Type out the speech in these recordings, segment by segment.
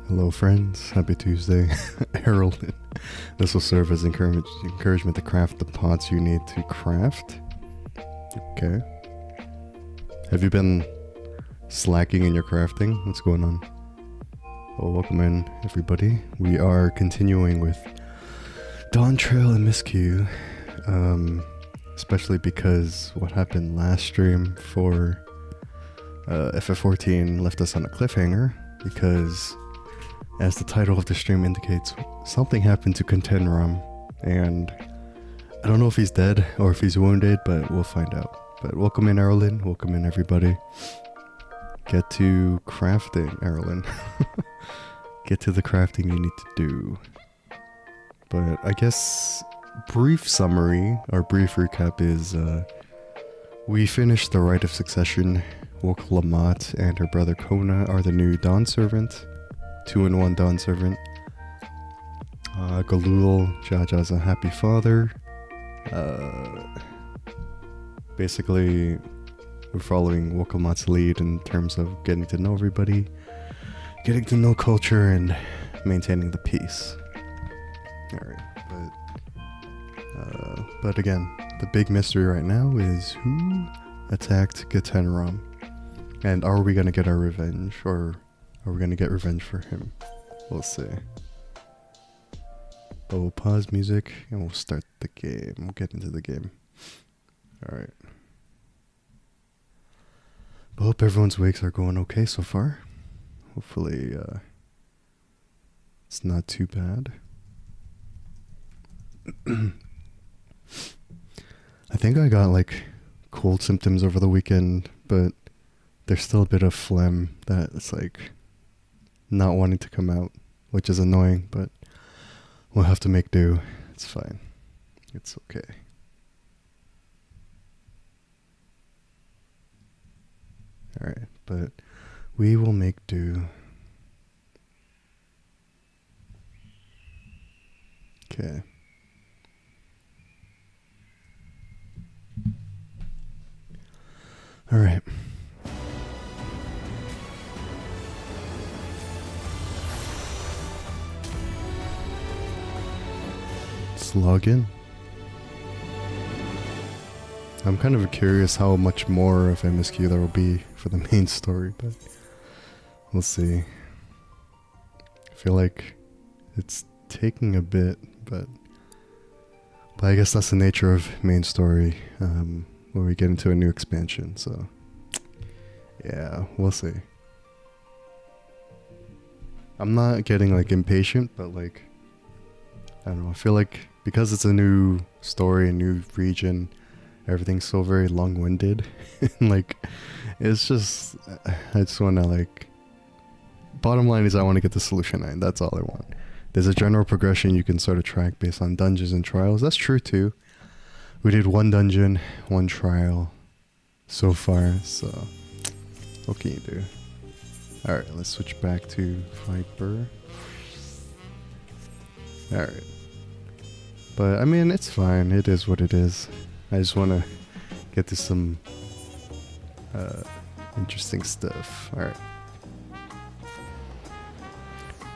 Hello friends, happy Tuesday. Harold. This will serve as encouragement to craft the pots you need to craft. Okay. Have you been slacking in your crafting? What's going on? Well, welcome in everybody. We are continuing with Dawntrail MSQ. Especially because what happened last stream for FF14 left us on a cliffhanger, because as the title of the stream indicates, something happened to Ketenramm, and I don't know if he's dead or if he's wounded, but we'll find out. But welcome in, Erlin. Welcome in, everybody. Get to crafting, Erlin. Get to the crafting you need to do. But I guess brief summary, or brief recap is, we finished the Rite of Succession. Woke Lamont and her brother Kona are the new Dawn Servant. 2-in-1 Dawn Servant. Galul, Jaja's a happy father. Basically, we're following Wokamat's lead in terms of getting to know everybody, getting to know culture, and maintaining the peace. Alright, but again, the big mystery right now is who attacked Ketenramm, and are we gonna get our revenge, or are we gonna get revenge for him? We'll see. But we'll pause music and we'll start the game. We'll get into the game. Alright. I hope everyone's wakes are going okay so far. Hopefully, it's not too bad. I think I got like cold symptoms over the weekend, but there's still a bit of phlegm that it's like not wanting to come out, which is annoying, but we'll have to make do. It's fine. It's okay. Alright, but we will make do. Okay. Alright. Let's log in. I'm kind of curious how much more of MSQ there will be for the main story, but we'll see. I feel like it's taking a bit, but I guess that's the nature of main story, when we get into a new expansion, so yeah, we'll see. I'm not getting like impatient, but like, I don't know, I feel like because it's a new story, a new region, everything's so very long-winded. Like, it's just, I just want to like, bottom line is I want to get to Solution 9, that's all I want. There's a general progression you can sort of track based on dungeons and trials, that's true too. We did one dungeon, one trial so far, so what can you do? Alright, let's switch back to Viper. Alright. But, I mean, it's fine. It is what it is. I just want to get to some interesting stuff. Alright.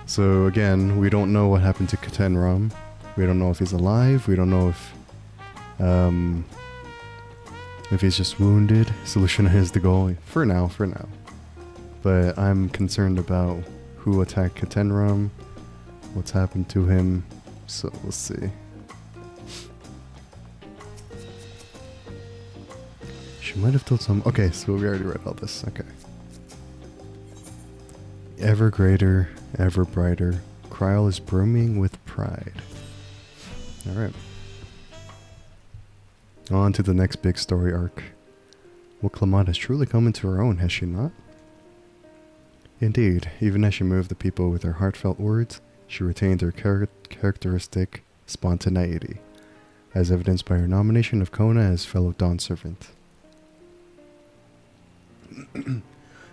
So, again, we don't know what happened to Ketenramm. We don't know if he's alive. We don't know if he's just wounded. Solution is the goal. For now. But I'm concerned about who attacked Ketenramm, what's happened to him, so we'll see. She might have told some... Okay, so we already read all this. Okay. Ever greater, ever brighter, Kryl is brimming with pride. Alright. On to the next big story arc. Well, Clement has truly come into her own, has she not? Indeed, even as she moved the people with her heartfelt words, she retained her characteristic spontaneity, as evidenced by her nomination of Kona as fellow Dawn Servant.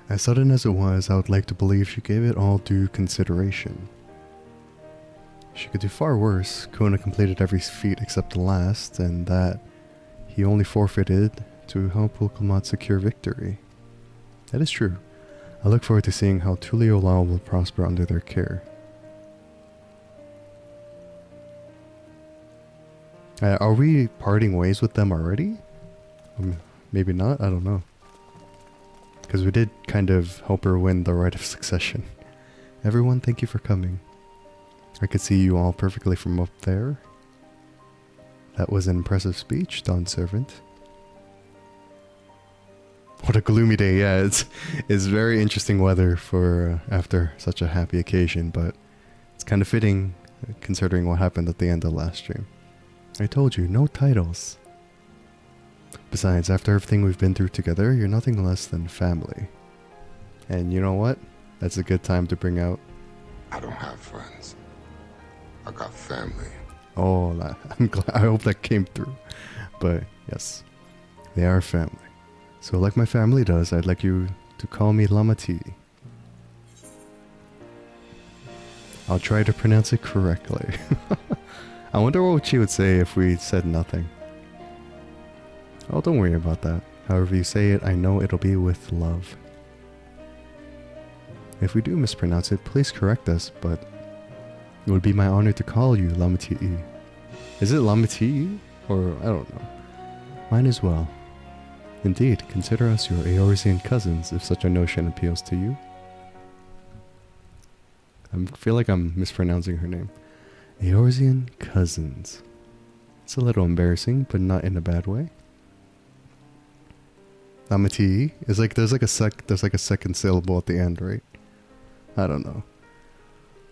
As sudden as it was, I would like to believe she gave it all due consideration. She could do far worse. Kona completed every feat except the last, and that he only forfeited to help Clement secure victory. That is true. I look forward to seeing how Tuliolal will prosper under their care. Are we parting ways with them already? Maybe not, I don't know. Because we did kind of help her win the right of succession. Everyone, thank you for coming. I could see you all perfectly from up there. That was an impressive speech, Dawn Servant. What a gloomy day, yeah, it's very interesting weather for after such a happy occasion, but it's kind of fitting considering what happened at the end of last stream. I told you, no titles. Besides, after everything we've been through together, you're nothing less than family. And you know what? That's a good time to bring out... I don't have friends. I got family. Oh, I'm glad. I hope that came through. But yes, they are family. So like my family does, I'd like you to call me Lamati. I'll try to pronounce it correctly. I wonder what she would say if we said nothing. Oh, don't worry about that. However you say it, I know it'll be with love. If we do mispronounce it, please correct us, but it would be my honor to call you Lamati. Is it Lamati? Or I don't know. Mine as well. Indeed, consider us your Eorzean cousins if such a notion appeals to you. I feel like I'm mispronouncing her name. Eorzean cousins. It's a little embarrassing, but not in a bad way. Lamati is like there's like a second syllable at the end, right? I don't know.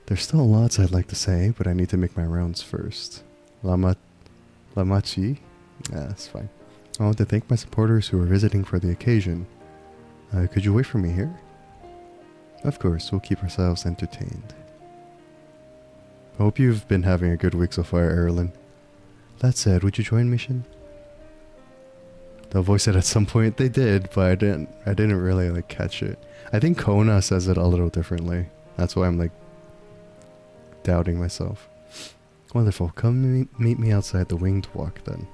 There's still lots I'd like to say, but I need to make my rounds first. Lamachi? Yeah, that's fine. I want to thank my supporters who are visiting for the occasion. Could you wait for me here? Of course, we'll keep ourselves entertained. I hope you've been having a good week so far, Erlen. That said, would you join me, Shin? They'll voice it at some point. They did, but I didn't really like catch it. I think Kona says it a little differently. That's why I'm like doubting myself. Wonderful. Come meet me outside the winged walk then.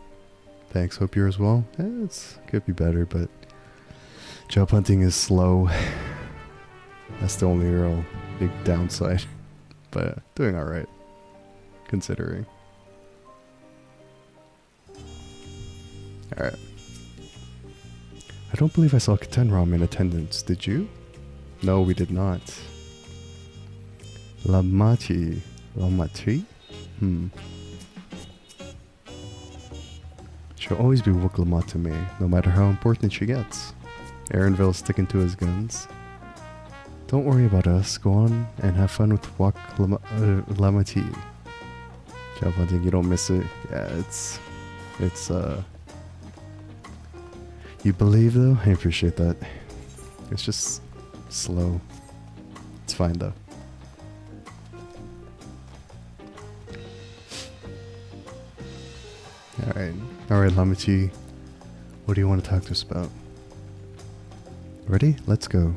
Thanks. Hope you're as well. It's could be better, but job hunting is slow. That's the only real big downside. But doing all right, considering. All right. I don't believe I saw Ketenramm in attendance. Did you? No, we did not. Lamati. She'll always be Woklamat to me, no matter how important she gets. Aaronville's sticking to his guns. Don't worry about us. Go on and have fun with Lamati. Job hunting, you don't miss it. Yeah, it's you believe though? I appreciate that. It's just slow. It's fine though. Alright, Lamati. What do you want to talk to us about? Ready? Let's go.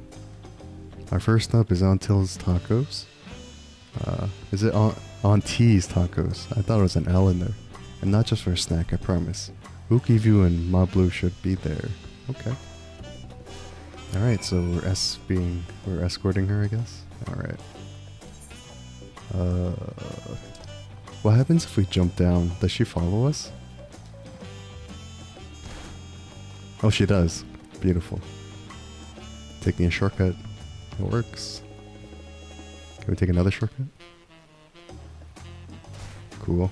Our first stop is Auntie's Tacos. Is it Auntie's Tacos? I thought it was an L in there. And not just for a snack, I promise. Ukivu and Mablu should be there. Okay. Alright, so we're escorting her, I guess? Alright. What happens if we jump down? Does she follow us? Oh, she does. Beautiful. Taking a shortcut. It works. Can we take another shortcut? Cool.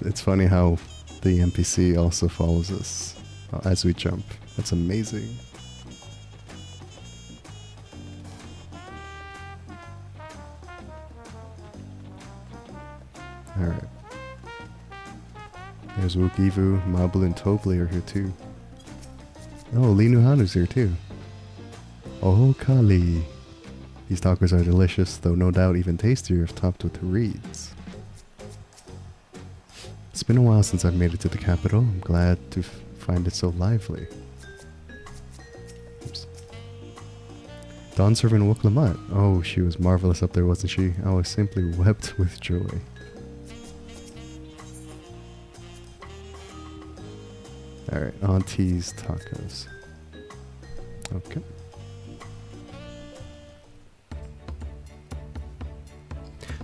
It's funny how the NPC also follows us as we jump. That's amazing. Alright. There's Wukivu, Mablu, and Tobli are here too. Oh, Linuhanu's here too. Oh, Kali. These tacos are delicious, though no doubt even tastier if topped with reeds. It's been a while since I've made it to the capital. I'm glad to find it so lively. Oops. Dawn Servant Woklamat. Oh, she was marvelous up there, wasn't she? I was simply wept with joy. Alright, Auntie's Tacos. Okay.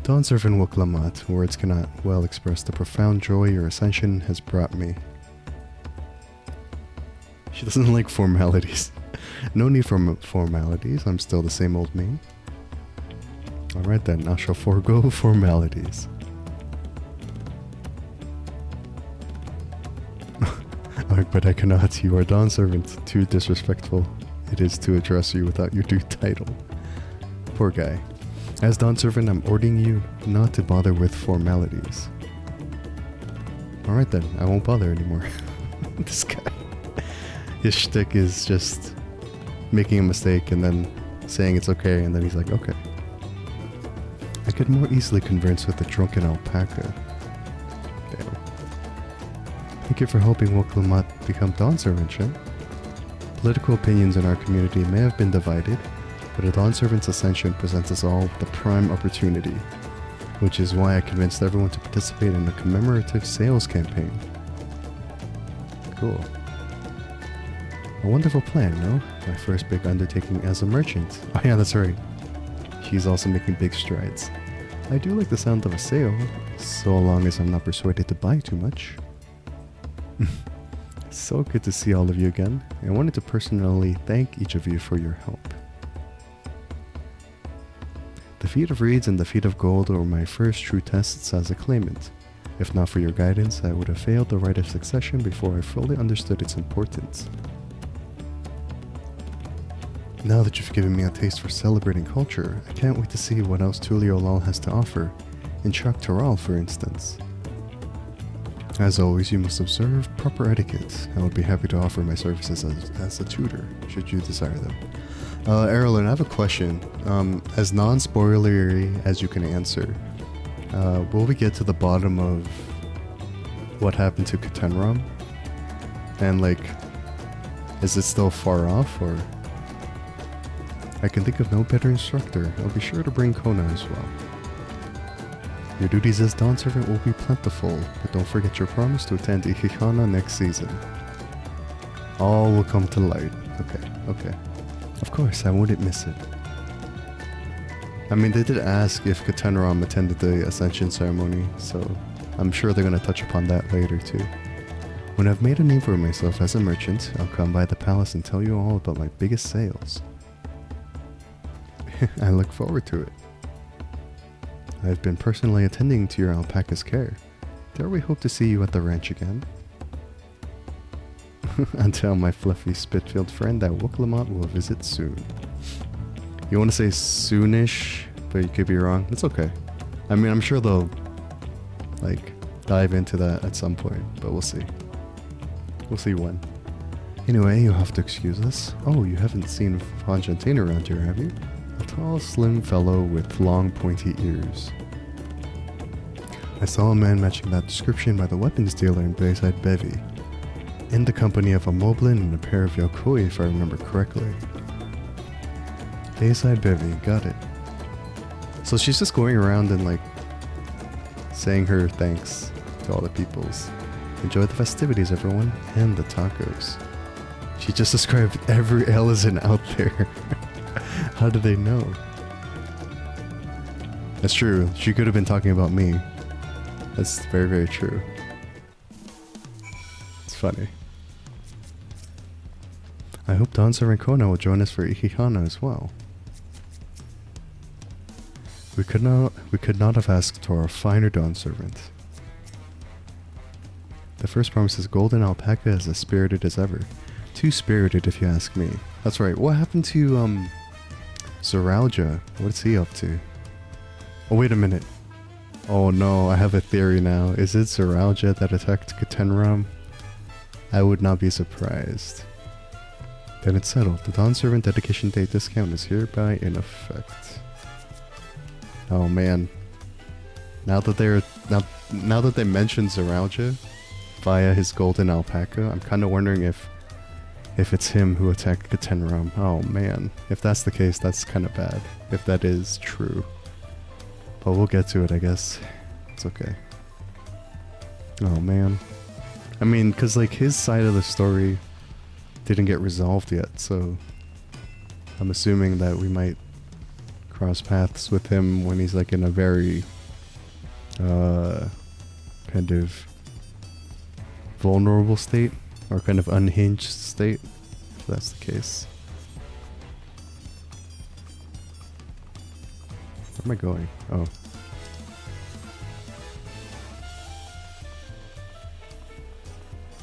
Dawn Servant Wuklamat, words cannot well express the profound joy your ascension has brought me. She doesn't like formalities. No need for formalities, I'm still the same old me. Alright then, I shall forego formalities. But I cannot, you are Dawn Servant, too disrespectful it is to address you without your due title. Poor guy. As Dawn Servant, I'm ordering you not to bother with formalities. Alright then, I won't bother anymore. This guy. His shtick is just making a mistake and then saying it's okay, and then he's like, okay. I could more easily converse with the drunken alpaca. Damn. Thank you for helping Wuklamat become Dawn Servant, Shin. Political opinions in our community may have been divided, but a Dawn Servant's ascension presents us all with a prime opportunity, which is why I convinced everyone to participate in a commemorative sales campaign. Cool. A wonderful plan, no? My first big undertaking as a merchant. Oh yeah, that's right. She's also making big strides. I do like the sound of a sale, so long as I'm not persuaded to buy too much. So good to see all of you again. I wanted to personally thank each of you for your help. The feat of reeds and the feat of gold were my first true tests as a claimant. If not for your guidance, I would have failed the rite of succession before I fully understood its importance. Now that you've given me a taste for celebrating culture, I can't wait to see what else Tuliolal has to offer, in Chak Taral for instance. As always, you must observe proper etiquette. I would be happy to offer my services as a tutor, should you desire them. Erlen, I have a question. As non-spoilery as you can answer, will we get to the bottom of what happened to Ketenramm? And like, is it still far off, or? I can think of no better instructor. I'll be sure to bring Kona as well. Your duties as Dawn Servant will be plentiful, but don't forget your promise to attend Ihihana next season. All will come to light. Okay. Of course, I wouldn't miss it. I mean, they did ask if Ketenramm attended the Ascension ceremony, so I'm sure they're going to touch upon that later too. When I've made a name for myself as a merchant, I'll come by the palace and tell you all about my biggest sales. I look forward to it. I've been personally attending to your alpaca's care. Dare we hope to see you at the ranch again? Until my fluffy Spitfield friend at Wuklamat will visit soon. You want to say soonish, but you could be wrong. It's okay. I mean, I'm sure they'll like dive into that at some point, but we'll see. We'll see when. Anyway, you'll have to excuse us. Oh, you haven't seen Fonjantine around here, have you? A tall, slim fellow with long, pointy ears. I saw a man matching that description by the weapons dealer in Bayside Bevy, in the company of a Moblin and a pair of Yokoi, if I remember correctly. Bayside Bevy, got it. So she's just going around and like saying her thanks to all the peoples. Enjoy the festivities, everyone, and the tacos. She just described every Ellison out there. How do they know? That's true. She could have been talking about me. That's very, very true. It's funny. I hope Dawn Servant Kona will join us for Ihihana as well. We could not have asked for a finer Dawn Servant. The first promise is golden alpaca is as spirited as ever. Too spirited if you ask me. That's right. What happened to Zoralja? What's he up to? Oh, wait a minute. Oh no, I have a theory now. Is it Zoralja that attacked Ketenramm? I would not be surprised. Then it's settled. The Dawn Servant dedication date discount is hereby in effect. Oh man. Now that they mentioned Zoralja via his golden alpaca, I'm kind of wondering if it's him who attacked Ketenramm. Oh man. If that's the case, that's kind of bad. If that is true. But we'll get to it, I guess. It's okay. Oh man. I mean, because like his side of the story didn't get resolved yet, so I'm assuming that we might cross paths with him when he's like in a very kind of vulnerable state or kind of unhinged state, if that's the case. Where am I going? Oh.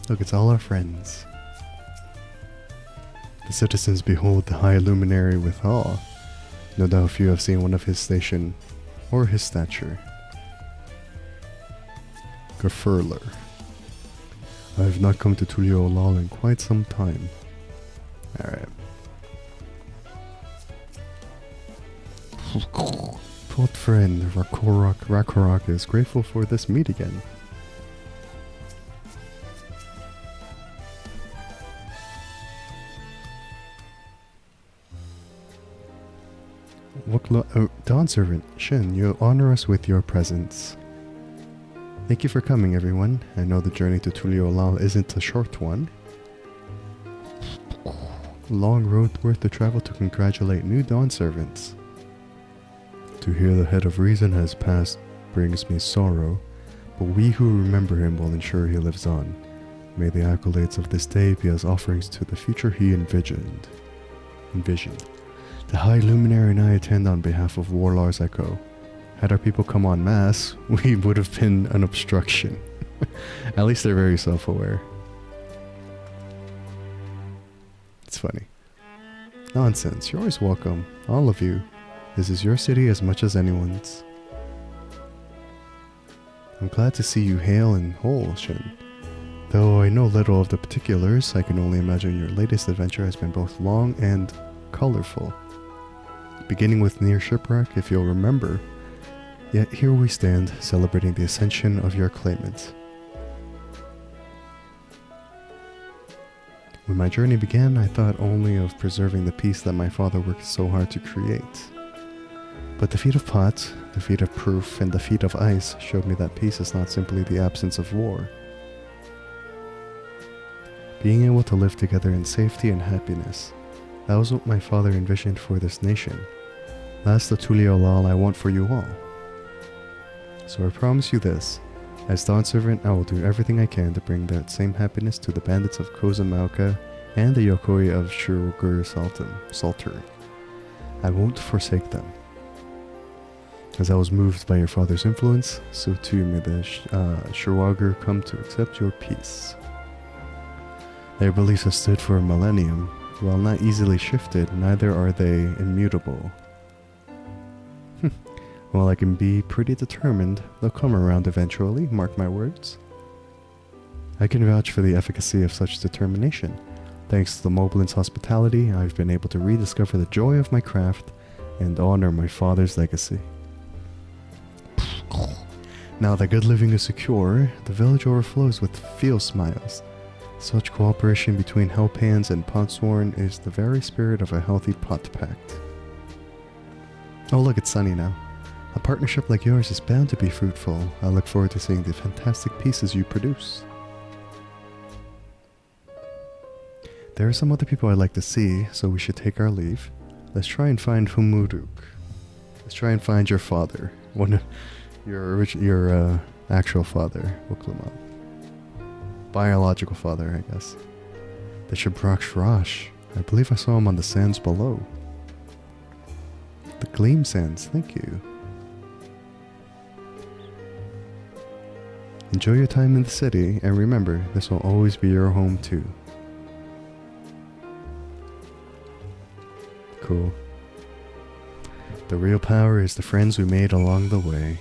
Look, it's all our friends. The citizens behold the high luminary with awe. No doubt few have seen one of his station or his stature. Gefurler. I have not come to Tulio Lal in quite some time. Alright. Old friend Rakorok is grateful for this meet again. Dawn Servant, Shin, you honor us with your presence. Thank you for coming, everyone. I know the journey to Tulio Lal isn't a short one. Long road worth the travel to congratulate new Dawn Servants. To hear the head of reason has passed brings me sorrow, but we who remember him will ensure he lives on. May the accolades of this day be as offerings to the future he envisioned. The High Luminary and I attend on behalf of Warlord's Echo. Had our people come en masse, we would have been an obstruction. At least they're very self-aware. It's funny. Nonsense, you're always welcome. All of you. This is your city as much as anyone's. I'm glad to see you hale and whole, Shin. Though I know little of the particulars, I can only imagine your latest adventure has been both long and colorful. Beginning with near shipwreck, if you'll remember. Yet here we stand, celebrating the ascension of your claimant. When my journey began, I thought only of preserving the peace that my father worked so hard to create. But the feat of pot, the feat of proof, and the feat of ice showed me that peace is not simply the absence of war. Being able to live together in safety and happiness, that was what my father envisioned for this nation. That's the Tulio Lal I want for you all. So I promise you this, as Dawn Servant I will do everything I can to bring that same happiness to the bandits of Kozumauka and the Yokoi of Shurogur Salter. I won't forsake them. As I was moved by your father's influence, so too may the Shurogur come to accept your peace. Their beliefs have stood for a millennium. While not easily shifted, neither are they immutable. While I can be pretty determined, they'll come around eventually, mark my words. I can vouch for the efficacy of such determination. Thanks to the Moblin's hospitality, I've been able to rediscover the joy of my craft and honor my father's legacy. Now that good living is secure, the village overflows with field smiles. Such cooperation between Hellpans and Potsworn is the very spirit of a healthy pot pact. Oh look, it's sunny now. A partnership like yours is bound to be fruitful. I look forward to seeing the fantastic pieces you produce. There are some other people I'd like to see, so we should take our leave. Let's try and find Humuruk. Let's try and find your father. Your actual father, Uklamot. Biological father, I guess. The Shabrak Shrash. I believe I saw him on the sands below. The Gleam Sands, thank you. Enjoy your time in the city, and remember, this will always be your home too. Cool. The real power is the friends we made along the way.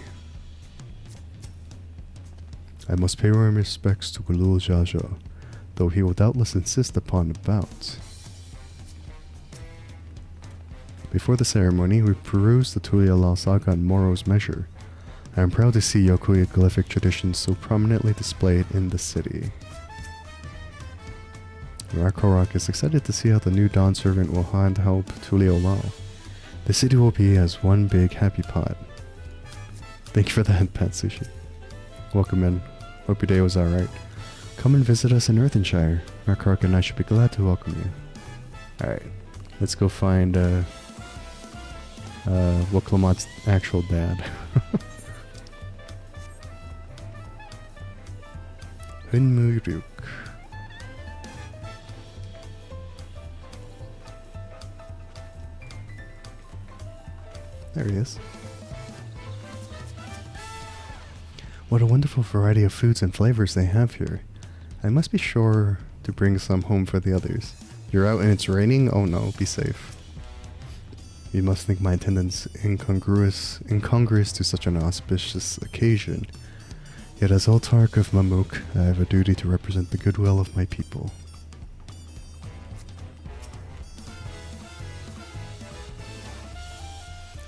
I must pay my respects to Gulul Jaja, though he will doubtless insist upon a bout. Before the ceremony, we perused the Tulio Lal saga in Moro's measure. I am proud to see Yokoi glyphic traditions so prominently displayed in the city. Rakorok is excited to see how the new Dawn Servant will help Tulio Lal. The city will be as one big happy pot. Thank you for that, Pat Sushi. Welcome in. Hope your day was alright. Come and visit us in Earthenshire. Markark and I should be glad to welcome you. Alright, let's go find Woklamat's actual dad. Hunmuruk. There he is. What a wonderful variety of foods and flavors they have here. I must be sure to bring some home for the others. You're out and it's raining? Oh no, be safe. You must think my attendance incongruous to such an auspicious occasion. Yet as Autarch of Mamuk, I have a duty to represent the goodwill of my people.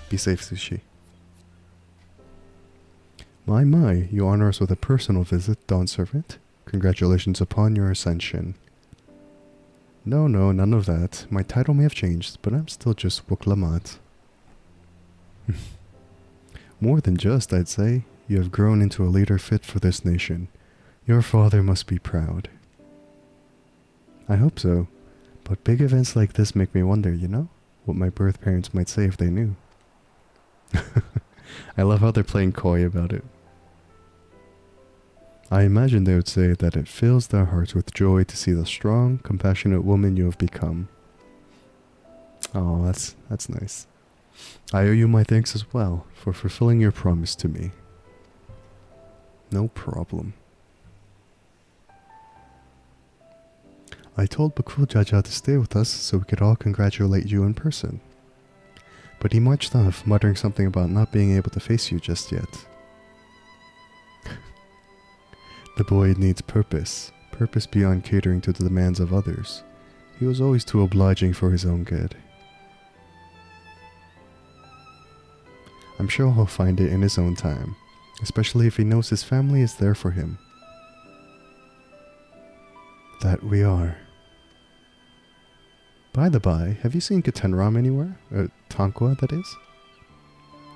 Be safe, Sushi. My, you honor us with a personal visit, Dawn Servant. Congratulations upon your ascension. No, none of that. My title may have changed, but I'm still just Woklamat. More than just, I'd say. You have grown into a leader fit for this nation. Your father must be proud. I hope so. But big events like this make me wonder, you know? What my birth parents might say if they knew. I love how they're playing coy about it. I imagine they would say that it fills their hearts with joy to see the strong, compassionate woman you have become. Oh, that's nice. I owe you my thanks as well for fulfilling your promise to me. No problem. I told Bakul Jaja to stay with us so we could all congratulate you in person. But he marched off, muttering something about not being able to face you just yet. The boy needs purpose. Purpose beyond catering to the demands of others. He was always too obliging for his own good. I'm sure he'll find it in his own time, especially if he knows his family is there for him. That we are. By the by, have you seen Ketenramm anywhere? Tankwa, that is?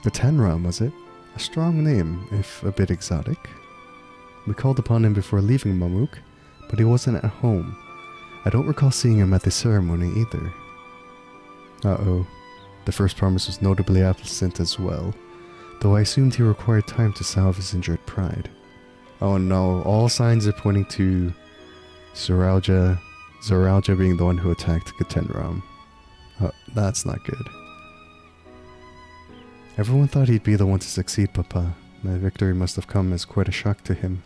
Ketenramm, was it? A strong name, if a bit exotic. We called upon him before leaving Mamuk, but he wasn't at home. I don't recall seeing him at the ceremony either. Uh-oh. The first promise was notably absent as well, though I assumed he required time to salve his injured pride. Oh no, all signs are pointing to Zoralja being the one who attacked Ketenramm. That's not good. Everyone thought he'd be the one to succeed Papa. My victory must have come as quite a shock to him.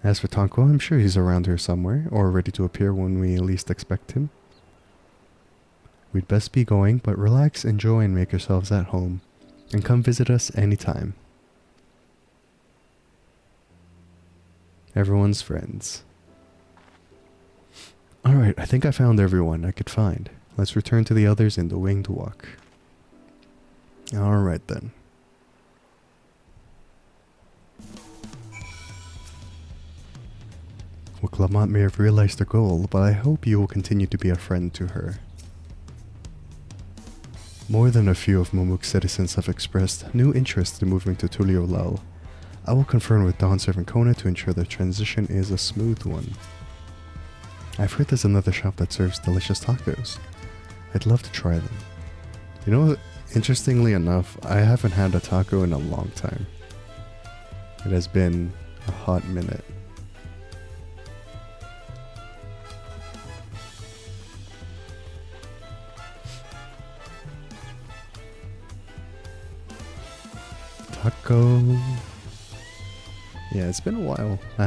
As for Tankwa, I'm sure he's around here somewhere, or ready to appear when we least expect him. We'd best be going, but relax, enjoy, and make yourselves at home. And come visit us anytime. Everyone's friends. Alright, I think I found everyone I could find. Let's return to the others in the winged walk. Alright then. Woklamat may have realized her goal, but I hope you will continue to be a friend to her. More than a few of Mamuk's citizens have expressed new interest in moving to Tuliolal. I will confirm with Dawn Servant Kona to ensure the transition is a smooth one. I've heard there's another shop that serves delicious tacos. I'd love to try them. You know, interestingly enough, I haven't had a taco in a long time. It has been a hot minute. Taco. Yeah, it's been a while. I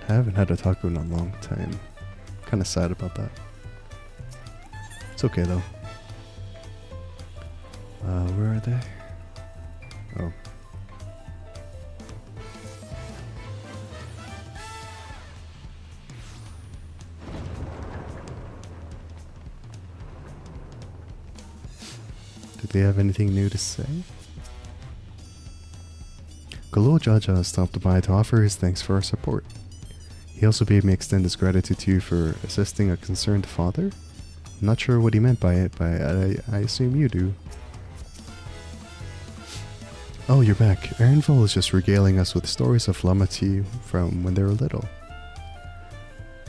haven't had a taco in a long time. Kind of sad about that. It's okay though. Where are they? Oh. Did they have anything new to say? Galul Jaja stopped by to offer his thanks for our support. He also bade me extend his gratitude to you for assisting a concerned father. I'm not sure what he meant by it, but I assume you do. Oh, you're back. Erinville is just regaling us with stories of Lamati from when they were little.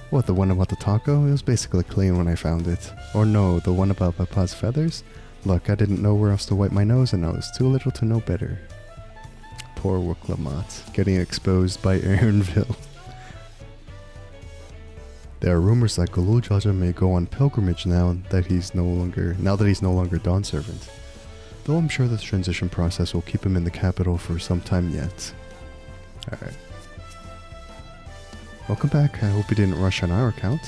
What, the one about the taco? It was basically clean when I found it. Or no, the one about Papa's feathers? Look, I didn't know where else to wipe my nose and I was too little to know better. Poor Wooklamat, getting exposed by Erinville. There are rumors that Galul Jaja may go on pilgrimage now that he's no longer Dawn Servant. Though I'm sure this transition process will keep him in the capital for some time yet. Alright. Welcome back. I hope you didn't rush on our account.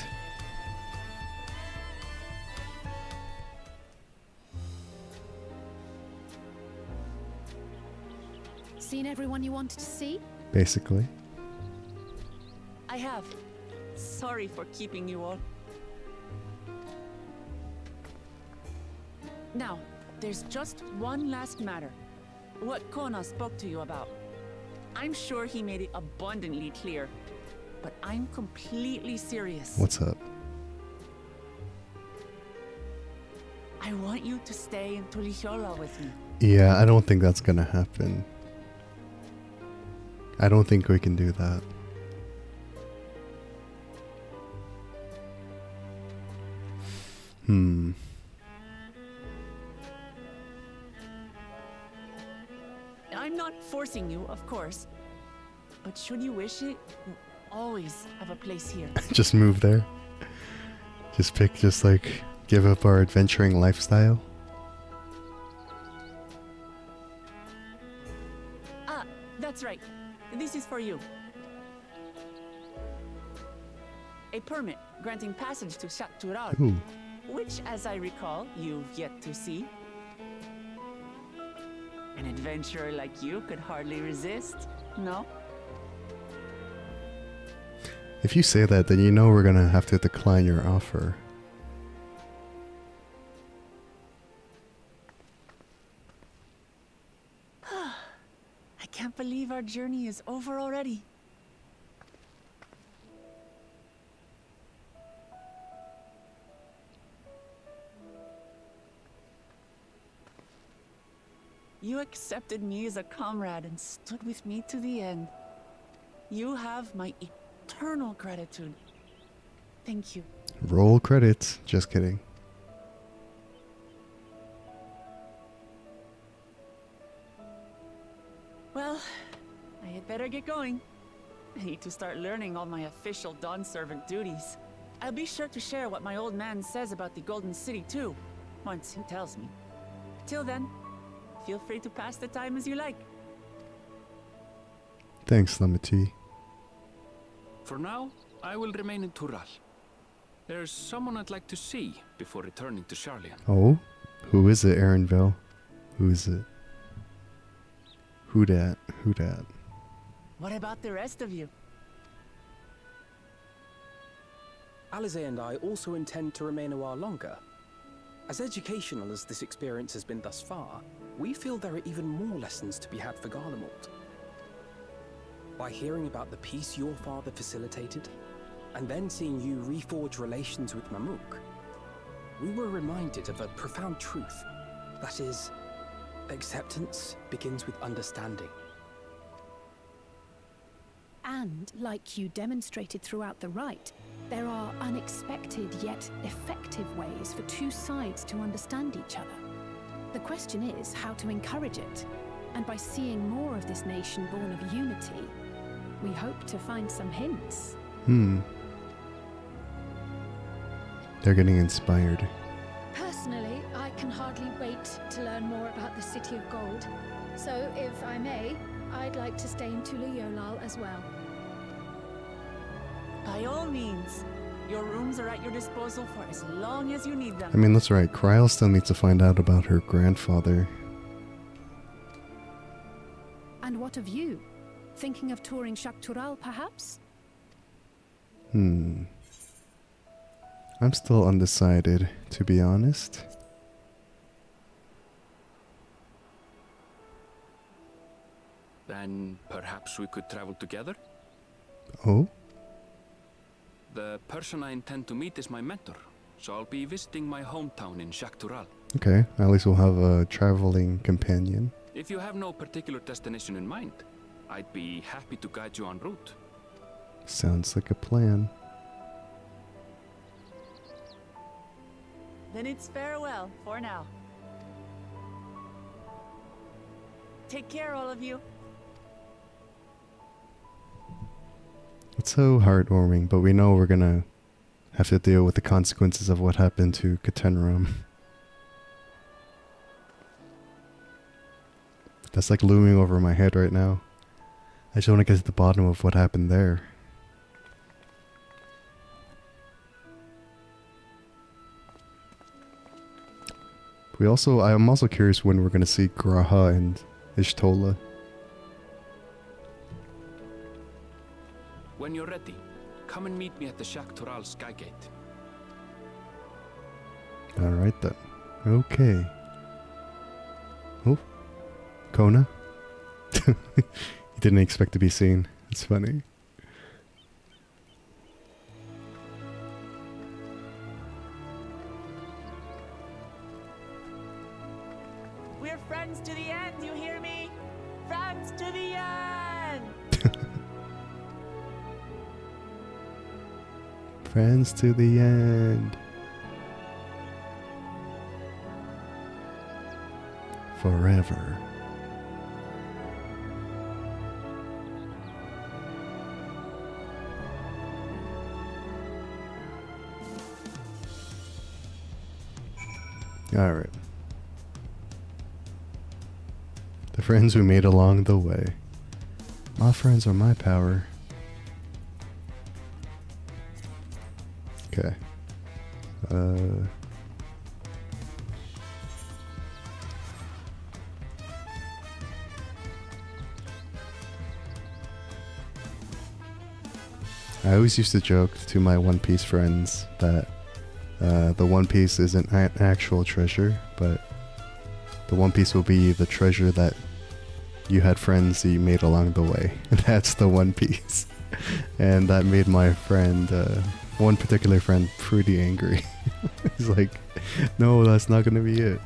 Seen everyone you wanted to see? Basically. I have. Sorry for keeping you all. Now, there's just one last matter. What Kona spoke to you about. I'm sure he made it abundantly clear, but I'm completely serious. What's up? I want you to stay in Tulichola with me. Yeah, I don't think that's gonna happen. I don't think we can do that. I'm not forcing you, of course. But should you wish it, you always have a place here. Just move there. Just give up our adventuring lifestyle. Ah, that's right. This is for you. A permit granting passage to Shaktural, Ooh. which, as I recall, you've yet to see. An adventurer like you could hardly resist, no? If you say that, then you know we're gonna have to decline your offer. I can't believe our journey is over already. You accepted me as a comrade and stood with me to the end. You have my eternal gratitude. Thank you. Roll credits. Just kidding. Well, I had better get going. I need to start learning all my official Dawn Servant duties. I'll be sure to share what my old man says about the Golden City too, once he tells me. Till then, feel free to pass the time as you like. Thanks, Lamati. For now, I will remain in Tural. There's someone I'd like to see before returning to Sharlayan. Oh? Who is it, Erinville? Who is it? Who dat? Who dat? What about the rest of you? Alize and I also intend to remain a while longer. As educational as this experience has been thus far, we feel there are even more lessons to be had for Garlemald. By hearing about the peace your father facilitated, and then seeing you reforge relations with Mamuk, we were reminded of a profound truth. That is, acceptance begins with understanding. And, like you demonstrated throughout the Rite, there are unexpected yet effective ways for two sides to understand each other. The question is how to encourage it. And by seeing more of this nation born of unity, we hope to find some hints. They're getting inspired. Personally, I can hardly wait to learn more about the City of Gold. So, if I may, I'd like to stay in Tuliyollal as well. By all means, your rooms are at your disposal for as long as you need them. I mean, that's right. Kryl still needs to find out about her grandfather. And what of you? Thinking of touring Shaktural, perhaps? I'm still undecided, to be honest. Then perhaps we could travel together? Oh? The person I intend to meet is my mentor, so I'll be visiting my hometown in Shaktural. Okay, at least we'll have a traveling companion. If you have no particular destination in mind, I'd be happy to guide you en route. Sounds like a plan. Then it's farewell for now. Take care, all of you. It's so heartwarming, but we know we're gonna have to deal with the consequences of what happened to Ketenramm. That's like looming over my head right now. I just want to get to the bottom of what happened there. I'm also curious when we're gonna see Graha and Ishtola. When you're ready, come and meet me at the Shak Toral Skygate. Alright then. Okay. Oh. Kona? He didn't expect to be seen. It's funny. We're friends to the end, you hear me? Friends to the end! Friends to the end. Forever. Alright. The friends we made along the way. My friends are my power. Okay. I always used to joke to my One Piece friends that the One Piece isn't an actual treasure, but the One Piece will be the treasure that you had friends that you made along the way. That's the One Piece. And that made my friend, one particular friend, pretty angry. He's like, no, that's not gonna be it.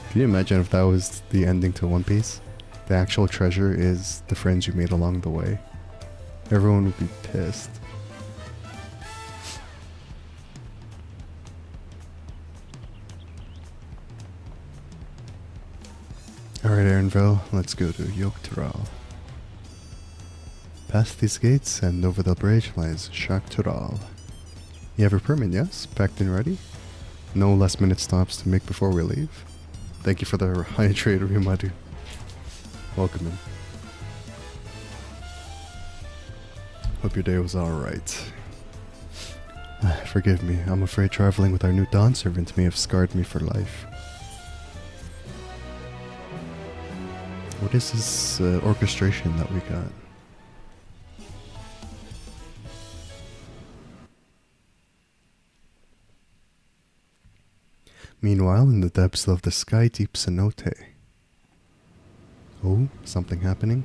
Can you imagine if that was the ending to One Piece? The actual treasure is the friends you made along the way. Everyone would be pissed. Alright, Aaronville, let's go to Yogg-Toral. Past these gates and over the bridge lies Shak Toral. You have your permit, yes? Packed and ready? No last minute stops to make before we leave. Thank you for the high trade, Ryumadu. Welcome in. Hope your day was alright. Forgive me, I'm afraid traveling with our new Dawn servant may have scarred me for life. What is this orchestration that we got? Meanwhile, in the depths of the sky deep cenote. Oh, something happening?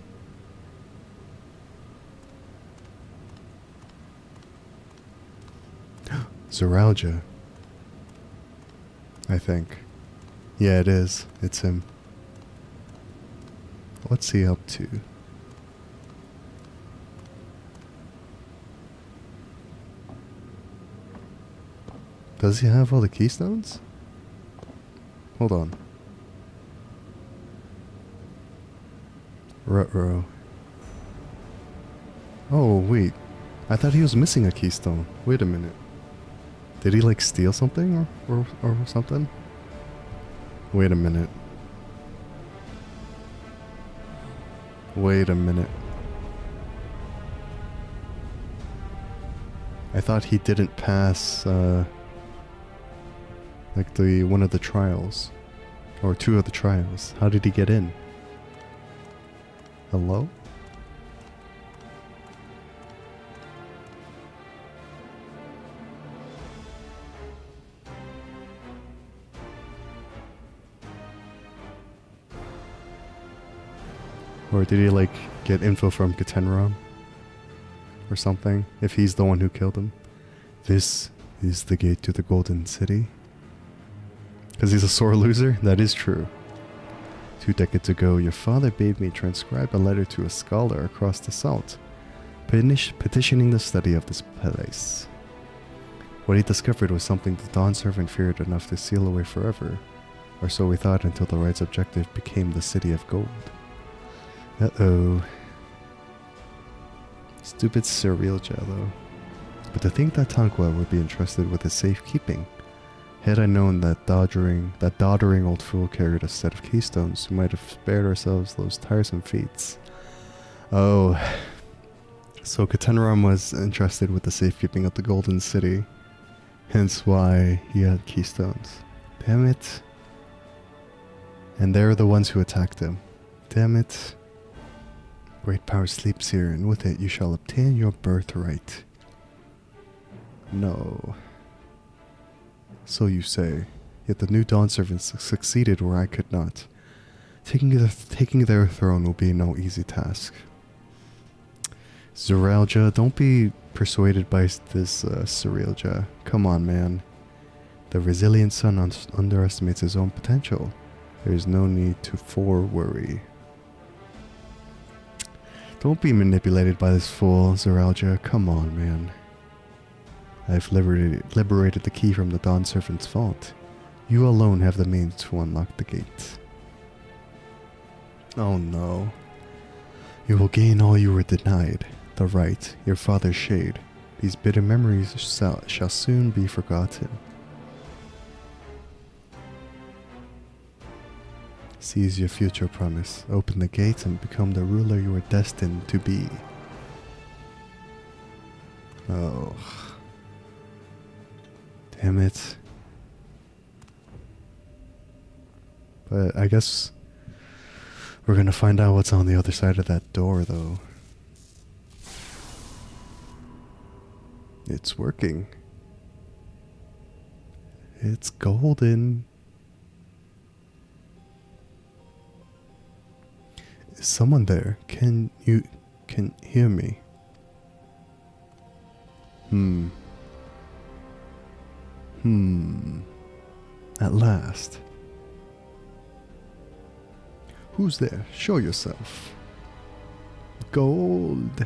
Zoraljah. I think. Yeah, it is. It's him. What's he up to? Does he have all the keystones? Hold on. Ruh-roh. Oh, wait. I thought he was missing a keystone. Wait a minute. Did he like steal something or something? Wait a minute. Wait a minute. I thought he didn't pass like one of the trials or two of the trials. How did he get in? Hello? Or did he like get info from Ketenramm or something, if he's the one who killed him? This is the gate to the Golden City. Because he's a sore loser? That is true. 2 decades ago, your father bade me transcribe a letter to a scholar across the salt, petitioning the study of this place. What he discovered was something the Dawn Servant feared enough to seal away forever, or so we thought until the Rite's objective became the City of Gold. Uh-oh. Stupid surreal jello. But to think that Tanqua would be entrusted with his safekeeping. Had I known that doddering old fool carried a set of keystones, we might have spared ourselves those tiresome feats. Oh. So Ketenramm was entrusted with the safekeeping of the Golden City. Hence why he had keystones. Damn it. And they're the ones who attacked him. Damn it. Great power sleeps here, and with it you shall obtain your birthright. No. So you say. Yet the new Dawn Servants succeeded where I could not. Taking their throne will be no easy task. Zeralja, don't be persuaded by this Surrealja. Come on, man. The resilient son underestimates his own potential. There is no need to worry. Don't be manipulated by this fool, Zeralja. Come on, man. I've liberated the key from the Dawn Servant's vault. You alone have the means to unlock the gate. Oh no. You will gain all you were denied. The Rite, your father's shade. These bitter memories shall soon be forgotten. Seize your future promise. Open the gates and become the ruler you are destined to be. Oh. Damn it. But I guess we're gonna find out what's on the other side of that door, though. It's working. It's golden. Is someone there? Can you hear me? At last. Who's there? Show yourself. Gold.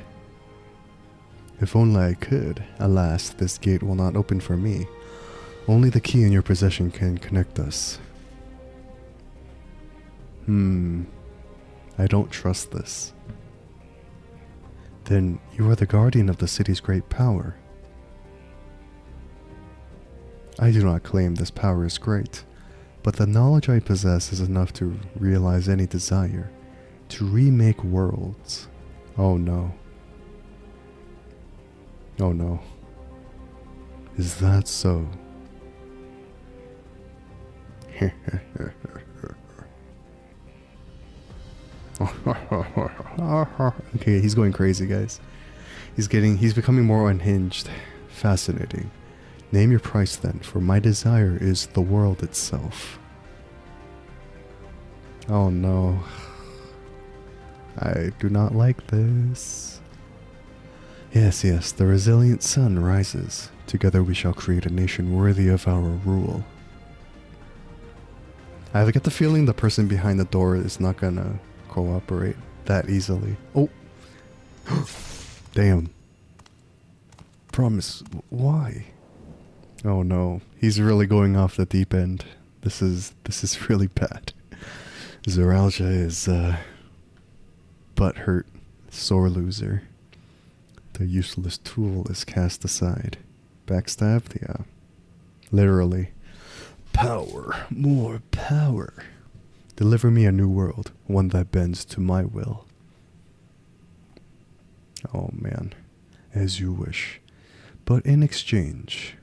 If only I could. Alas, this gate will not open for me. Only the key in your possession can connect us. I don't trust this. Then you are the guardian of the city's great power. I do not claim this power is great, but the knowledge I possess is enough to realize any desire, to remake worlds. Oh no. Oh no. Is that so? Okay, he's going crazy, guys. He's becoming more unhinged. Fascinating. Name your price then, for my desire is the world itself. Oh no. I do not like this. Yes, the resilient sun rises. Together we shall create a nation worthy of our rule. I get the feeling the person behind the door is not gonna cooperate that easily. Oh! Damn. Promise. Why? Oh no. He's really going off the deep end. This is really bad. Zeralja is butthurt, sore loser. The useless tool is cast aside. Backstabbed? Yeah. Literally. Power. More power. Deliver me a new world, one that bends to my will. Oh man. As you wish. But in exchange...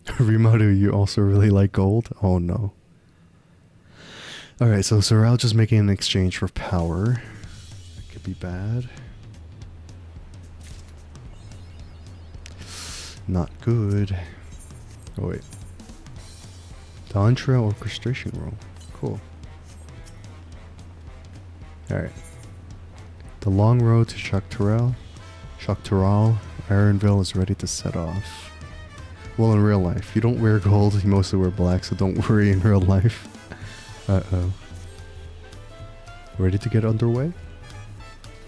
Rimaru, you also really like gold? Oh no. Alright, so Zeralja's making an exchange for power. That could be bad. Not good. Oh wait. Dawntrail orchestration roll. Cool. Alright. The long road to Shaktaral, Ironville is ready to set off. Well, in real life. You don't wear gold, you mostly wear black, so don't worry in real life. Uh-oh. Ready to get underway?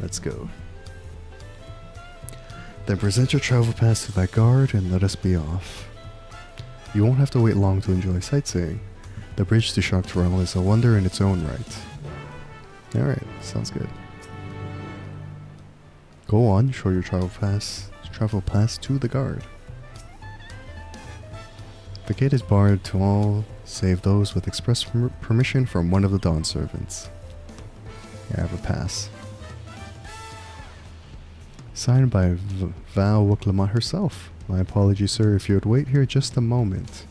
Let's go. Then present your travel pass to that guard and let us be off. You won't have to wait long to enjoy sightseeing. The bridge to Ketenramm is a wonder in its own right. Alright, sounds good. Go on, show your travel pass to the guard. The gate is barred to all save those with express permission from one of the Dawn servants. I have a pass. Signed by Val Wuklamont herself. My apologies, sir, if you would wait here just a moment.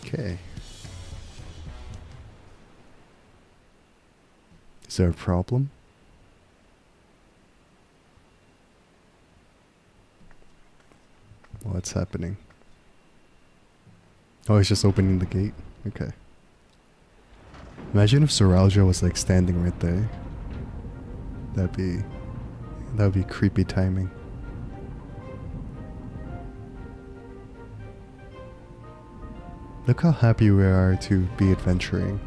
Okay. Is there a problem? What's happening? Oh, he's just opening the gate? Okay. Imagine if Soralja was like standing right there. That would be creepy timing. Look how happy we are to be adventuring.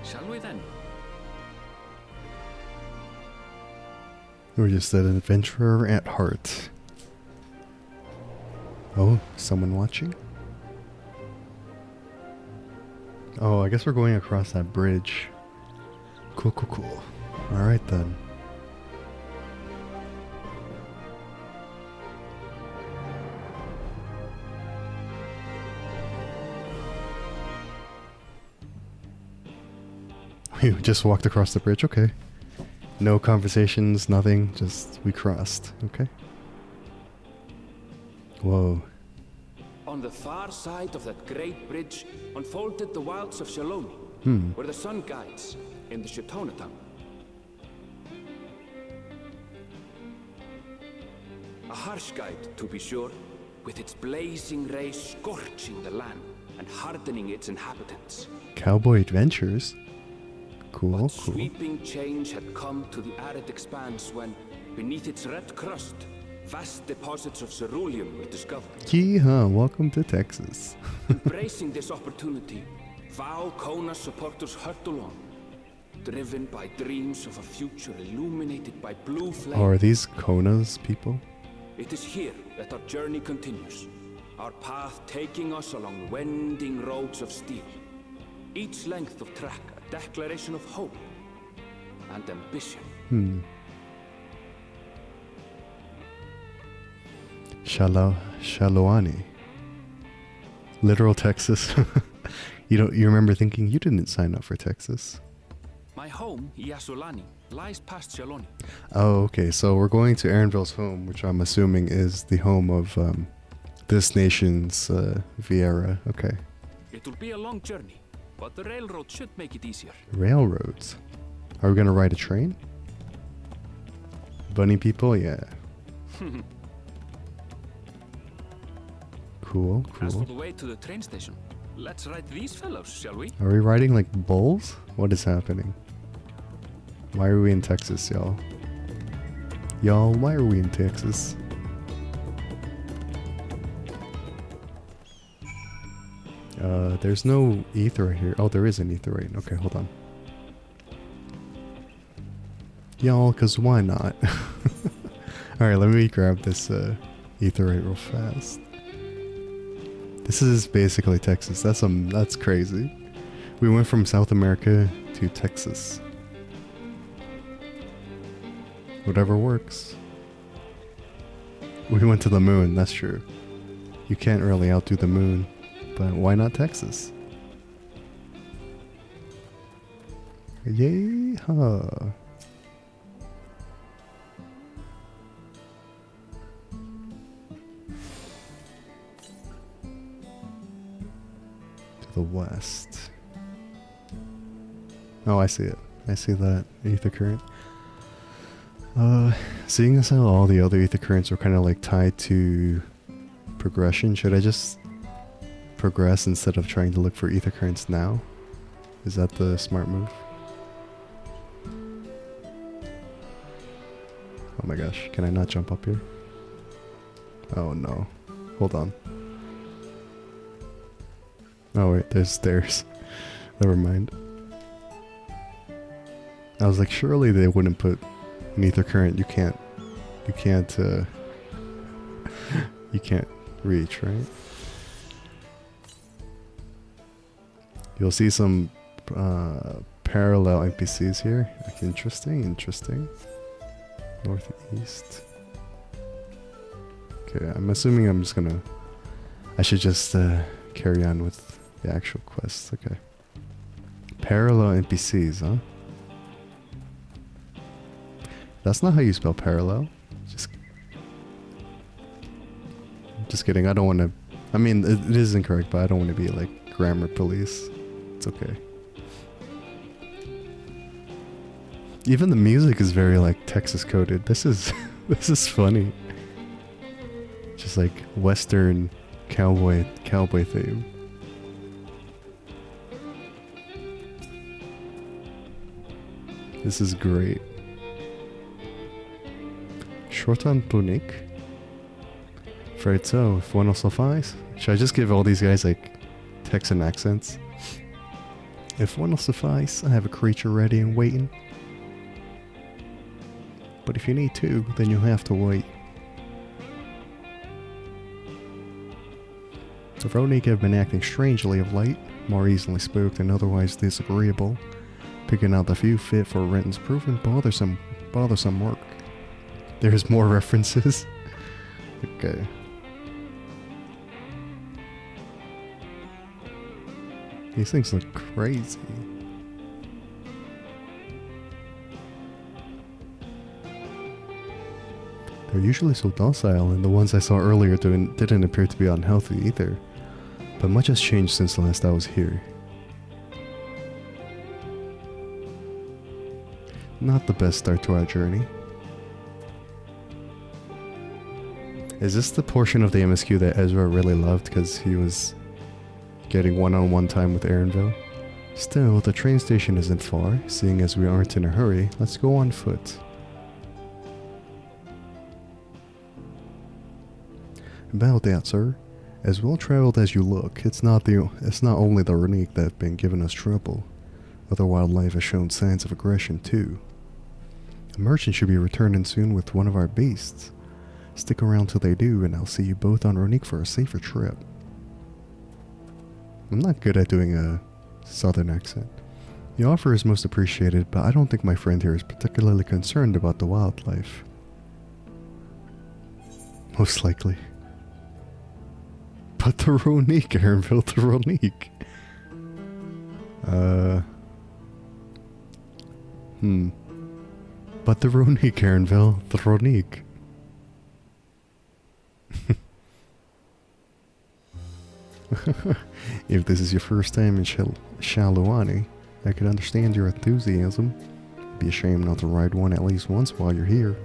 Shall we then? We're just an adventurer at heart. Oh, someone watching? Oh, I guess we're going across that bridge. Cool, cool, cool. Alright then. We just walked across the bridge, okay. No conversations, nothing, just we crossed, okay. Whoa. On the far side of that great bridge unfolded the wilds of Shaloni, where the sun guides in the Ketenramm. A harsh guide, to be sure, with its blazing rays scorching the land and hardening its inhabitants. Cowboy adventures? Cool, But cool. sweeping change had come to the arid expanse when, beneath its red crust, vast deposits of ceruleum were discovered. Yeehaw, welcome to Texas. Embracing this opportunity, Val Kona supporters hurtle on, driven by dreams of a future illuminated by blue flame. Oh, are these Kona's people? It is here that our journey continues, our path taking us along winding roads of steel. Each length of track a declaration of hope and ambition. Shaloani. Literal Texas. You remember thinking you didn't sign up for Texas. My home, Yasulani, lies past Shaloni. Oh, okay. So we're going to Aaronville's home, which I'm assuming is the home of this nation's Vieira. Okay. It will be a long journey, but the railroad should make it easier. Railroads. Are we gonna ride a train? Bunny people, yeah. Cool, As for cool. the way to the train station, let's ride these fellows, shall we? Are we riding like bulls? What is happening? Why are we in Texas, y'all? Y'all, why are we in Texas? There's no ether right here. Oh, there is an ether right. Okay, hold on. Y'all, cause why not? Alright, let me grab this etherite real fast. This is basically Texas. That's crazy. We went from South America to Texas. Whatever works. We went to the moon, that's true. You can't really outdo the moon, but why not Texas? Yay, huh. The west. Oh, I see it. I see that ether current. Seeing as how all the other ether currents are kind of like tied to progression, should I just progress instead of trying to look for ether currents now? Is that the smart move? Oh my gosh, can I not jump up here? Oh no. Hold on. Oh wait, there's stairs. Never mind. I was like, surely they wouldn't put an ether current. You can't reach, right? You'll see some parallel NPCs here. Like, interesting. Northeast. Okay, I'm assuming I should just carry on with the actual quests. Okay. Parallel NPCs, huh? That's not how you spell parallel. Just kidding. I don't want to. I mean, it is incorrect, but I don't want to be like grammar police. It's okay. Even the music is very like Texas coded. This is funny. Just like Western cowboy theme. This is great. Short on tunic. Afraid so, if one will suffice. Should I just give all these guys like Texan accents? If one will suffice, I have a creature ready and waiting. But if you need two, then you'll have to wait. The Ronique have been acting strangely of late, more easily spooked and otherwise disagreeable. Picking out the few fit for rent's proven bothersome work. There's more references. Okay. These things look crazy. They're usually so docile, and the ones I saw earlier didn't appear to be unhealthy either. But much has changed since the last I was here. Not the best start to our journey. Is this the portion of the MSQ that Ezra really loved because he was getting one-on-one time with Aaronville? Still, the train station isn't far. Seeing as we aren't in a hurry, let's go on foot. About that, sir. As well-traveled as you look, it's not only the Ronique that have been giving us trouble. Other wildlife has shown signs of aggression too. A merchant should be returning soon with one of our beasts. Stick around till they do, and I'll see you both on Ronique for a safer trip. I'm not good at doing a southern accent. The offer is most appreciated, but I don't think my friend here is particularly concerned about the wildlife. Most likely. But the Ronique, Aaronville, the Ronique. But the Ronique, Aaronville, the Ronique. If this is your first time in Shaluani, I could understand your enthusiasm. Be a shame not to ride one at least once while you're here.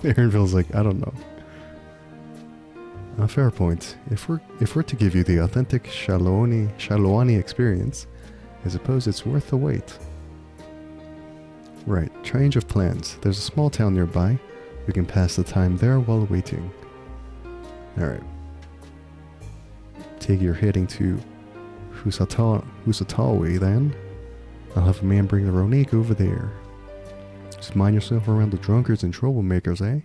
Aaronville's like, I don't know. A fair point. If we're to give you the authentic Shaluani experience, I suppose it's worth the wait. Right, change of plans. There's a small town nearby. We can pass the time there while waiting. Alright. Take your heading to Husatawi then. I'll have a man bring the Ronique over there. Just mind yourself around the drunkards and troublemakers, eh?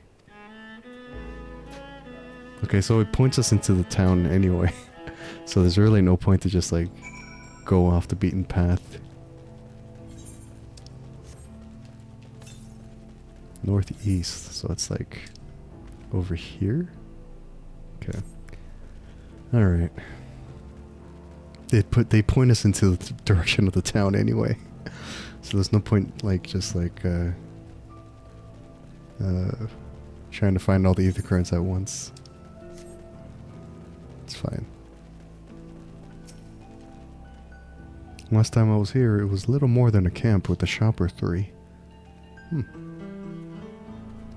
Okay, so it points us into the town anyway. So there's really no point to just like go off the beaten path. Northeast, so it's like over here. Okay. Alright. They point us into the direction of the town anyway. So there's no point like just like trying to find all the ether currents at once. It's fine. Last time I was here, it was little more than a camp with a shop or three.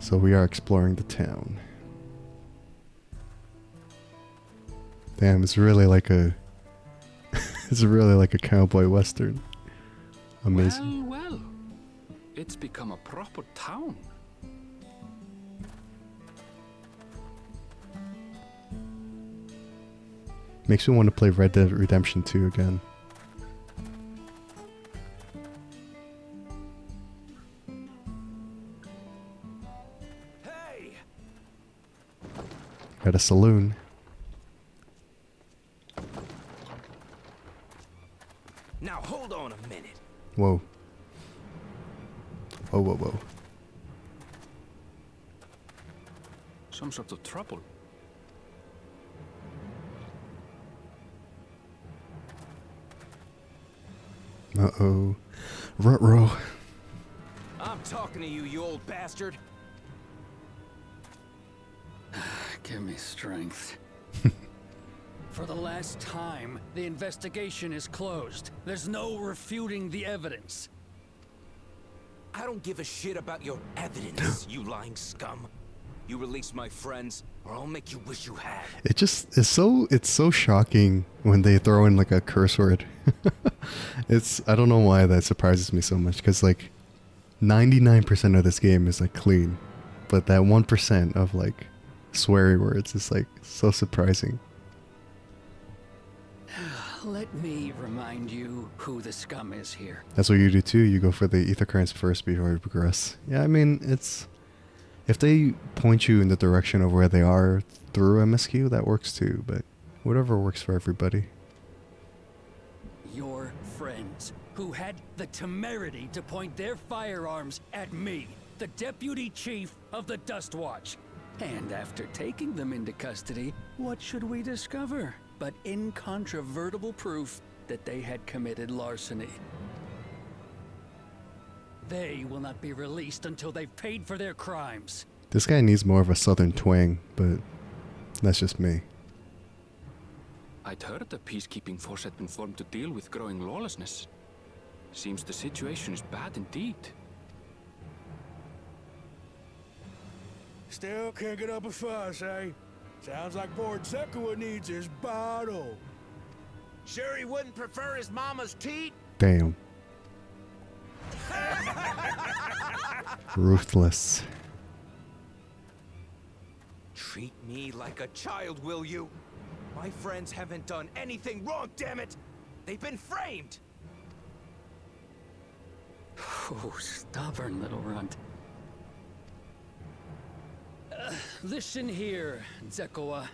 So we are exploring the town. Damn, it's really like a it's really like a cowboy western. Amazing. Well, It's become a proper town. Makes me want to play Red Dead Redemption 2 again. Hey! At a saloon. Now hold on a minute. Whoa. Whoa, whoa, whoa. Some sort of trouble. Uh-oh. Ruh-roh. I'm talking to you, you old bastard. Give me strength. For the last time, the investigation is closed. There's no refuting the evidence. I don't give a shit about your evidence, you lying scum. You release my friends, or I'll make you wish you had. It just is so shocking when they throw in like a curse word. I don't know why that surprises me so much, because like 99% of this game is like clean, but that 1% of like sweary words is like so surprising. Let me remind you who the scum is here. That's what you do too. You go for the ether currents first before you progress. Yeah, I mean, it's if they point you in the direction of where they are through MSQ, that works too, but whatever works for everybody. Your friends, who had the temerity to point their firearms at me, the deputy chief of the Dust Watch. And after taking them into custody, what should we discover but incontrovertible proof that they had committed larceny? They will not be released until they've paid for their crimes. This guy needs more of a southern twang, but that's just me. I'd heard the peacekeeping force had been formed to deal with growing lawlessness. Seems the situation is bad indeed. Still can't get up a fuss, eh? Sounds like poor Zekua needs his bottle. Sure he wouldn't prefer his mama's teat? Damn. Ruthless. Treat me like a child, will you? My friends haven't done anything wrong, damn it! They've been framed! Oh, stubborn little runt. Listen here, Zekua.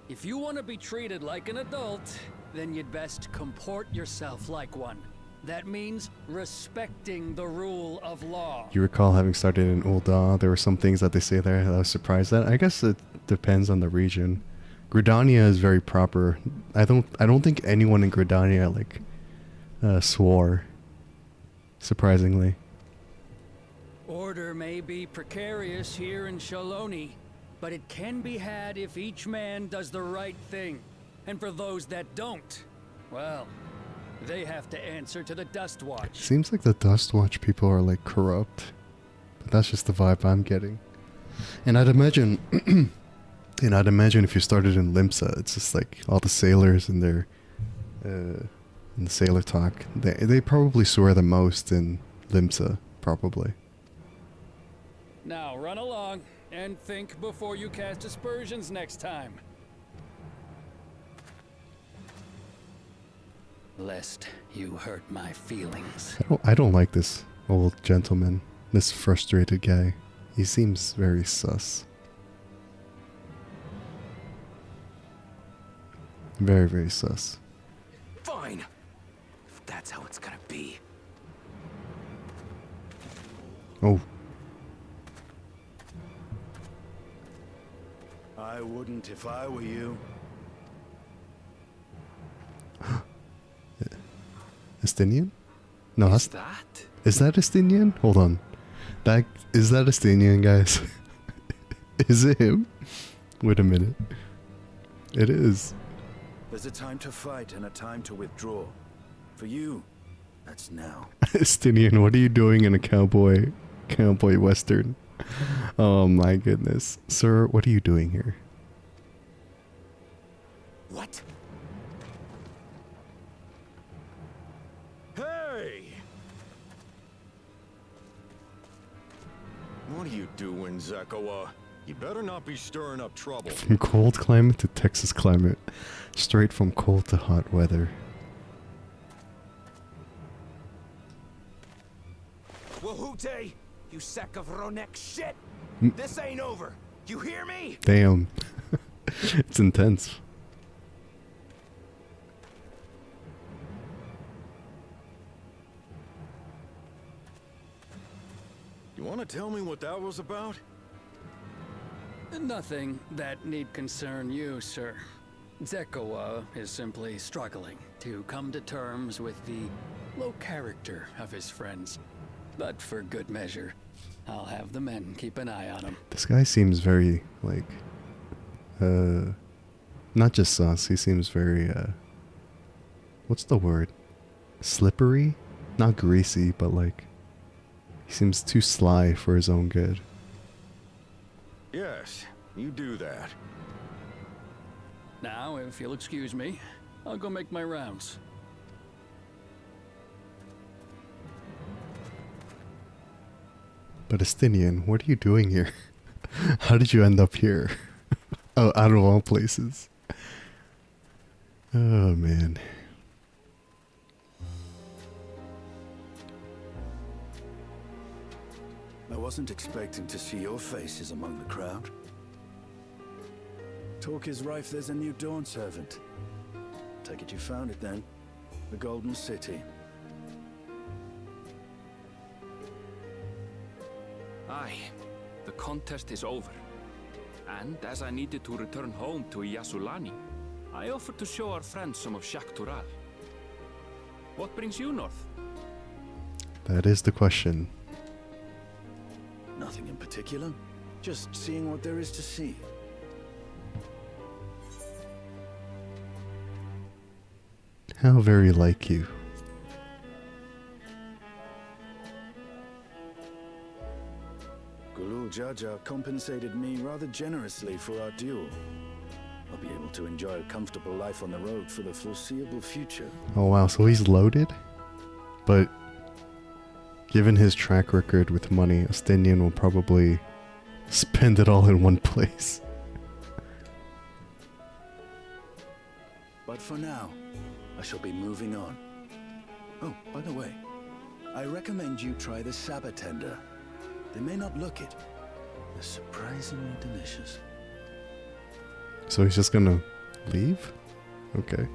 If you want to be treated like an adult, then you'd best comport yourself like one. That means respecting the rule of law. You recall having started in Ul'dah, there were some things that they say there that I was surprised at. I guess it depends on the region. Gridania is very proper. I don't think anyone in Gridania like swore. Surprisingly. Order may be precarious here in Shaloni, but it can be had if each man does the right thing. And for those that don't, well, they have to answer to the Dust Watch. Seems like the Dust Watch people are like corrupt, but that's just the vibe I'm getting. And I'd imagine, if you started in Limsa, it's just like all the sailors and their, in the sailor talk. They probably swear the most in Limsa, probably. Now run along and think before you cast aspersions next time. Lest you hurt my feelings. I don't like this old gentleman, this frustrated guy. He seems very sus. Very, very sus. Fine! If that's how it's gonna be. Oh. I wouldn't if I were you. Estinian? No, Is that's... that? Is that Estinian? Hold on. Is that Estinian, guys? Is it him? Wait a minute. It is. There's a time to fight and a time to withdraw. For you, that's now. Estinian, what are you doing in a cowboy western? Oh my goodness. Sir, what are you doing here? What? Hey! What are you doing, Zekawa? You better not be stirring up trouble. From cold climate to Texas climate. Straight from cold to hot weather. Wahute, you sack of Ronek shit! This ain't over. You hear me? Damn. It's intense. You want to tell me what that was about? Nothing that need concern you, sir. Zekawa is simply struggling to come to terms with the low character of his friends. But for good measure, I'll have the men keep an eye on him. This guy seems very, like, not just sus, he seems very, what's the word? Slippery? Not greasy, but like, he seems too sly for his own good. Yes, you do that. Now, if you'll excuse me, I'll go make my rounds. But Estinian, what are you doing here? How did you end up here? Oh, out of all places. Oh, man. I wasn't expecting to see your faces among the crowd. Talk is rife there's a new Dawn servant. Take it you found it then. The Golden City. Aye, the contest is over. And as I needed to return home to Yasulani, I offered to show our friends some of Shak Tural. What brings you north? That is the question. Nothing in particular. Just seeing what there is to see. How very like you. Gulul Jaja compensated me rather generously for our duel. I'll be able to enjoy a comfortable life on the road for the foreseeable future. Oh wow, so he's loaded? But given his track record with money, Estinian will probably spend it all in one place. But for now, I shall be moving on. Oh, by the way, I recommend you try the Sabatender. They may not look it. They're surprisingly delicious. So he's just gonna leave? Okay.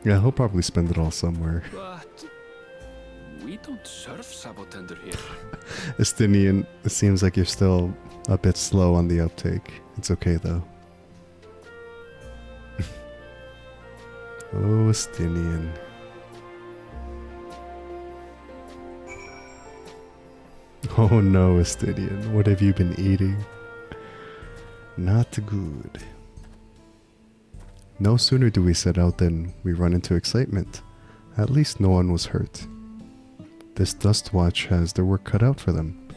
Yeah, he'll probably spend it all somewhere. But we don't serve Sabotender here. Estinian, it seems like you're still a bit slow on the uptake. It's okay though. Oh, Estinian. Oh no, Estinian, what have you been eating? Not good. No sooner do we set out than we run into excitement. At least no one was hurt. This Dust Watch has their work cut out for them.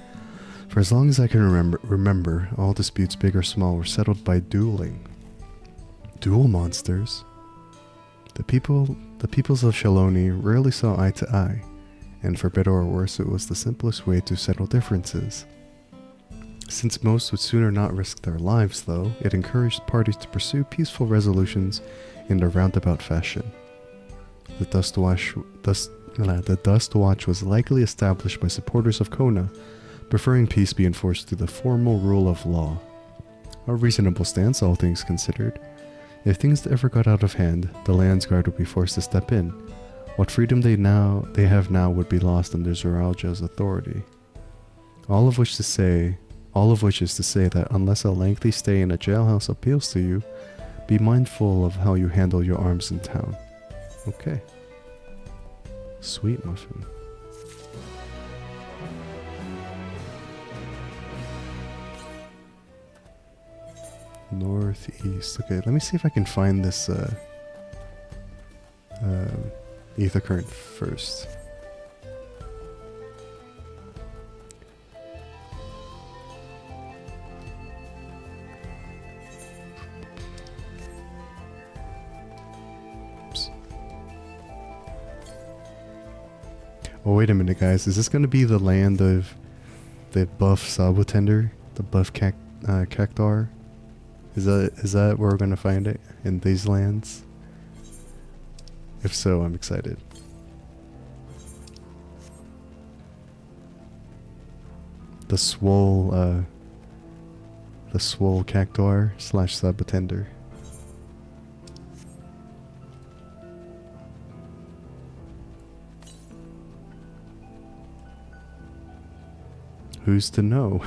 For as long as I can remember, all disputes big or small were settled by dueling. Duel monsters? The peoples of Shaloni rarely saw eye to eye, and for better or worse it was the simplest way to settle differences. Since most would sooner not risk their lives though, it encouraged parties to pursue peaceful resolutions in a roundabout fashion. The Dust Watch was likely established by supporters of Kona, preferring peace be enforced through the formal rule of law. A reasonable stance, all things considered. If things ever got out of hand, the Lands Guard would be forced to step in. What freedom they have now would be lost under Zoralja's authority. All of which is to say that unless a lengthy stay in a jailhouse appeals to you, be mindful of how you handle your arms in town. Okay. Sweet muffin. Northeast. Okay, let me see if I can find this ether current first. Oops. Oh, wait a minute, guys. Is this going to be the land of the buff Sabotender, the buff Cactuar. Is that where we're gonna find it? In these lands? If so, I'm excited. The swole Cactuar / Sabotender. Who's to know?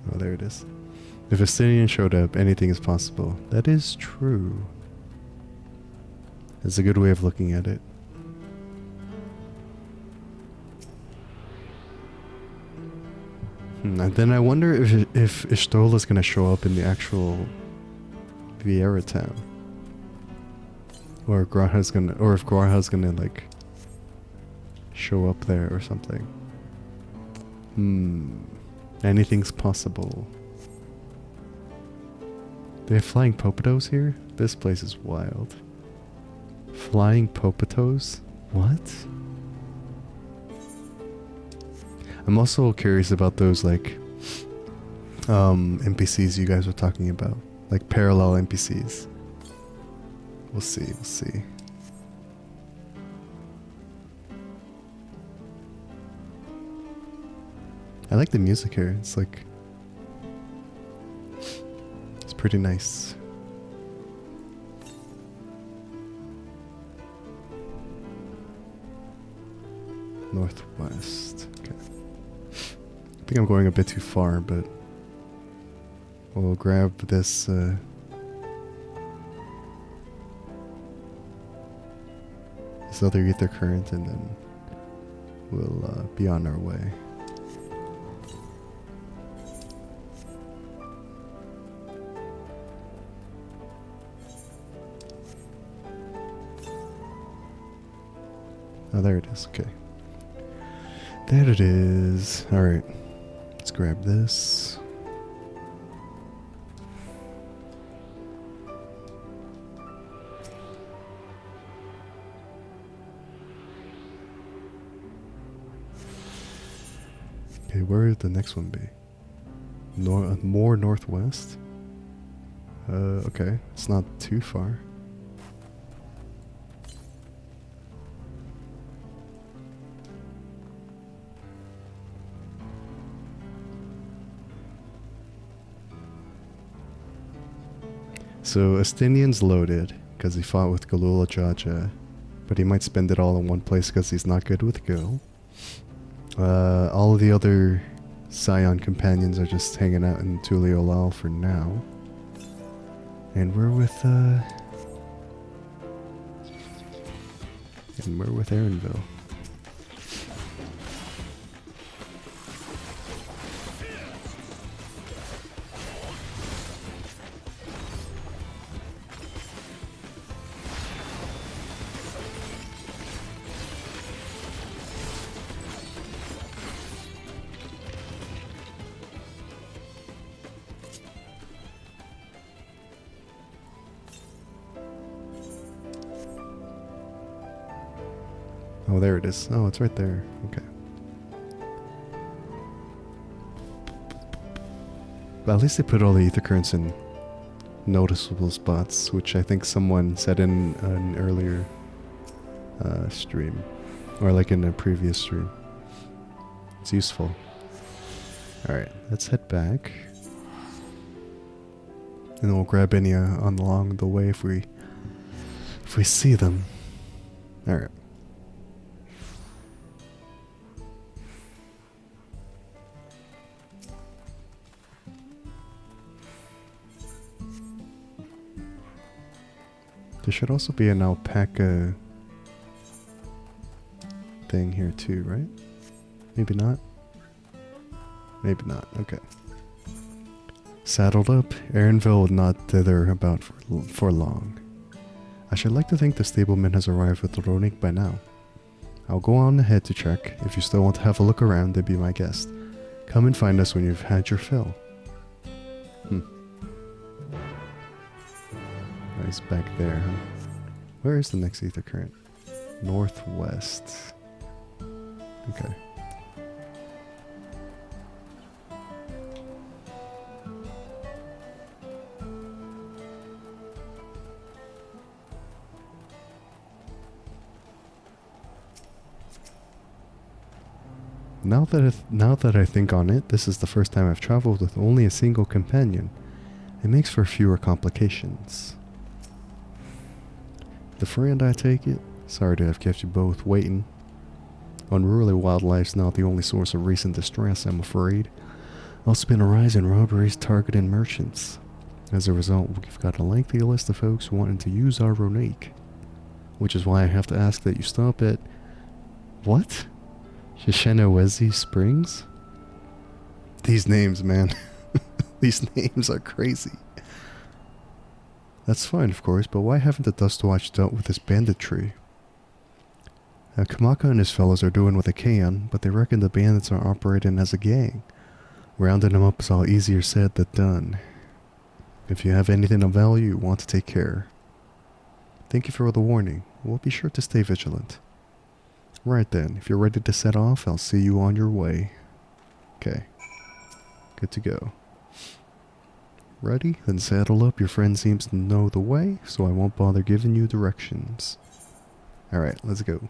Oh, there it is. If Estinian showed up, anything is possible. That is true. That's a good way of looking at it. And then I wonder if Ishtola is going to show up in the actual Vieira town. Or Graha's gonna, or if Graha's gonna like show up there or something. Anything's possible. They have flying Popatos here? This place is wild. Flying Popatos? What? I'm also curious about those like NPCs you guys were talking about. Like parallel NPCs. We'll see, we'll see. I like the music here. It's like, it's pretty nice. Northwest. Okay. I think I'm going a bit too far, but we'll grab this this other ether current and then we'll be on our way. Oh, there it is. Okay. There it is. Alright. Let's grab this. Okay, where would the next one be? More northwest? Okay. It's not too far. So Estinian's loaded because he fought with Galula Jaja, but he might spend it all in one place because he's not good with Go. All of the other Scion companions are just hanging out in Tuliolal for now. And we're with Aaronville. Oh, there it is. Oh, it's right there. Okay. But at least they put all the ether currents in noticeable spots, which I think someone said in an earlier stream. Or like in a previous stream. It's useful. Alright, let's head back. And then we'll grab any along the way if we see them. Alright. There should also be an alpaca thing here too, right? Maybe not? Maybe not, okay. Saddled up, Aaronville would not dither about for long. I should like to think the stableman has arrived with Ronik by now. I'll go on ahead to check. If you still want to have a look around, then be my guest. Come and find us when you've had your fill. It's back there, huh? Where is the next ether current? Northwest. Okay. Now that I think on it, this is the first time I've traveled with only a single companion. It makes for fewer complications. The friend, I take it? Sorry to have kept you both waiting. Unruly wildlife's not the only source of recent distress, I'm afraid. Also been a rise in robberies targeting merchants. As a result, we've got a lengthy list of folks wanting to use our Ronique. Which is why I have to ask that you stop at... What? Shishenawezi Springs? These names, man. These names are crazy. That's fine, of course, but why haven't the Dustwatch dealt with this banditry? Kamaka and his fellows are doing what they can, but they reckon the bandits are operating as a gang. Rounding them up is all easier said than done. If you have anything of value, you want to take care. Thank you for the warning. We'll be sure to stay vigilant. Right then, if you're ready to set off, I'll see you on your way. Okay. Good to go. Ready? Then saddle up. Your friend seems to know the way, so I won't bother giving you directions. Alright, let's go.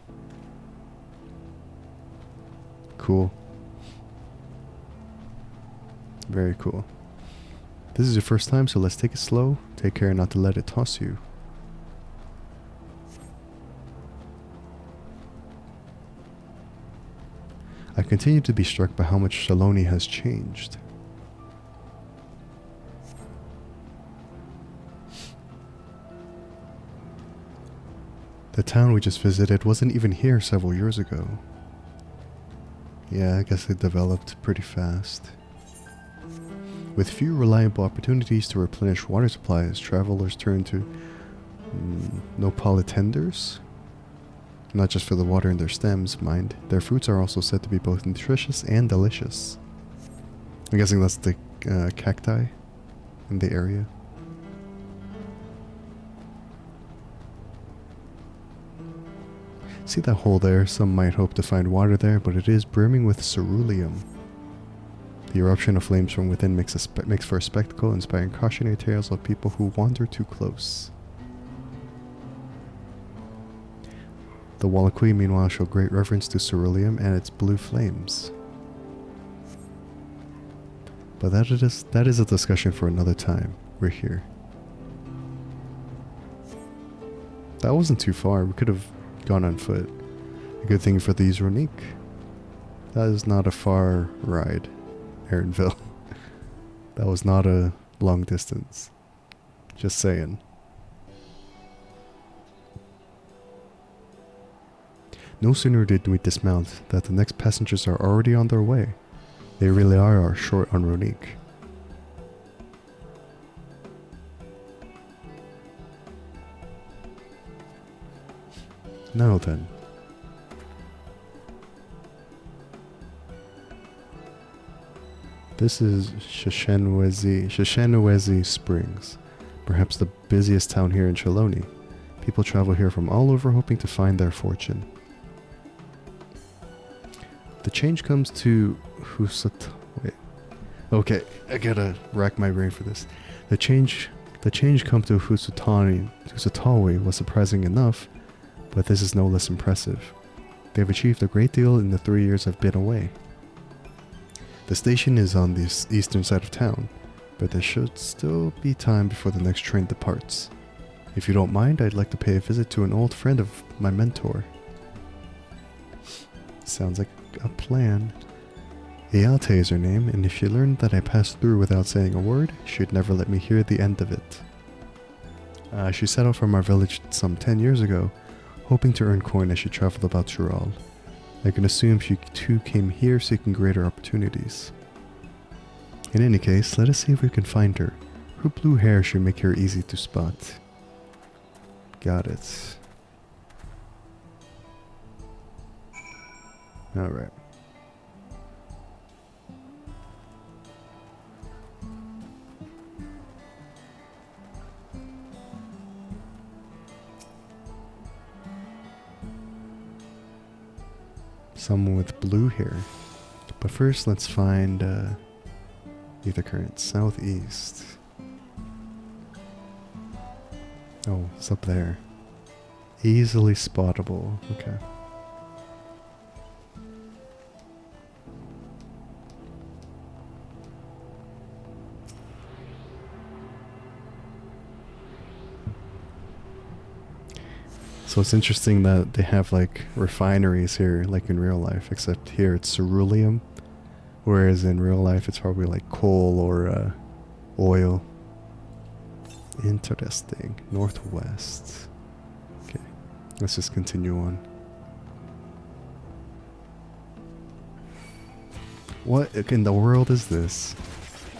Cool. Very cool. This is your first time, so let's take it slow. Take care not to let it toss you. I continue to be struck by how much Shaloni has changed. The town we just visited wasn't even here several years ago. Yeah, I guess it developed pretty fast. With few reliable opportunities to replenish water supplies, travelers turn to Nopalitenders. Not just for the water in their stems, mind. Their fruits are also said to be both nutritious and delicious. I'm guessing that's the cacti in the area. See that hole there? Some might hope to find water there, but it is brimming with ceruleum. The eruption of flames from within makes for a spectacle, inspiring cautionary tales of people who wander too close. The Wallacui, meanwhile, show great reverence to ceruleum and its blue flames. But that is a discussion for another time. We're here. That wasn't too far. We could have gone on foot. A good thing for these Ronique. That is not a far ride, Aaronville. That was not a long distance. Just saying. No sooner did we dismount that the next passengers are already on their way. They really are short on Ronique. Now then. This is Shishenawezi Springs, perhaps the busiest town here in Shaloni. People travel here from all over hoping to find their fortune. The change comes to wait. Okay, I gotta rack my brain for this. The change come to Husutawi was surprising enough, but this is no less impressive. They've achieved a great deal in the 3 years I've been away. The station is on the eastern side of town, but there should still be time before the next train departs. If you don't mind, I'd like to pay a visit to an old friend of my mentor. Sounds like a plan. Iate is her name, and if she learned that I passed through without saying a word, she'd never let me hear the end of it. She set out from our village some 10 years ago, hoping to earn coin as she traveled about Tural. I can assume she too came here seeking greater opportunities. In any case, let us see if we can find her. Her blue hair should make her easy to spot. Got it. Alright. Someone with blue hair. But first, let's find ether current southeast. Oh, it's up there. Easily spottable. Okay. So it's interesting that they have like refineries here, like in real life, except here it's ceruleum, whereas in real life it's probably like coal or oil. Interesting. Northwest. Okay, let's just continue on. What in the world is this?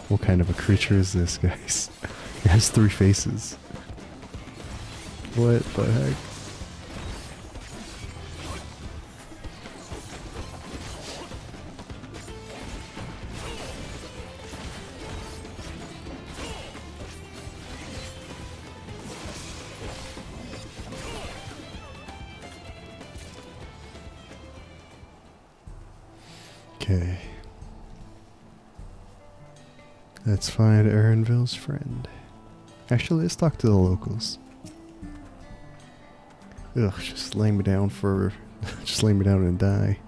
What kind of a creature is this, guys? It has 3 faces. What the heck? Okay. Let's find Aaronville's friend. Actually, let's talk to the locals. Ugh, just lay me down for... just lay me down and die.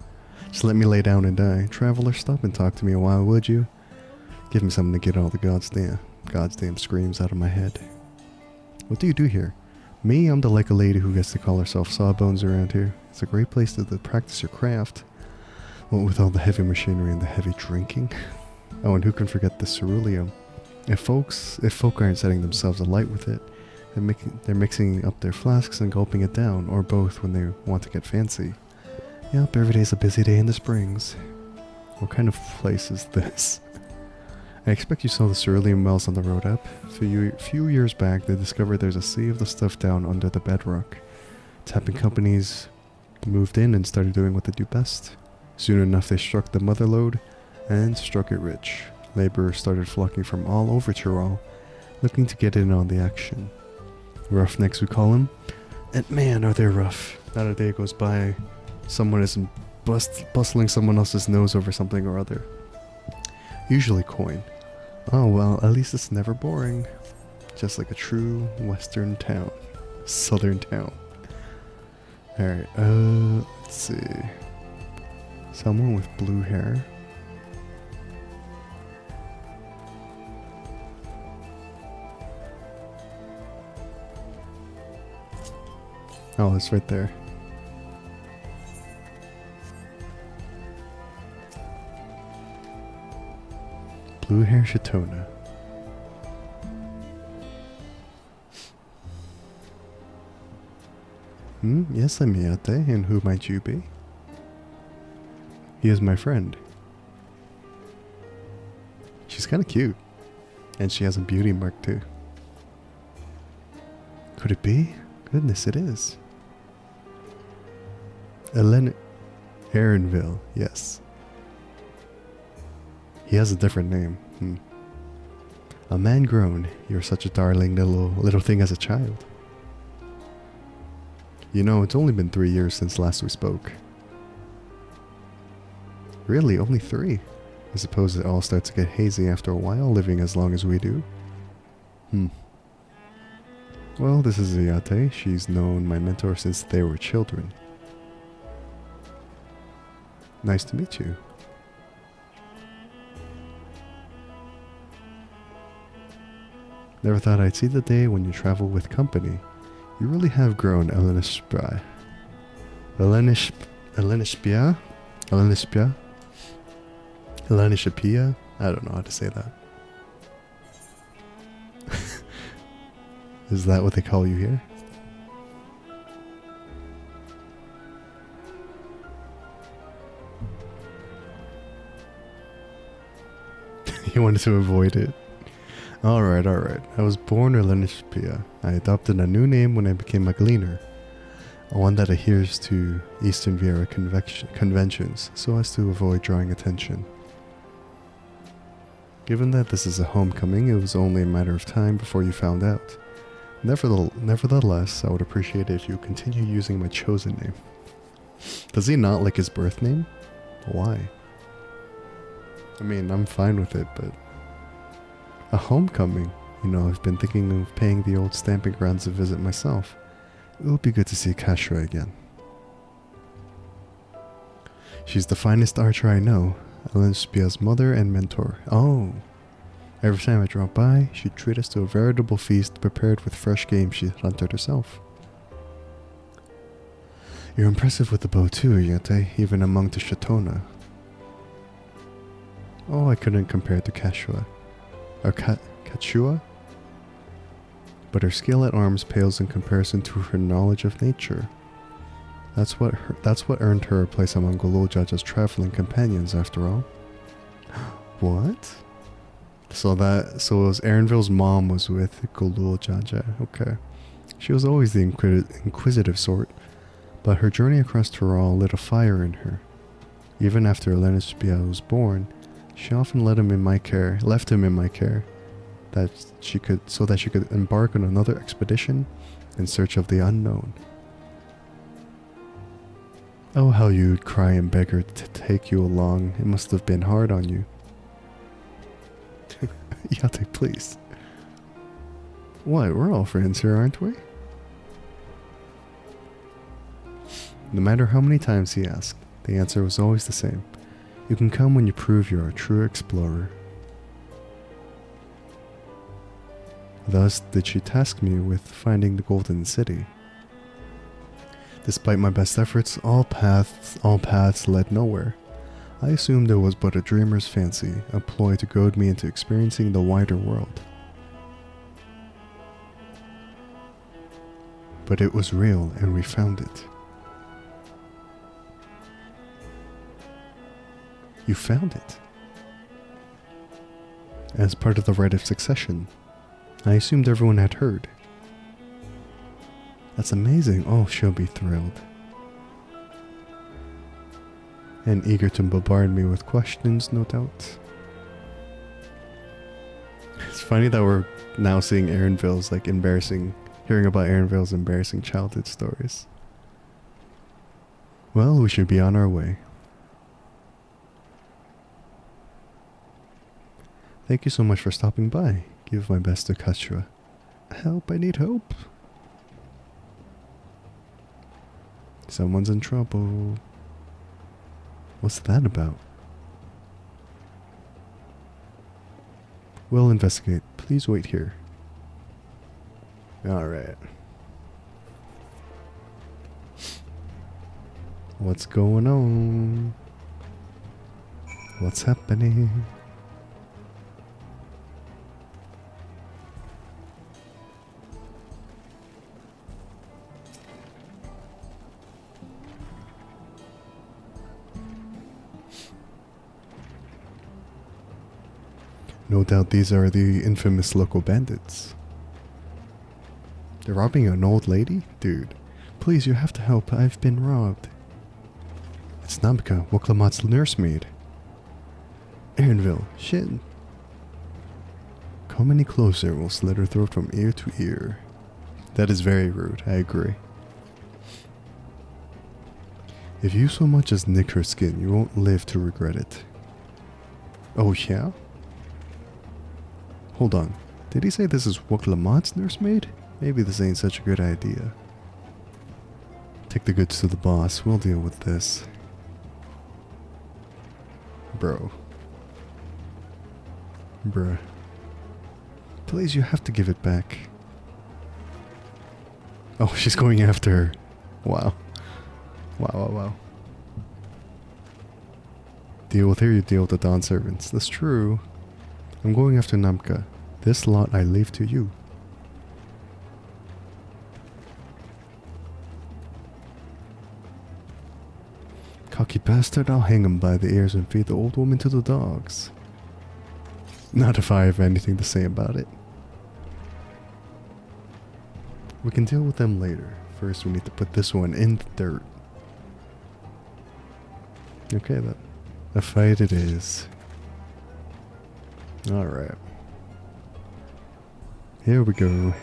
Just let me lay down and die. Traveler, stop and talk to me a while, would you? Give me something to get all the goddamn screams out of my head. What do you do here? Me, I'm the like a lady who gets to call herself Sawbones around here. It's a great place to practice your craft. What with all the heavy machinery and the heavy drinking. Oh, and who can forget the ceruleum? If folk aren't setting themselves alight with it, they're mixing up their flasks and gulping it down, or both when they want to get fancy. Yep, every day's a busy day in the springs. What kind of place is this? I expect you saw the ceruleum wells on the road up. A few years back, they discovered there's a sea of the stuff down under the bedrock. Tapping companies moved in and started doing what they do best. Soon enough, they struck the mother lode and struck it rich. Laborers started flocking from all over Tyrol, looking to get in on the action. Roughnecks, we call them. And man, are they rough. Not a day goes by, someone isn't bustling someone else's nose over something or other. Usually coin. Oh well, at least it's never boring. Just like a true western town. Southern town. Alright, let's see. Someone with blue hair. Oh, it's right there. Blue hair Shatona. Yes, I'm Miyate, and who might you be? He is my friend. She's kind of cute. And she has a beauty mark too. Could it be? Goodness, it is. Aaronville, yes. He has a different name. A man grown. You're such a darling little thing as a child. You know, it's only been 3 years since last we spoke. Really, only 3? I suppose it all starts to get hazy after a while, living as long as we do. Well, this is Ayate. She's known my mentor since they were children. Nice to meet you. Never thought I'd see the day when you travel with company. You really have grown, Elenishpia. Elenishpia? I don't know how to say that. Is that what they call you here? You wanted to avoid it. Alright. I was born Elenishpia. I adopted a new name when I became a gleaner. One that adheres to Eastern Viera conventions, so as to avoid drawing attention. Given that this is a homecoming, it was only a matter of time before you found out. Nevertheless, I would appreciate it if you continue using my chosen name. Does he not like his birth name? Why? I mean, I'm fine with it, but a homecoming. You know, I've been thinking of paying the old stamping grounds a visit myself. It would be good to see Kashua again. She's the finest archer I know, Elenspia's mother and mentor. Oh! Every time I drop by, she'd treat us to a veritable feast prepared with fresh game she hunted herself. You're impressive with the bow too, Yete, even among the Shatona. Oh, I couldn't compare to Kashua. Or Kachua? But her skill at arms pales in comparison to her knowledge of nature. That's what earned her a place among Goluljaja's traveling companions, after all. What? So it was Erinville's mom was with Goluljaja. Okay. She was always the inquisitive sort, but her journey across Tural lit a fire in her. Even after Elenspia was born, she often left him in my care, so that she could embark on another expedition in search of the unknown. Oh, how you'd cry and beg her to take you along. It must have been hard on you. Yate, please. What, we're all friends here, aren't we? No matter how many times he asked, the answer was always the same. You can come when you prove you're a true explorer. Thus did she task me with finding the Golden City. Despite my best efforts, all paths led nowhere. I assumed it was but a dreamer's fancy, a ploy to goad me into experiencing the wider world. But it was real, and we found it. You found it. As part of the rite of succession. I assumed everyone had heard. That's amazing. Oh, she'll be thrilled. And eager to bombard me with questions, no doubt. It's funny that we're now seeing Erinville's hearing about Erinville's embarrassing childhood stories. Well, we should be on our way. Thank you so much for stopping by. Give my best to Kachua. Help, I need help. Someone's in trouble. What's that about? We'll investigate. Please wait here. Alright. What's going on? What's happening? No doubt these are the infamous local bandits. They're robbing an old lady? Dude, please, you have to help. I've been robbed. It's Namka, Woklamat's nursemaid. Erinville, Shin. Come any closer, we'll slit her throat from ear to ear. That is very rude, I agree. If you so much as nick her skin, you won't live to regret it. Oh yeah? Hold on, did he say this is Woklamat's nursemaid? Maybe this ain't such a good idea. Take the goods to the boss, we'll deal with this. Bro. Bruh. Please, you have to give it back. Oh, she's going after her. Wow. Wow. Deal with her, you deal with the Dawn servants. That's true. I'm going after Namka. This lot I leave to you. Cocky bastard, I'll hang him by the ears and feed the old woman to the dogs. Not if I have anything to say about it. We can deal with them later. First we need to put this one in the dirt. Okay then. A fight it is. Alright. Here we go.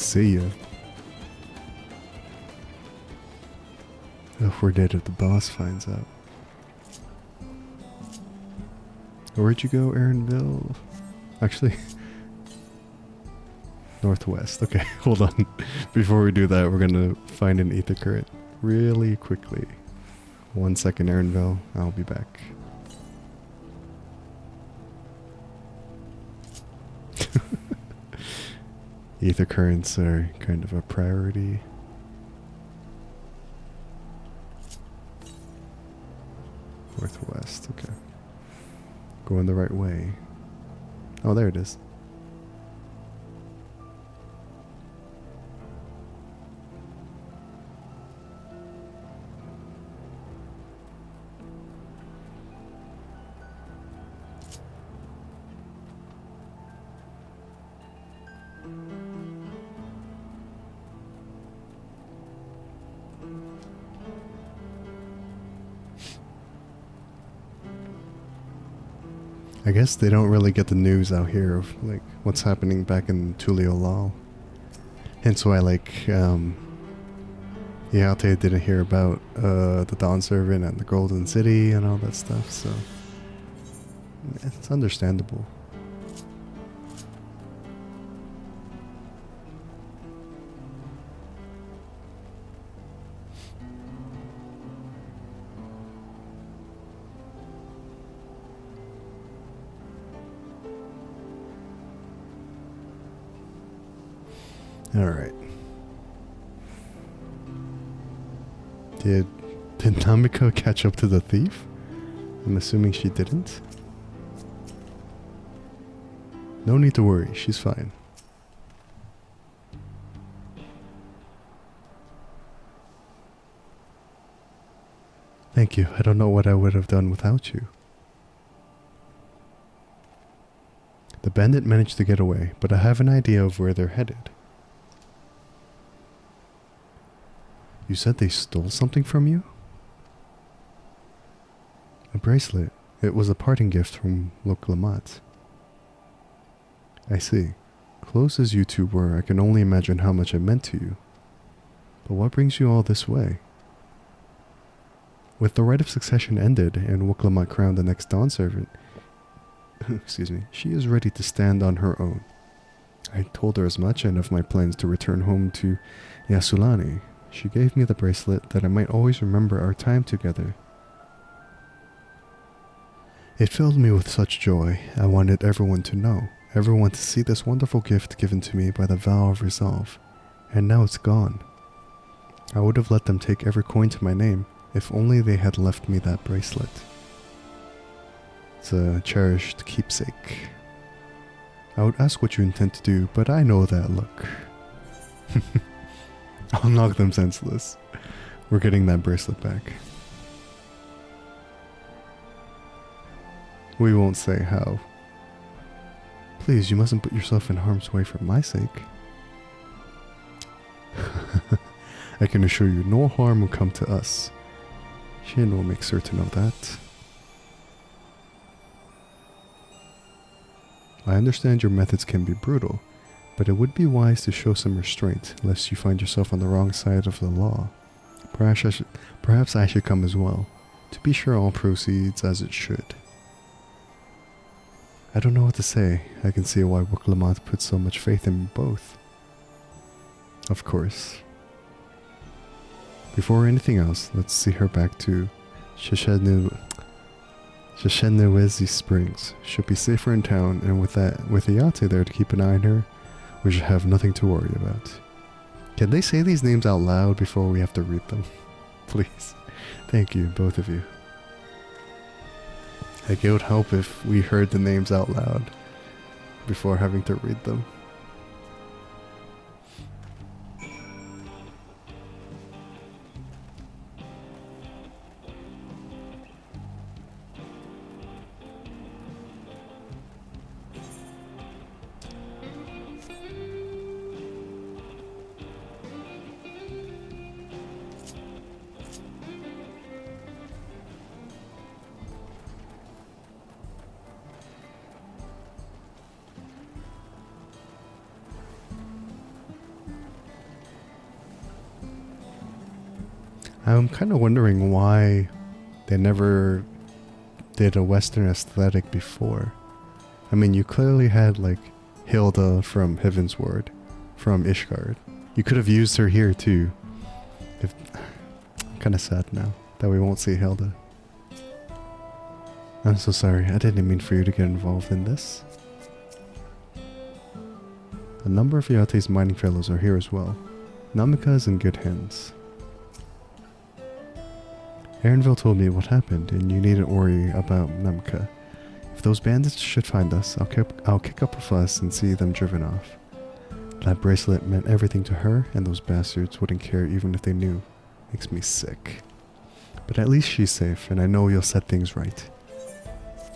See ya. If we're dead if the boss finds out. Where'd you go, Aaronville? Actually, northwest. Okay, hold on. Before we do that, we're gonna find an ether current really quickly. 1 second, Aaronville. I'll be back. Ether currents are kind of a priority. Northwest, okay. Going the right way. Oh, there it is. I guess they don't really get the news out here of like what's happening back in Tuliolal. Hence why like Yaute didn't hear about the Dawn Servant and the Golden City and all that stuff, so it's understandable. Alright. Did Namiko catch up to the thief? I'm assuming she didn't. No need to worry, she's fine. Thank you. I don't know what I would have done without you. The bandit managed to get away, but I have an idea of where they're headed. You said they stole something from you? A bracelet. It was a parting gift from Loclamat. I see. Close as you two were, I can only imagine how much it meant to you. But what brings you all this way? With the right of succession ended and Loclamat crowned the next Dawn Servant, excuse me, she is ready to stand on her own. I told her as much and of my plans to return home to Yasulani. She gave me the bracelet that I might always remember our time together. It filled me with such joy. I wanted everyone to know, everyone to see this wonderful gift given to me by the vow of resolve. And now it's gone. I would have let them take every coin to my name, if only they had left me that bracelet. It's a cherished keepsake. I would ask what you intend to do, but I know that look. I'll knock them senseless. We're getting that bracelet back. We won't say how. Please, you mustn't put yourself in harm's way for my sake. I can assure you no harm will come to us. Shin will make certain of that. I understand your methods can be brutal, but it would be wise to show some restraint, lest you find yourself on the wrong side of the law. Perhaps I should come as well, to be sure all proceeds as it should. I don't know what to say. I can see why Loclamat put so much faith in both. Of course. Before anything else, let's see her back to Sheshenewezi Springs. She'll be safer in town, and with Ayate there to keep an eye on her, we should have nothing to worry about. Can they say these names out loud before we have to read them? Please. Thank you, both of you. Like, it would help if we heard the names out loud before having to read them. I'm kind of wondering why they never did a Western aesthetic before. I mean, you clearly had like Hilda from Heavensward, from Ishgard. You could have used her here too. I'm kind of sad now that we won't see Hilda. I'm so sorry, I didn't mean for you to get involved in this. A number of Yate's mining fellows are here as well. Namika is in good hands. Aaronville told me what happened, and you needn't worry about Namika. If those bandits should find us, I'll kick up a fuss and see them driven off. That bracelet meant everything to her, and those bastards wouldn't care even if they knew. Makes me sick. But at least she's safe, and I know you'll set things right.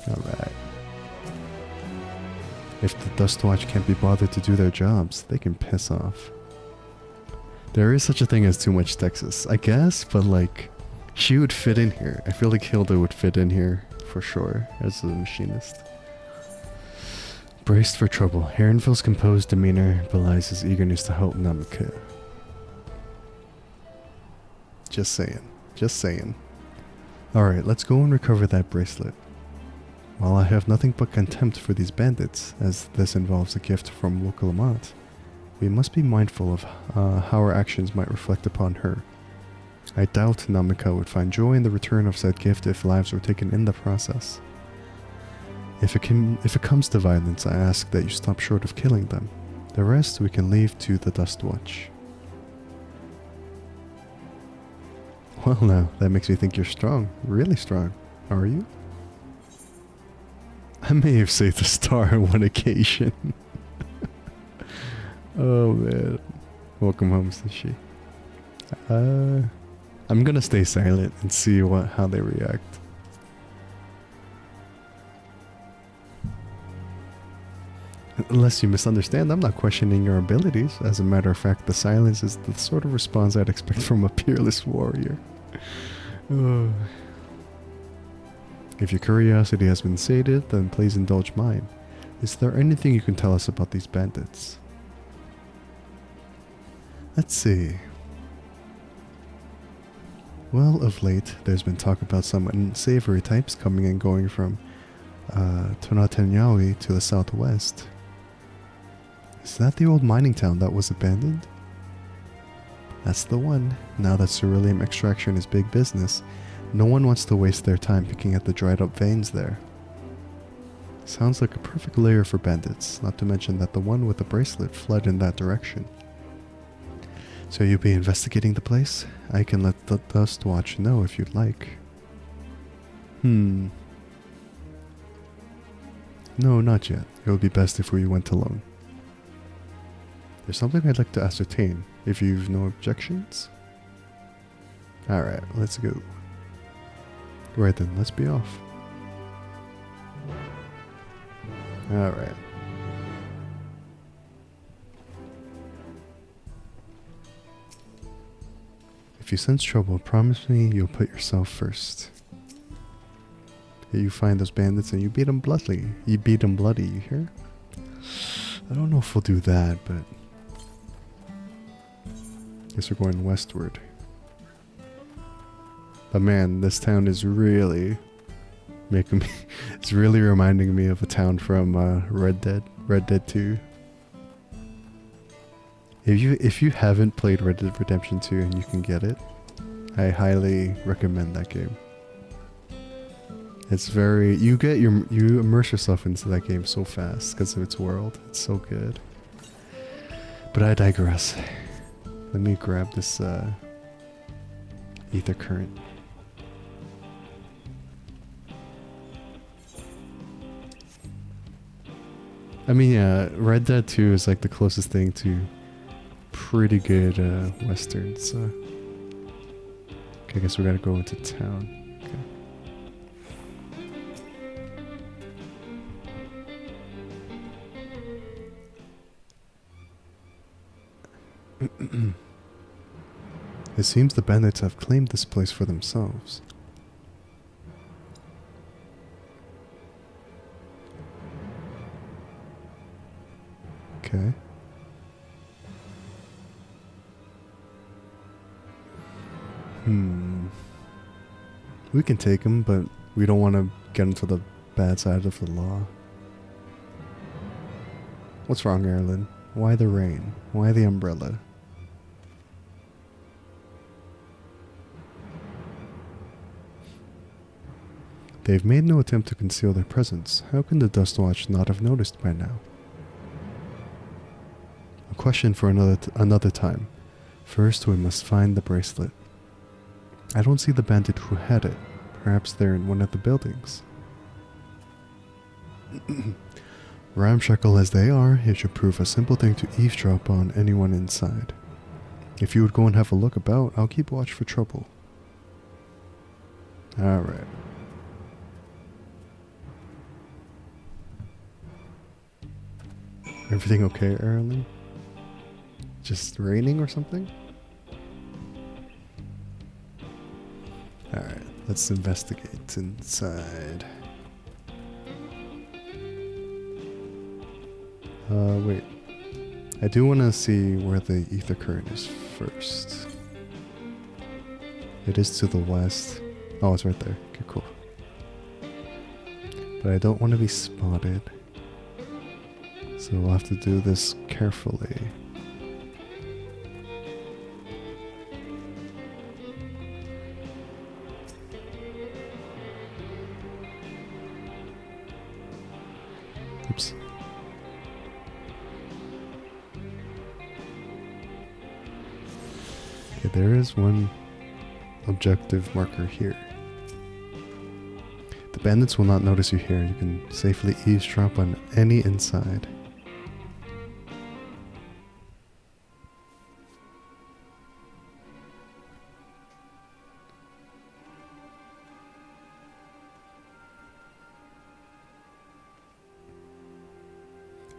Alright. If the Dustwatch can't be bothered to do their jobs, they can piss off. There is such a thing as too much Texas, I guess, but like, she would fit in here. I feel like Hilda would fit in here, for sure, as a machinist. Braced for trouble, Aaronville's composed demeanor belies his eagerness to help Namika. Just saying. Just saying. Alright, let's go and recover that bracelet. While I have nothing but contempt for these bandits, as this involves a gift from local Amat, we must be mindful of how our actions might reflect upon her. I doubt Namika would find joy in the return of said gift if lives were taken in the process. If it comes to violence, I ask that you stop short of killing them. The rest we can leave to the Dustwatch. Well now, that makes me think you're strong. Really strong. Are you? I may have saved the star on one occasion. Oh man. Welcome home, Sushi. I'm gonna stay silent and see how they react. Unless you misunderstand, I'm not questioning your abilities. As a matter of fact, the silence is the sort of response I'd expect from a peerless warrior. If your curiosity has been sated, then please indulge mine. Is there anything you can tell us about these bandits? Let's see. Well, of late, there's been talk about some unsavory types coming and going from Tonatenyawi to the southwest. Is that the old mining town that was abandoned? That's the one. Now that ceruleum extraction is big business, no one wants to waste their time picking at the dried up veins there. Sounds like a perfect lair for bandits, not to mention that the one with the bracelet fled in that direction. So you'll be investigating the place? I can let the Dustwatch know if you'd like. No, not yet. It would be best if we went alone. There's something I'd like to ascertain, if you've no objections. Alright, let's go. Right then, let's be off. Alright. If you sense trouble, promise me you'll put yourself first. You find those bandits and you beat them bloody. You beat them bloody, you hear? I don't know if we'll do that, but guess we're going westward. But man, this town is really making me it's really reminding me of a town from Red Dead 2. If you haven't played Red Dead Redemption 2 and you can get it, I highly recommend that game. It's very you immerse yourself into that game so fast because of its world. It's so good. But I digress. Let me grab this ether current. I mean, yeah, Red Dead 2 is like the closest thing to pretty good westerns. So. Okay, I guess we gotta go into town. Okay. It seems the bandits have claimed this place for themselves. Okay. We can take him, but we don't want to get into the bad side of the law. What's wrong, Erlen? Why the rain? Why the umbrella? They've made no attempt to conceal their presence. How can the Dustwatch not have noticed by now? A question for another time. First, we must find the bracelet. I don't see the bandit who had it. Perhaps they're in one of the buildings. Ramshackle as they are, it should prove a simple thing to eavesdrop on anyone inside. If you would go and have a look about, I'll keep watch for trouble. Alright. Everything okay, Erlen? Just raining or something? Alright, let's investigate inside. Wait. I do want to see where the ether current is first. It is to the west. Oh, it's right there. Okay, cool. But I don't want to be spotted. So we'll have to do this carefully. Oops. Okay, there is one objective marker here. The bandits will not notice you here. You can safely eavesdrop on any inside.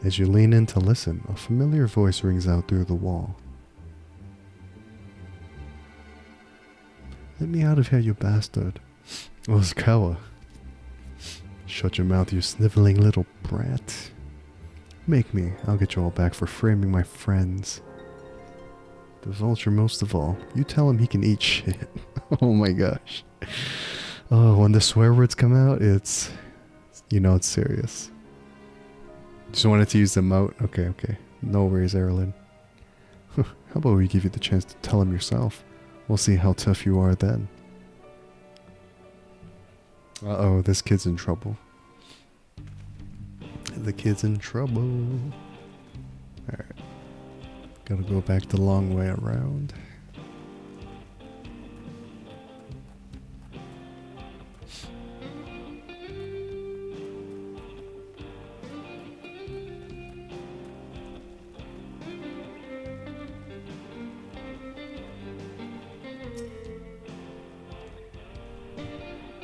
As you lean in to listen, a familiar voice rings out through the wall. Let me out of here, you bastard. Oskawa. Shut your mouth, you sniveling little brat. Make me. I'll get you all back for framing my friends. The vulture most of all. You tell him he can eat shit. Oh my gosh. Oh, when the swear words come out, it's... You know it's serious. Just wanted to use the moat. Okay, okay. No worries, Erlen. How about we give you the chance to tell him yourself? We'll see how tough you are then. Uh-oh, this kid's in trouble. The kid's in trouble. Alright. Gotta go back the long way around.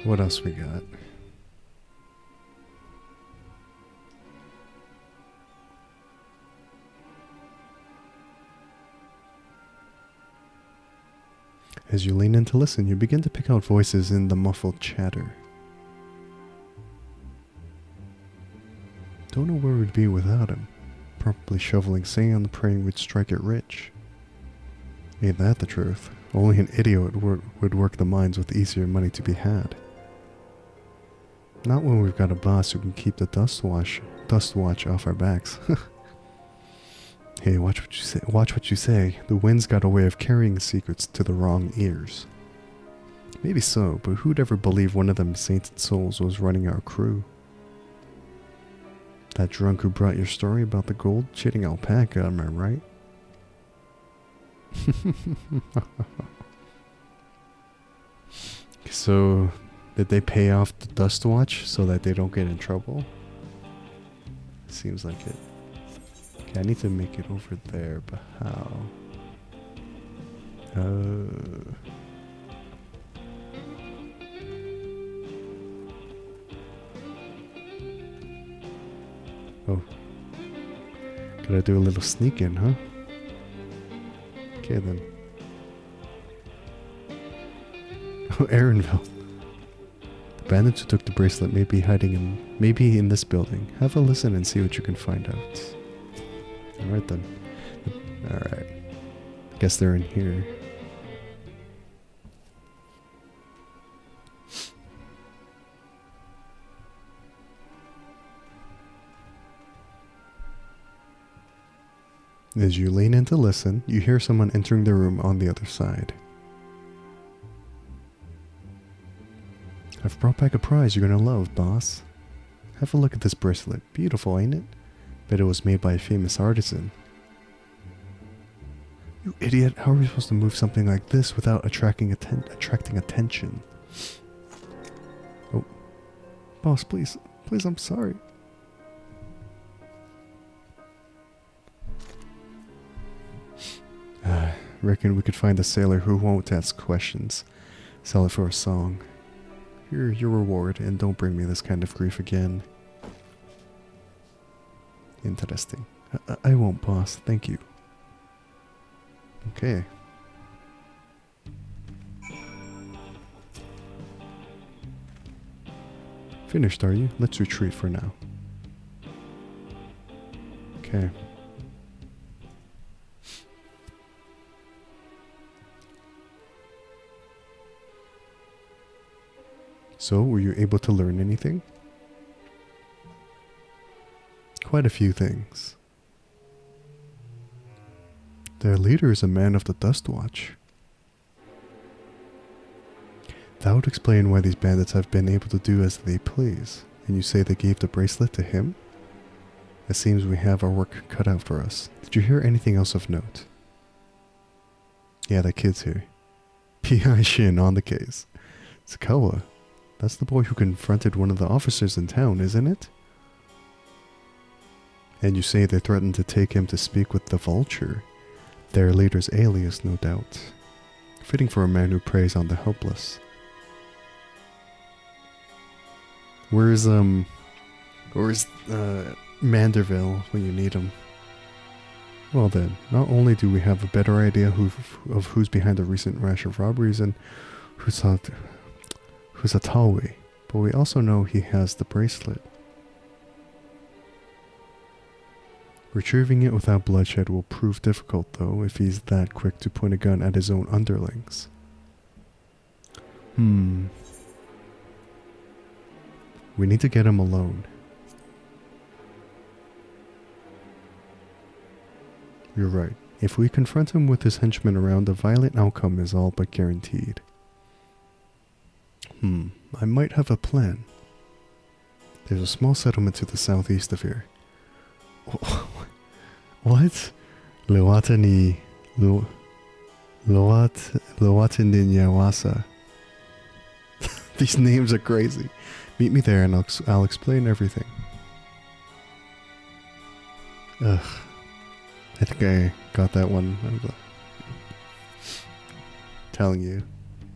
What else we got? As you lean in to listen, you begin to pick out voices in the muffled chatter. Don't know where we'd be without him. Probably shoveling sand, praying we'd strike it rich. Ain't that the truth? Only an idiot would work the mines with easier money to be had. Not when we've got a boss who can keep the dust watch off our backs. Hey, watch what you say. Watch what you say. The wind's got a way of carrying secrets to the wrong ears. Maybe so, but who'd ever believe one of them sainted souls was running our crew? That drunk who brought your story about the gold cheating alpaca, am I right? So, did they pay off the dust watch so that they don't get in trouble? Seems like it. Okay, I need to make it over there, but how? Oh. Gotta do a little sneak in, huh? Okay then. Oh, Aaronville. The bandits who took the bracelet may be hiding in this building. Have a listen and see what you can find out. Alright then. Alright. Guess they're in here. As you lean in to listen, you hear someone entering the room on the other side. I've brought back a prize you're gonna love, boss. Have a look at this bracelet. Beautiful, ain't it? Bet it was made by a famous artisan. You idiot, how are we supposed to move something like this without attracting attention? Oh. Boss, please. Please, I'm sorry. Reckon we could find a sailor who won't ask questions. Sell it for a song. Here, your reward, and don't bring me this kind of grief again. Interesting. I won't, boss. Thank you. Okay. Finished, are you? Let's retreat for now. Okay. So, were you able to learn anything? Quite a few things. Their leader is a man of the Dustwatch. That would explain why these bandits have been able to do as they please. And you say they gave the bracelet to him? It seems we have our work cut out for us. Did you hear anything else of note? Yeah, that kid's here. P.I. Shin on the case. Sakawa. That's the boy who confronted one of the officers in town, isn't it? And you say they threatened to take him to speak with the Vulture. Their leader's alias, no doubt. Fitting for a man who preys on the helpless. Where's Manderville when you need him? Well then, not only do we have a better idea of who's behind the recent rash of robberies and who's a Tawi, but we also know he has the bracelet. Retrieving it without bloodshed will prove difficult though if he's that quick to point a gun at his own underlings. We need to get him alone. You're right. If we confront him with his henchmen around, a violent outcome is all but guaranteed. I might have a plan. There's a small settlement to the southeast of here. What? Lowataninyawasa. These names are crazy. Meet me there and I'll explain everything. Ugh. I think I got that one. Telling you.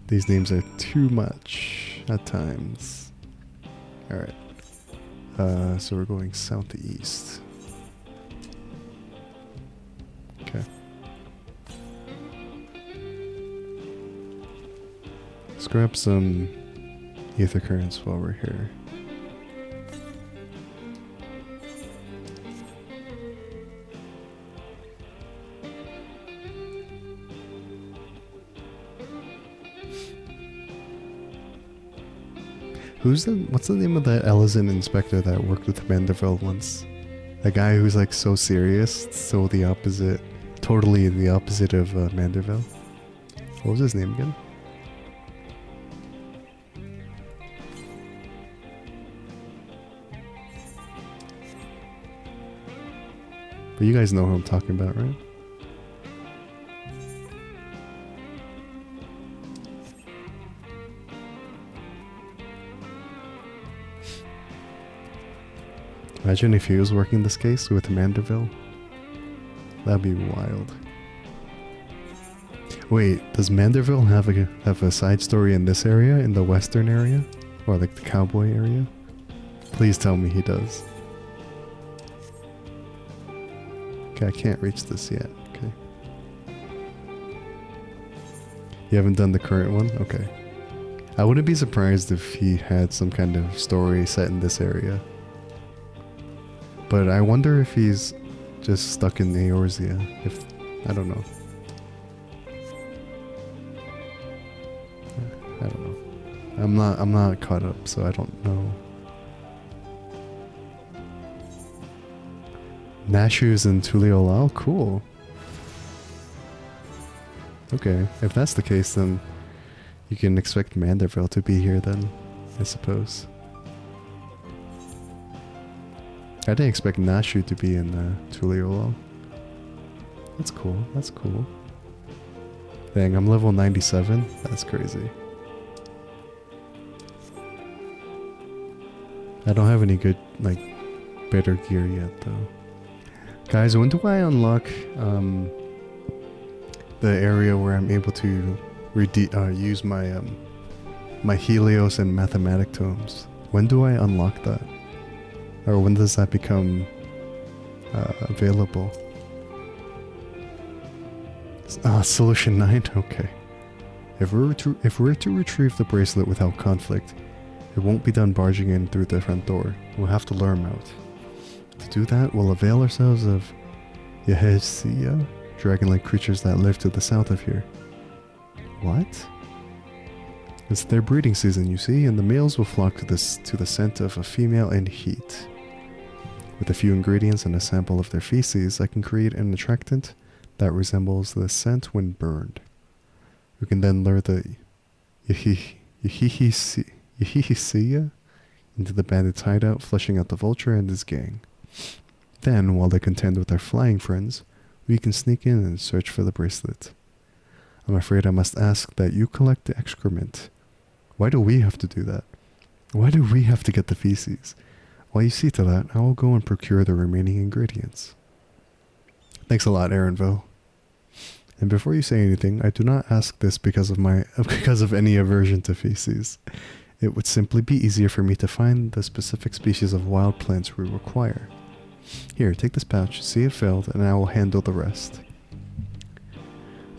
These names are too much at times. Alright. So we're going south to east. Okay. Let's grab some ether currents while we're here. What's the name of that Ellison inspector that worked with Manderville once? A guy who's like so serious, so the opposite, totally the opposite of Manderville. What was his name again? But you guys know who I'm talking about, right? Imagine if he was working this case with Manderville. That'd be wild. Wait, does Manderville have a side story in this area, in the western area? Or like the cowboy area? Please tell me he does. Okay, I can't reach this yet. Okay. You haven't done the current one? Okay. I wouldn't be surprised if he had some kind of story set in this area. But I wonder if he's just stuck in Eorzea. If I don't know. I don't know. I'm not caught up, so I don't know. Nashu's in Tuliolal? Cool. Okay, if that's the case, then you can expect Manderville to be here then, I suppose. I didn't expect Nashu to be in Tuliolal. That's cool, that's cool. Dang, I'm level 97? That's crazy. I don't have any good, like, better gear yet, though. Guys, when do I unlock, the area where I'm able to use my, my Helios and Mathematic Tomes? When do I unlock that? Or when does that become, available? Solution 9? Okay. If we're to retrieve the bracelet without conflict, it won't be done barging in through the front door. We'll have to lure him out. To do that, we'll avail ourselves of Yahesia, dragon-like creatures that live to the south of here. What? It's their breeding season, you see, and the males will flock to the scent of a female in heat. With a few ingredients and a sample of their feces, I can create an attractant that resembles the scent when burned. We can then lure the Yahesia into the bandit's hideout, flushing out the vulture and his gang. Then, while they contend with our flying friends, we can sneak in and search for the bracelet. I'm afraid I must ask that you collect the excrement. Why do we have to do that? Why do we have to get the feces? While you see to that, I will go and procure the remaining ingredients. Thanks a lot, Aaronville. And before you say anything, I do not ask this because of any aversion to feces. It would simply be easier for me to find the specific species of wild plants we require. Here, take this pouch, see it filled, and I will handle the rest.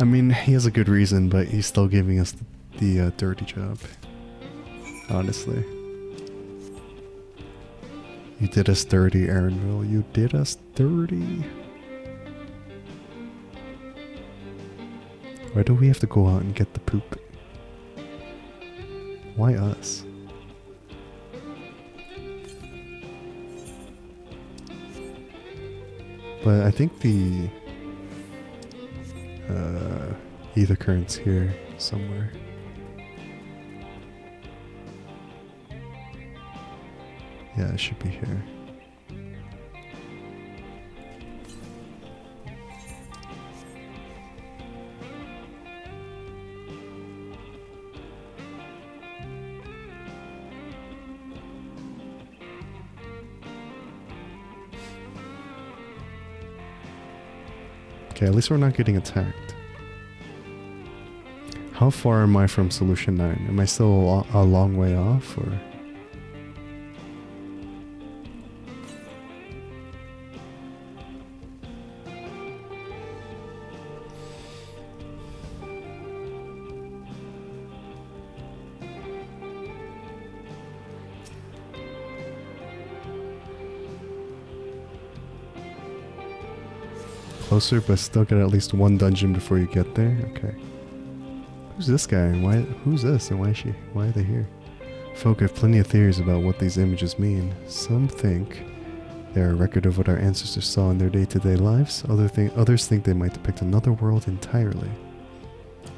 I mean, he has a good reason, but he's still giving us the dirty job. Honestly. You did us dirty, Aaronville. You did us dirty. Why do we have to go out and get the poop? Why us? But I think the ether current's here somewhere. Yeah, it should be here. Okay, at least we're not getting attacked. How far am I from Solution 9? Am I still a long way off, or...? Closer, but still get at least one dungeon before you get there? Okay. Who's this guy? Who's this and why are they here? Folk have plenty of theories about what these images mean. Some think they're a record of what our ancestors saw in their day-to-day lives. Others think they might depict another world entirely.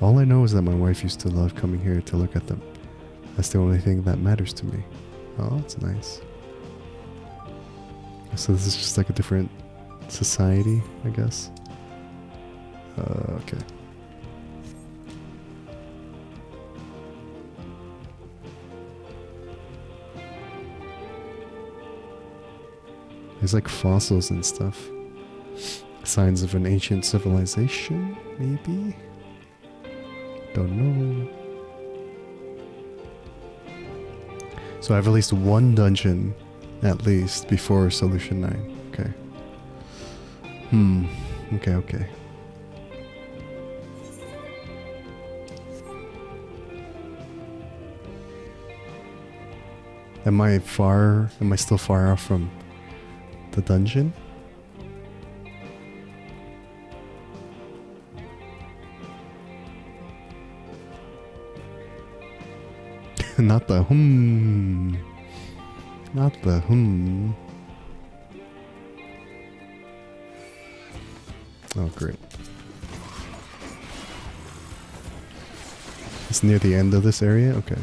All I know is that my wife used to love coming here to look at them. That's the only thing that matters to me. Oh, that's nice. So this is just like a different society, I guess. Okay. There's like fossils and stuff. Signs of an ancient civilization, maybe? Don't know. So I have at least one dungeon, at least, before Solution 9. Okay. Okay. Am I still far off from the dungeon? Not the Not the Oh, great. It's near the end of this area? Okay.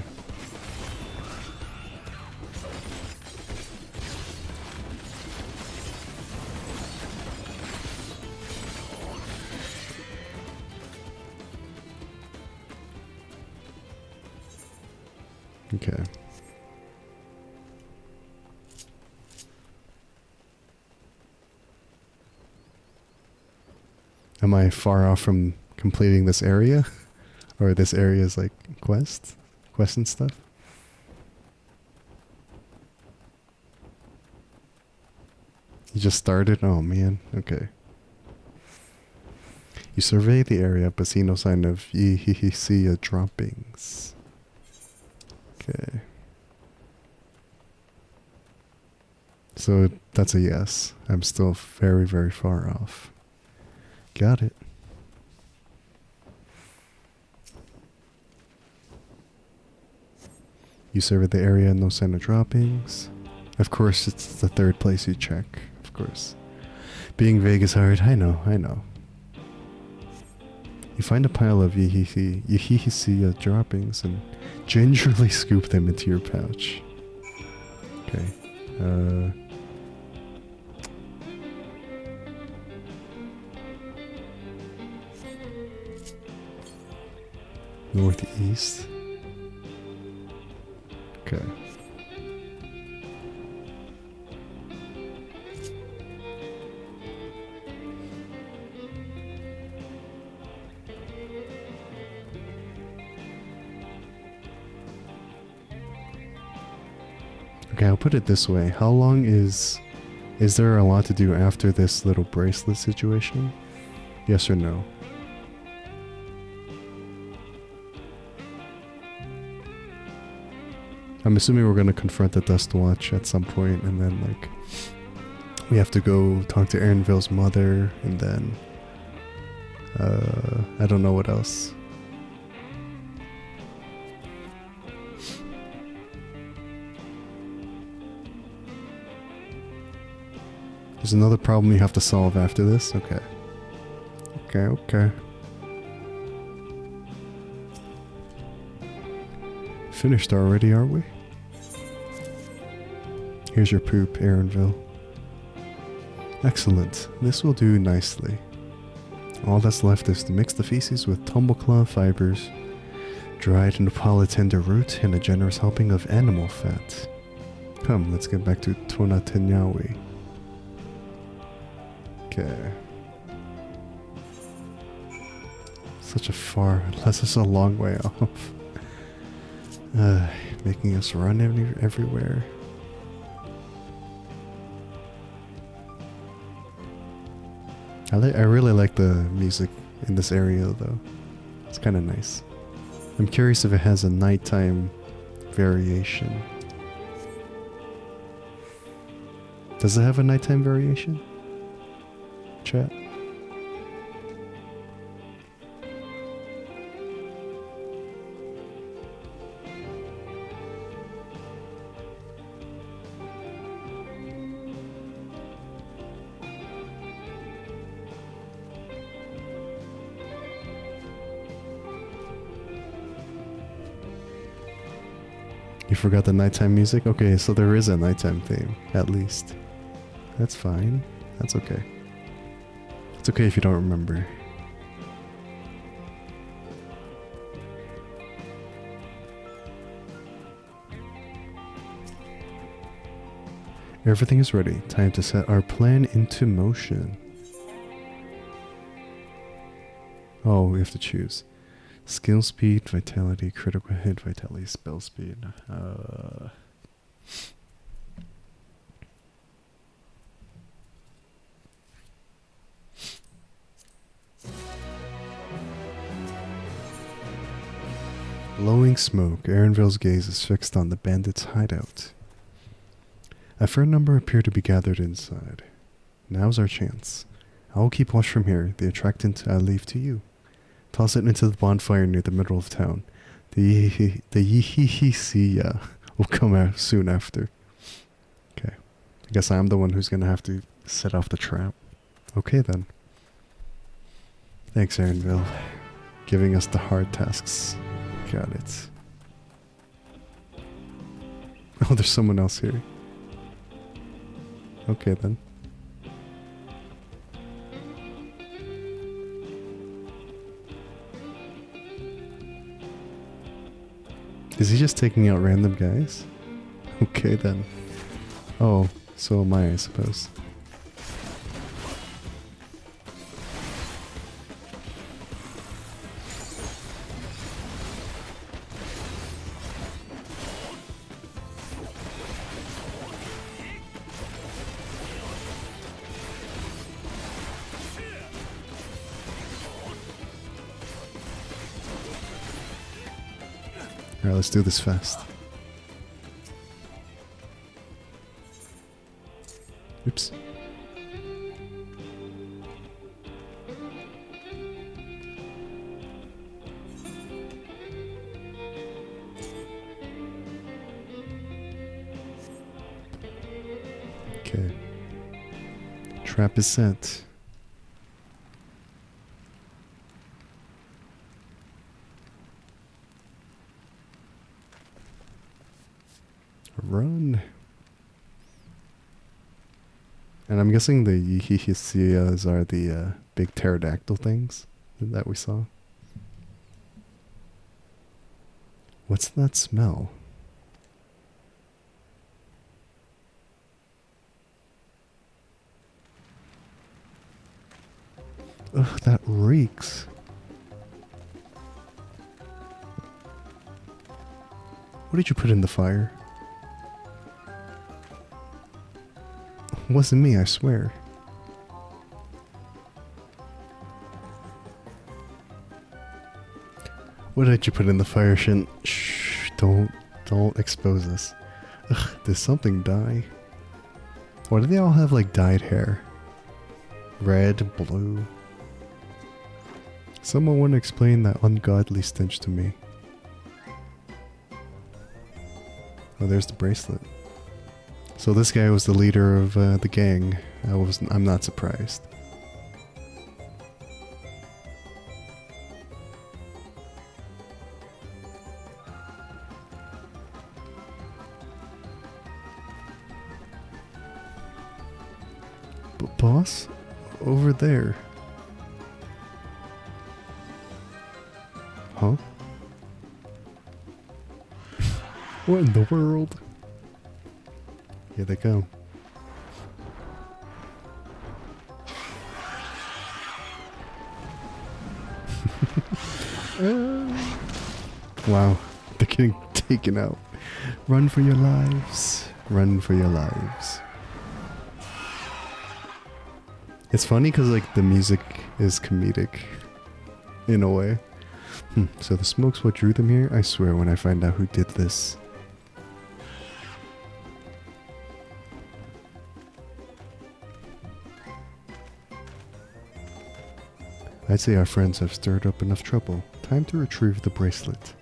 Okay. Am I far off from completing this area? Or this area's like quest and stuff? You just started? Oh man, okay. You survey the area but see no sign of Yihihisia droppings. Okay. So that's a yes. I'm still very, very far off. Got it. You surveyed the area, no sign of droppings. Of course, it's the third place you check. Of course. Being vague is hard. I know, I know. You find a pile of Yihihisia droppings and gingerly scoop them into your pouch. Okay. Northeast. Okay. Okay, I'll put it this way. How long is there a lot to do after this little bracelet situation? Yes or no? I'm assuming we're going to confront the Dust Watch at some point, and then, like, we have to go talk to Aaronville's mother, and then, I don't know what else. There's another problem you have to solve after this? Okay. Okay. Finished already, are we? Here's your poop, Aaronville. Excellent. This will do nicely. All that's left is to mix the feces with tumbleclaw fibers, dried Neapolitan root, and a generous helping of animal fat. Come, let's get back to Tonatenyawi. Okay. This is a long way off. Making us run everywhere. I really like the music in this area though. It's kind of nice. I'm curious if it has a nighttime variation. Does it have a nighttime variation? Chat? You forgot the nighttime music? Okay, so there is a nighttime theme, at least. That's fine. That's okay. It's okay if you don't remember. Everything is ready. Time to set our plan into motion. Oh, we have to choose. Skill speed, vitality, critical hit, vitality, spell speed. Blowing smoke, Aaronville's gaze is fixed on the bandits' hideout. A fair number appear to be gathered inside. Now's our chance. I will keep watch from here. The attractant I leave to you. Toss it into the bonfire near the middle of town. The Yihihisia will come out soon after. Okay. I guess I'm the one who's gonna have to set off the trap. Okay then. Thanks, Aaronville. Giving us the hard tasks. Got it. Oh, there's someone else here. Okay, then. Is he just taking out random guys? Okay, then. Oh, so am I suppose. Alright, let's do this fast. Oops. Okay. Trap is set. Run. And I'm guessing the Yihishiyas are the big pterodactyl things that we saw. What's that smell? Ugh, that reeks. What did you put in the fire? It wasn't me, I swear. What did you put in the fire, Shin? Shh, don't expose us. Ugh, did something die? Why do they all have like dyed hair? Red, blue. Someone want to explain that ungodly stench to me. Oh, there's the bracelet. So this guy was the leader of the gang. I'm not surprised. But boss, over there. Huh? What in the world? Here they come. Wow, they're getting taken out. Run for your lives. Run for your lives. It's funny because like the music is comedic in a way. So the smoke's what drew them here? I swear when I find out who did this. I'd say our friends have stirred up enough trouble. Time to retrieve the bracelet.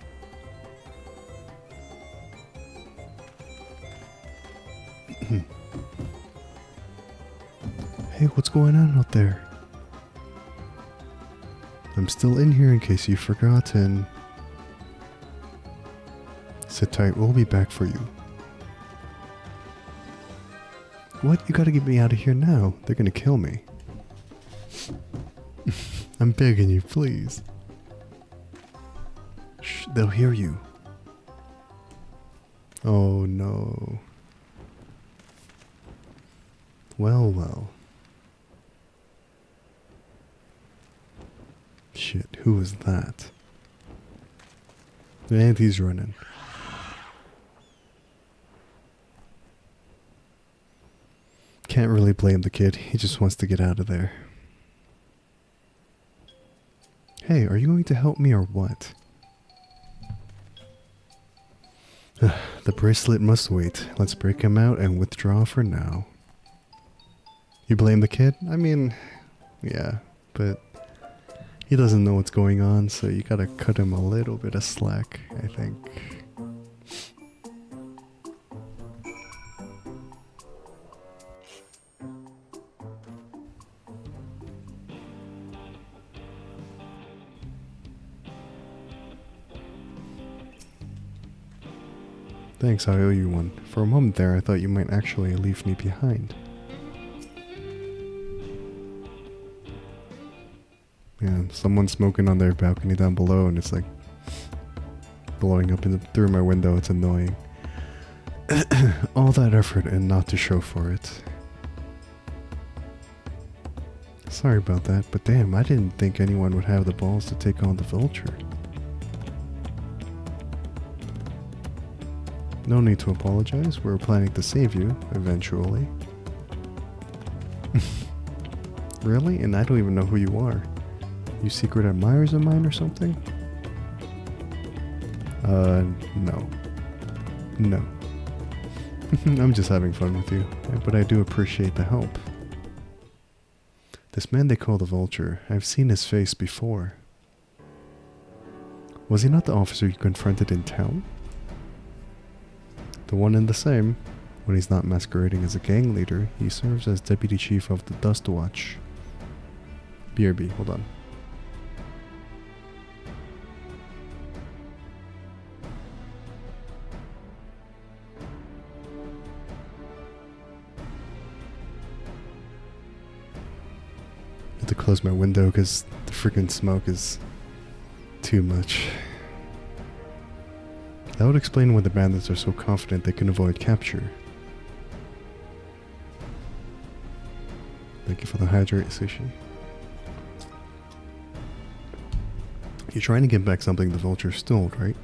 Hey, what's going on out there? I'm still in here in case you've forgotten. Sit tight, we'll be back for you. What? You gotta get me out of here now. They're gonna kill me. I'm begging you, please. Shh, they'll hear you. Oh no. Well. Shit, who was that? And he's running. Can't really blame the kid, he just wants to get out of there. Hey, are you going to help me or what? The bracelet must wait. Let's break him out and withdraw for now. You blame the kid? I mean, yeah, but he doesn't know what's going on, so you gotta cut him a little bit of slack, I think. Thanks, I owe you one. For a moment there, I thought you might actually leave me behind. Yeah, someone's smoking on their balcony down below, and it's like blowing up through my window. It's annoying. All that effort and not to show for it. Sorry about that, but damn, I didn't think anyone would have the balls to take on the vulture. No need to apologize, we're planning to save you, eventually. Really? And I don't even know who you are. You secret admirers of mine or something? No. No. I'm just having fun with you, but I do appreciate the help. This man they call the Vulture, I've seen his face before. Was he not the officer you confronted in town? The one and the same. When he's not masquerading as a gang leader, he serves as deputy chief of the Dust Watch. BRB, hold on. I have to close my window because the freaking smoke is too much. That would explain why the bandits are so confident they can avoid capture. Thank you for the hydrate, Sushi. You're trying to get back something the Vulture stole, right?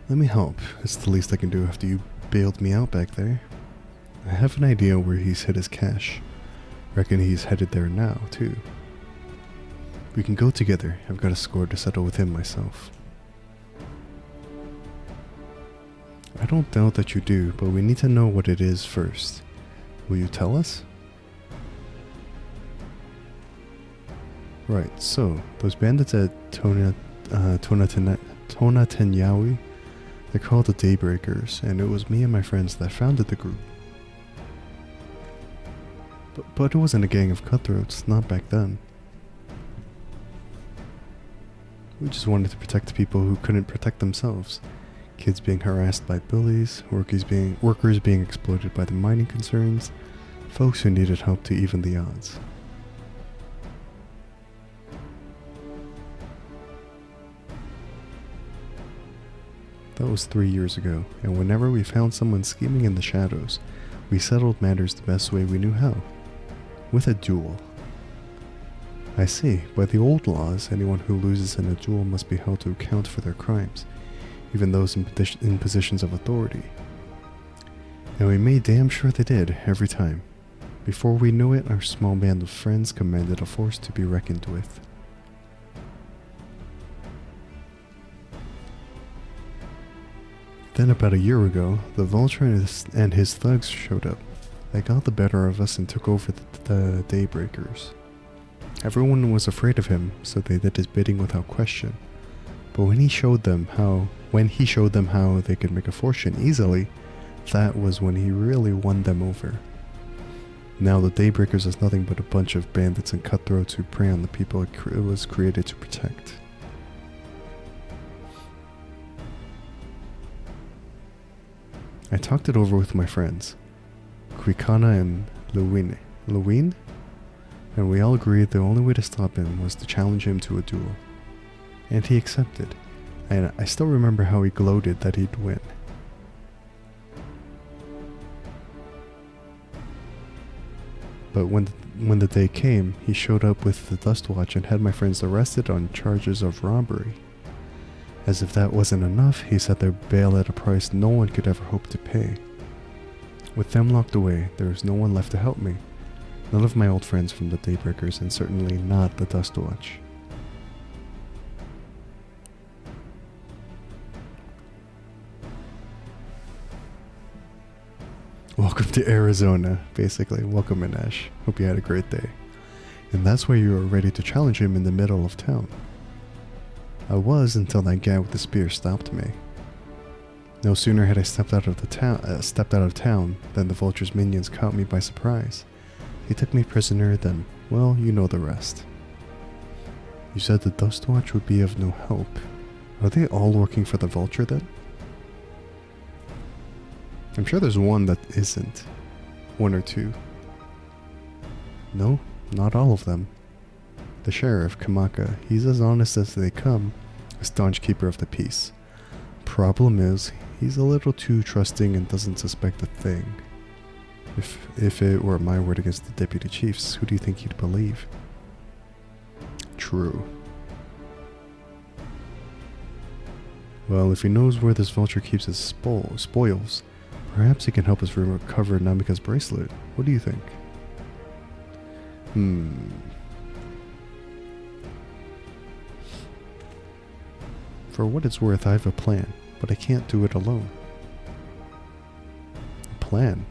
Let me help. It's the least I can do after you bailed me out back there. I have an idea where he's hid his cash. Reckon he's headed there now, too. We can go together. I've got a score to settle with him myself. I don't doubt that you do, but we need to know what it is first. Will you tell us? Right, so, those bandits at Tonatenyawi, they're called the Daybreakers, and it was me and my friends that founded the group. But it wasn't a gang of cutthroats, not back then. We just wanted to protect people who couldn't protect themselves. Kids being harassed by bullies, workers being exploited by the mining concerns, folks who needed help to even the odds. That was 3 years ago, and whenever we found someone scheming in the shadows, we settled matters the best way we knew how. With a duel. I see, by the old laws, anyone who loses in a duel must be held to account for their crimes, even those in positions of authority. And we made damn sure they did, every time. Before we knew it, our small band of friends commanded a force to be reckoned with. Then about a year ago, the Vulture and his thugs showed up. They got the better of us and took over the Daybreakers. Everyone was afraid of him, so they did his bidding without question. But when he showed them how they could make a fortune easily, that was when he really won them over. Now the Daybreakers is nothing but a bunch of bandits and cutthroats who prey on the people it was created to protect. I talked it over with my friends, Quicana and Luwin? And we all agreed the only way to stop him was to challenge him to a duel. And he accepted, and I still remember how he gloated that he'd win. But when the day came, he showed up with the Dust Watch and had my friends arrested on charges of robbery. As if that wasn't enough, he set their bail at a price no one could ever hope to pay. With them locked away, there was no one left to help me. None of my old friends from the Daybreakers, and certainly not the Dust Watch. Welcome to Arizona, basically. Welcome, Inesh. Hope you had a great day. And that's where you were ready to challenge him in the middle of town. I was until that guy with the spear stopped me. No sooner had I stepped out of town than the Vulture's minions caught me by surprise. He took me prisoner, then, well, you know the rest. You said the Dust Watch would be of no help. Are they all working for the Vulture then? I'm sure there's one that isn't. One or two. No, not all of them. The sheriff, Kamaka, he's as honest as they come, a staunch keeper of the peace. Problem is, he's a little too trusting and doesn't suspect a thing. If it were my word against the deputy chiefs, who do you think he'd believe? True. Well, if he knows where this vulture keeps his spoils, perhaps he can help us recover Namika's bracelet. What do you think? For what it's worth, I have a plan, but I can't do it alone. A plan?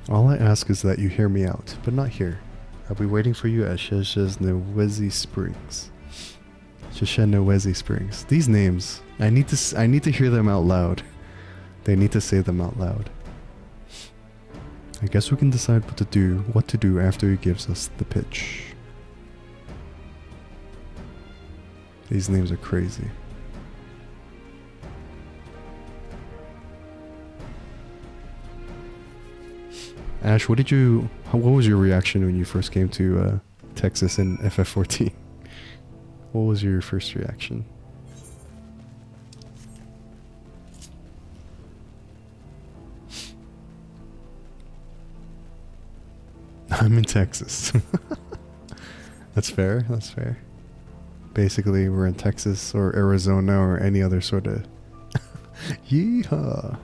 All I ask is that you hear me out, but not here. I'll be waiting for you at Sheshenewezi Springs. Sheshenewezi Springs. These names, I need to hear them out loud. They need to say them out loud. I guess we can decide what to do after he gives us the pitch. These names are crazy. Ash, what was your reaction when you first came to Texas in FF14? What was your first reaction? I'm in Texas. That's fair, that's fair. Basically, we're in Texas or Arizona or any other sort of... Yeehaw!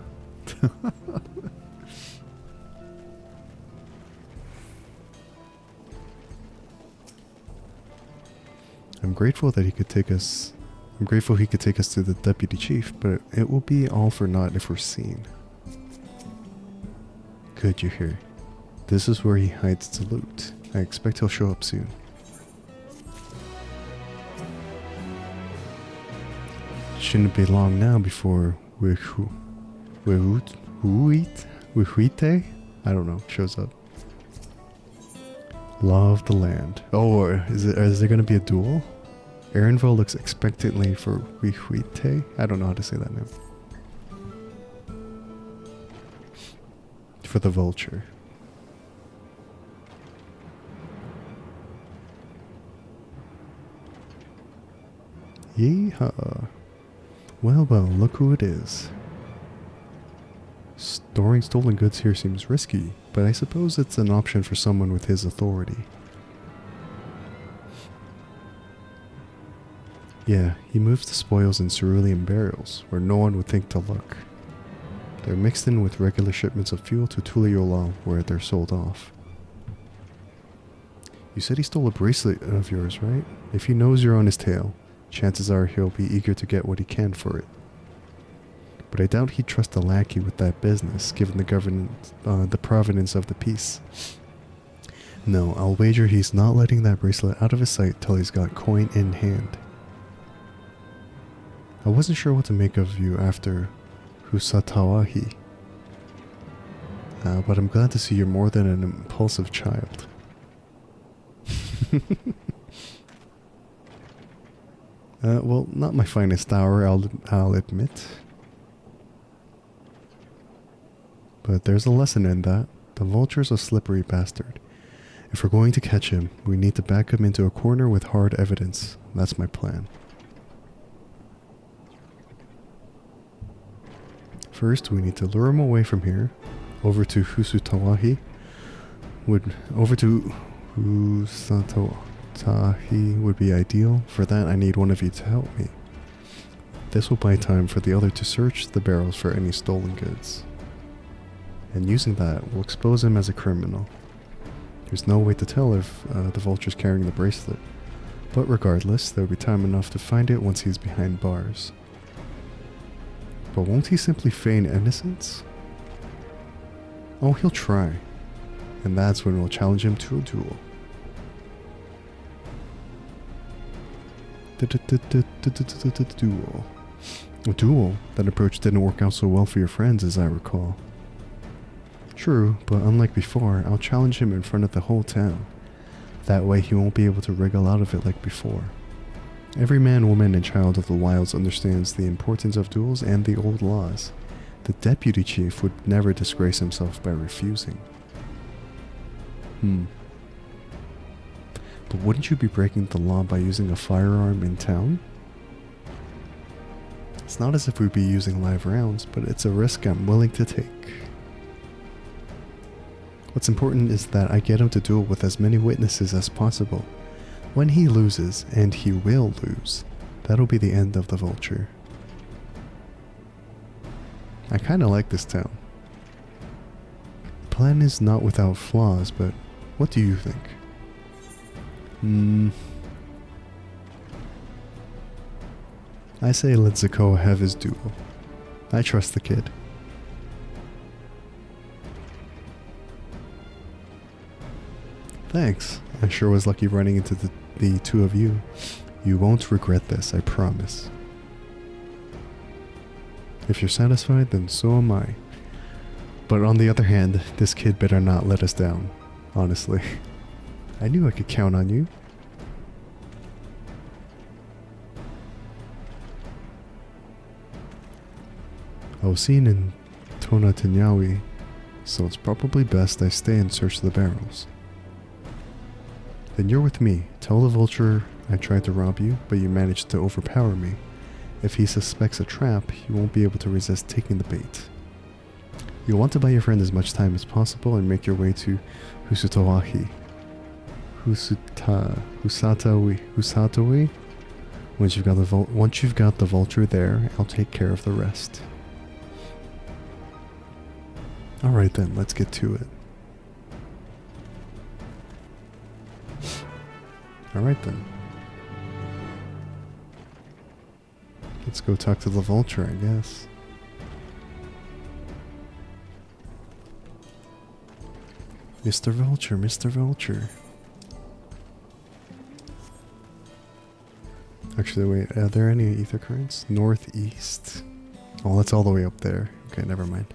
I'm grateful he could take us to the deputy chief, but it will be all for naught if we're seen. Good, you're here. This is where he hides the loot. I expect he'll show up soon. Shouldn't be long now before Wehute, I don't know, shows up. Law of the land. Oh, is there going to be a duel? Aaronville looks expectantly for Wehute. I don't know how to say that name. For the vulture. Yeehaw. Well, look who it is. Storing stolen goods here seems risky, but I suppose it's an option for someone with his authority. Yeah, he moves the spoils in cerulean barrels, where no one would think to look. They're mixed in with regular shipments of fuel to Tuliyola, where they're sold off. You said he stole a bracelet of yours, right? If he knows you're on his tail, chances are he'll be eager to get what he can for it. But I doubt he'd trust a lackey with that business, given the provenance of the piece. No, I'll wager he's not letting that bracelet out of his sight till he's got coin in hand. I wasn't sure what to make of you after Husatawahi, but I'm glad to see you're more than an impulsive child. Well, not my finest hour, I'll admit. But there's a lesson in that. The vulture's a slippery bastard. If we're going to catch him, we need to back him into a corner with hard evidence. That's my plan. First, we need to lure him away from here, over to Husatawahi. Husatawahi would be ideal. For that, I need one of you to help me. This will buy time for the other to search the barrels for any stolen goods. And using that, we'll expose him as a criminal. There's no way to tell if the vulture's carrying the bracelet. But regardless, there'll be time enough to find it once he's behind bars. But won't he simply feign innocence? Oh, he'll try. And that's when we'll challenge him to a duel. Duel. A duel? That approach didn't work out so well for your friends, as I recall. True, but unlike before, I'll challenge him in front of the whole town. That way he won't be able to wriggle out of it like before. Every man, woman, and child of the wilds understands the importance of duels and the old laws. The deputy chief would never disgrace himself by refusing. But wouldn't you be breaking the law by using a firearm in town? It's not as if we'd be using live rounds, but it's a risk I'm willing to take. What's important is that I get him to duel with as many witnesses as possible. When he loses, and he will lose, that'll be the end of the Vulture. I kinda like this town. The plan is not without flaws, but what do you think? I say let Zakoa have his duel. I trust the kid. Thanks. I sure was lucky running into the two of you. You won't regret this, I promise. If you're satisfied, then so am I. But on the other hand, this kid better not let us down, honestly. I knew I could count on you. I was seen in Tona Tanyawi, so it's probably best I stay and search the barrels. Then you're with me. Tell the Vulture I tried to rob you, but you managed to overpower me. If he suspects a trap, you won't be able to resist taking the bait. You'll want to buy your friend as much time as possible and make your way to Husatowahi. Husatowi? Once you've got the Vulture there, I'll take care of the rest. Alright then, let's get to it. Alright then. Let's go talk to the Vulture, I guess. Mr. Vulture, Mr. Vulture. Actually, wait, are there any ether currents? Northeast. Oh, that's all the way up there. Okay, never mind.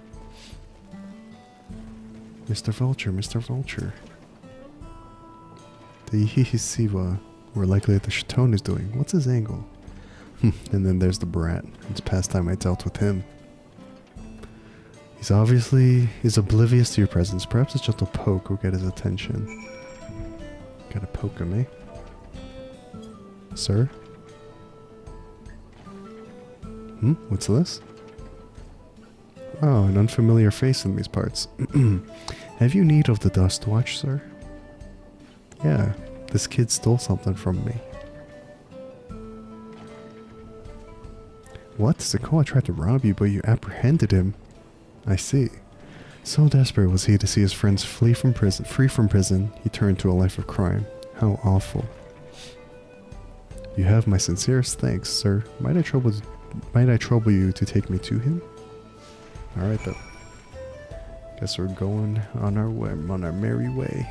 Mr. Vulture, Mr. Vulture. The Ihihisiwa were likely that the Shatone is doing. What's his angle? And then there's the brat. It's past time I dealt with him. He's obviously oblivious to your presence. Perhaps a gentle poke will get his attention. Gotta poke him, eh? Sir? What's this? Oh, an unfamiliar face in these parts. Have you need of the Dust Watch, sir? Yeah, this kid stole something from me. What? Zakoa tried to rob you, but you apprehended him. I see. So desperate was he to see his friends free from prison, he turned to a life of crime. How awful. You have my sincerest thanks, sir. Might I trouble you to take me to him? Alright then. Guess we're going on our merry way.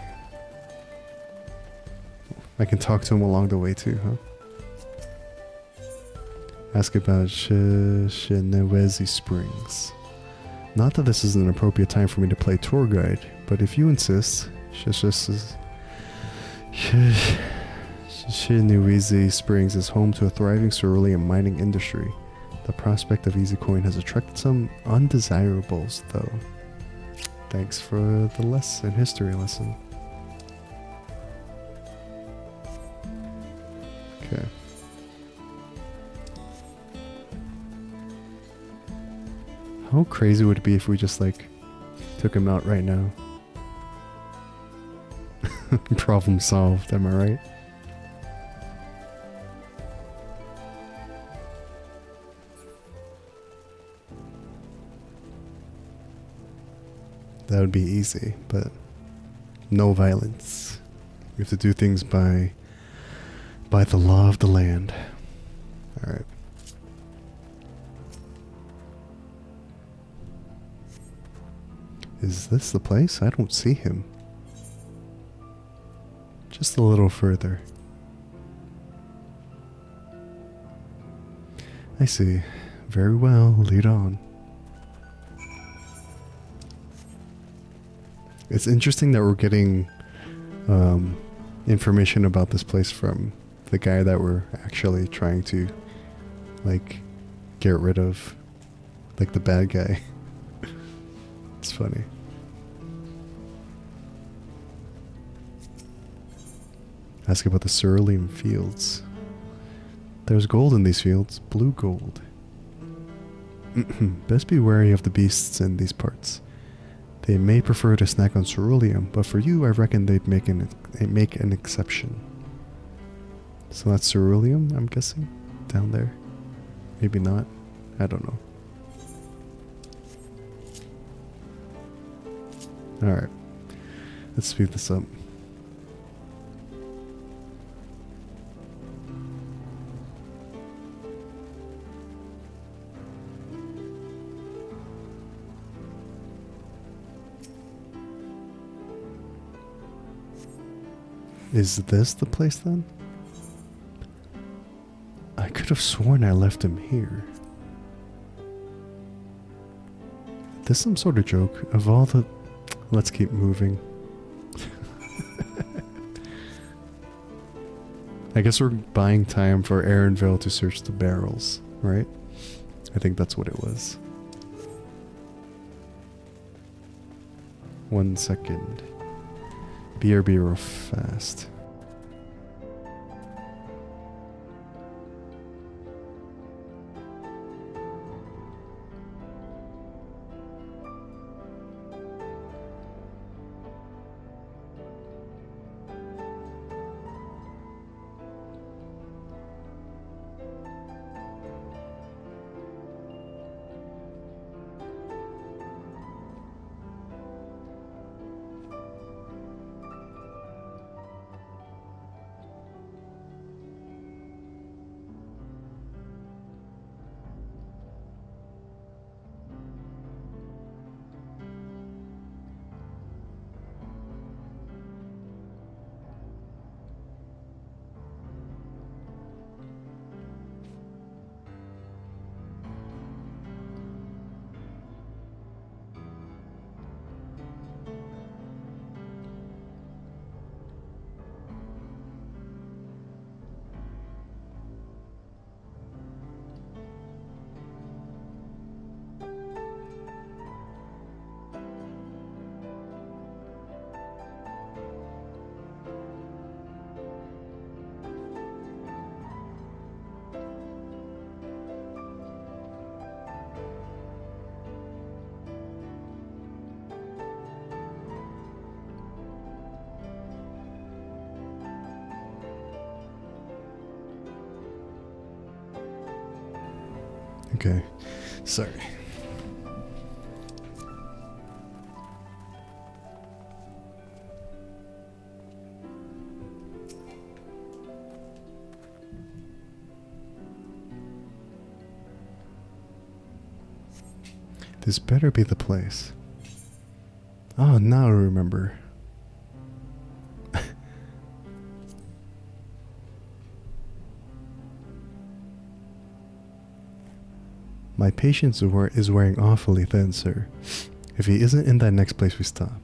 I can talk to him along the way too, huh? Ask about Shinewezi Springs. Not that this is an appropriate time for me to play tour guide, but if you insist, Shinewezi Springs is home to a thriving cerulean mining industry. The prospect of easy coin has attracted some undesirables, though. Thanks for the history lesson. Okay. How crazy would it be if we just took him out right now? Problem solved, am I right? That would be easy, but no violence. We have to do things by the law of the land. Alright. Is this the place? I don't see him. Just a little further. I see. Very well, lead on. It's interesting that we're getting information about this place from the guy that we're actually trying to get rid of, the bad guy. It's funny. Ask about the cerulean fields. There's gold in these fields. Blue gold. Best be wary of the beasts in these parts. They may prefer to snack on ceruleum, but for you I reckon they'd make an exception. So that's ceruleum, I'm guessing? Down there? Maybe not. I don't know. Alright. Let's speed this up. Is this the place then? I could have sworn I left him here. Is this some sort of joke? Of all the... Let's keep moving. I guess we're buying time for Aaronville to search the barrels, right? I think that's what it was. 1 second. BRB real fast. Okay, sorry. This better be the place. Oh, now I remember. My patience is wearing awfully thin, sir. If he isn't in that next place we stop,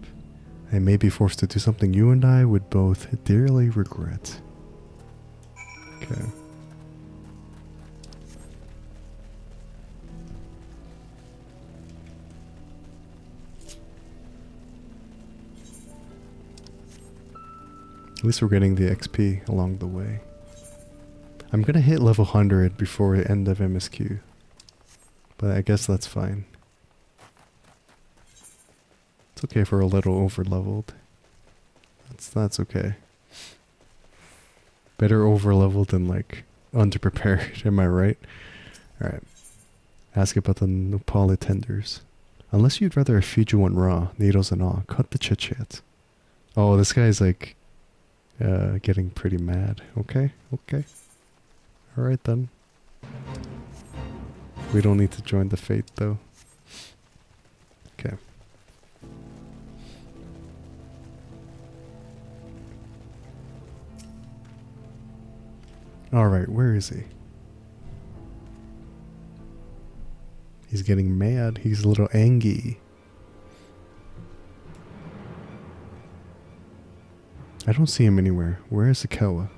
I may be forced to do something you and I would both dearly regret. Okay. At least we're getting the XP along the way. I'm gonna hit level 100 before the end of MSQ. But I guess that's fine. It's okay if we're a little over-leveled. That's okay. Better over-leveled than like underprepared, am I right? Alright. Ask about the Nepali tenders. Unless you'd rather feed you one raw, needles and all, cut the chit-chat. Oh, this guy's like getting pretty mad. Okay, okay. Alright then. We don't need to join the fate though. Okay. Alright, where is he? He's getting mad. He's a little angry. I don't see him anywhere. Where is Akawa?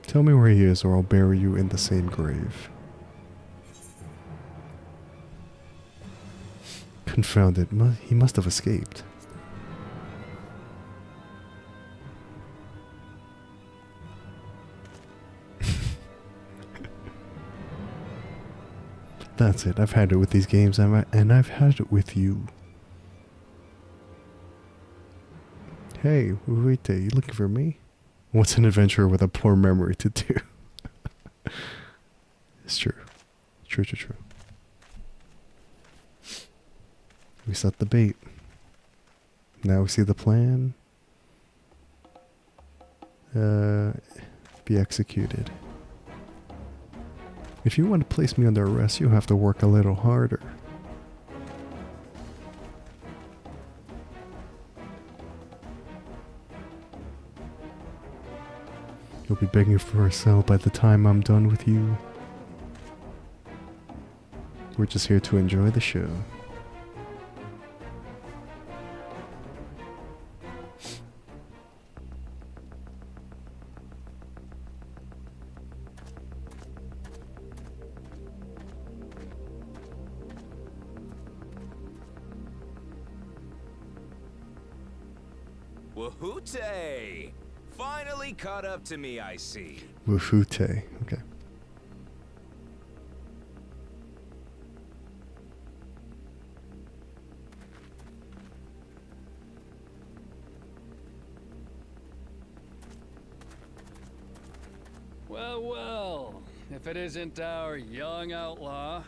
Tell me where he is or I'll bury you in the same grave. Confound it. He must have escaped. That's it. I've had it with these games, and I've had it with you. Hey, Rite, you looking for me? What's an adventurer with a poor memory to do? It's true. True. We set the bait. Now we see the plan. Be executed. If you want to place me under arrest, you'll have to work a little harder. You'll be begging for a cell by the time I'm done with you. We're just here to enjoy the show. Wahoote! Finally caught up to me, I see. Wufute. Okay. Well, if it isn't our young outlaw.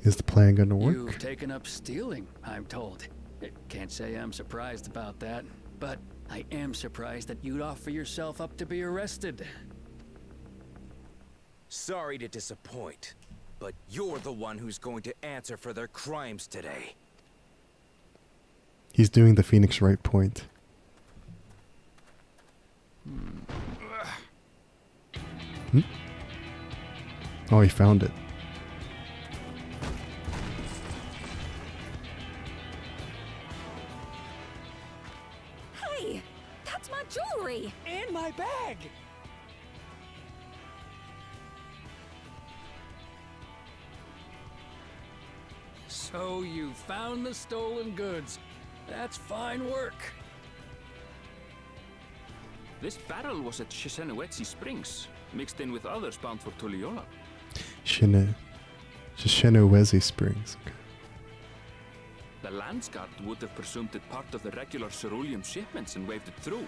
Is the plan gonna work? You've taken up stealing, I'm told. Can't say I'm surprised about that, but I am surprised that you'd offer yourself up to be arrested. Sorry to disappoint, but you're the one who's going to answer for their crimes today. He's doing the Phoenix Wright point. Oh, he found it. Hey, that's my jewelry! And my bag! So you found the stolen goods. That's fine work. This barrel was at Shinthecasual Springs, mixed in with others bound for Tuliyola. Shinthecasual Springs. Okay. The Landsguard would have presumed it part of the regular ceruleum shipments and waved it through.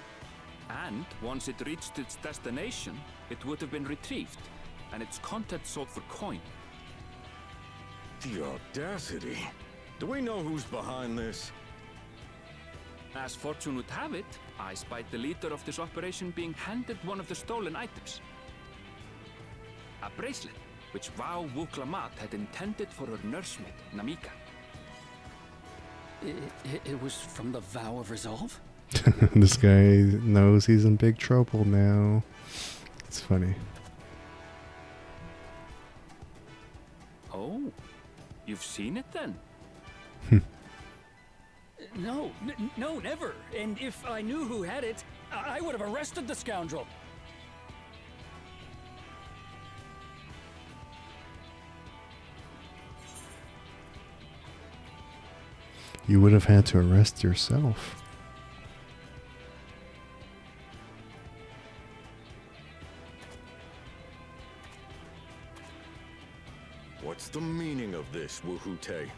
And once it reached its destination, it would have been retrieved, and its contents sold for coin. The audacity. Do we know who's behind this? As fortune would have it, I spied the leader of this operation being handed one of the stolen items. A bracelet, which Vau Wuklamat had intended for her nursemaid, Namika. It was from the Vow of Resolve? This guy knows he's in big trouble now. It's funny. Oh, you've seen it then? No, no, never. And if I knew who had it, I would have arrested the scoundrel. You would have had to arrest yourself. What's the meaning of this, Wahoote?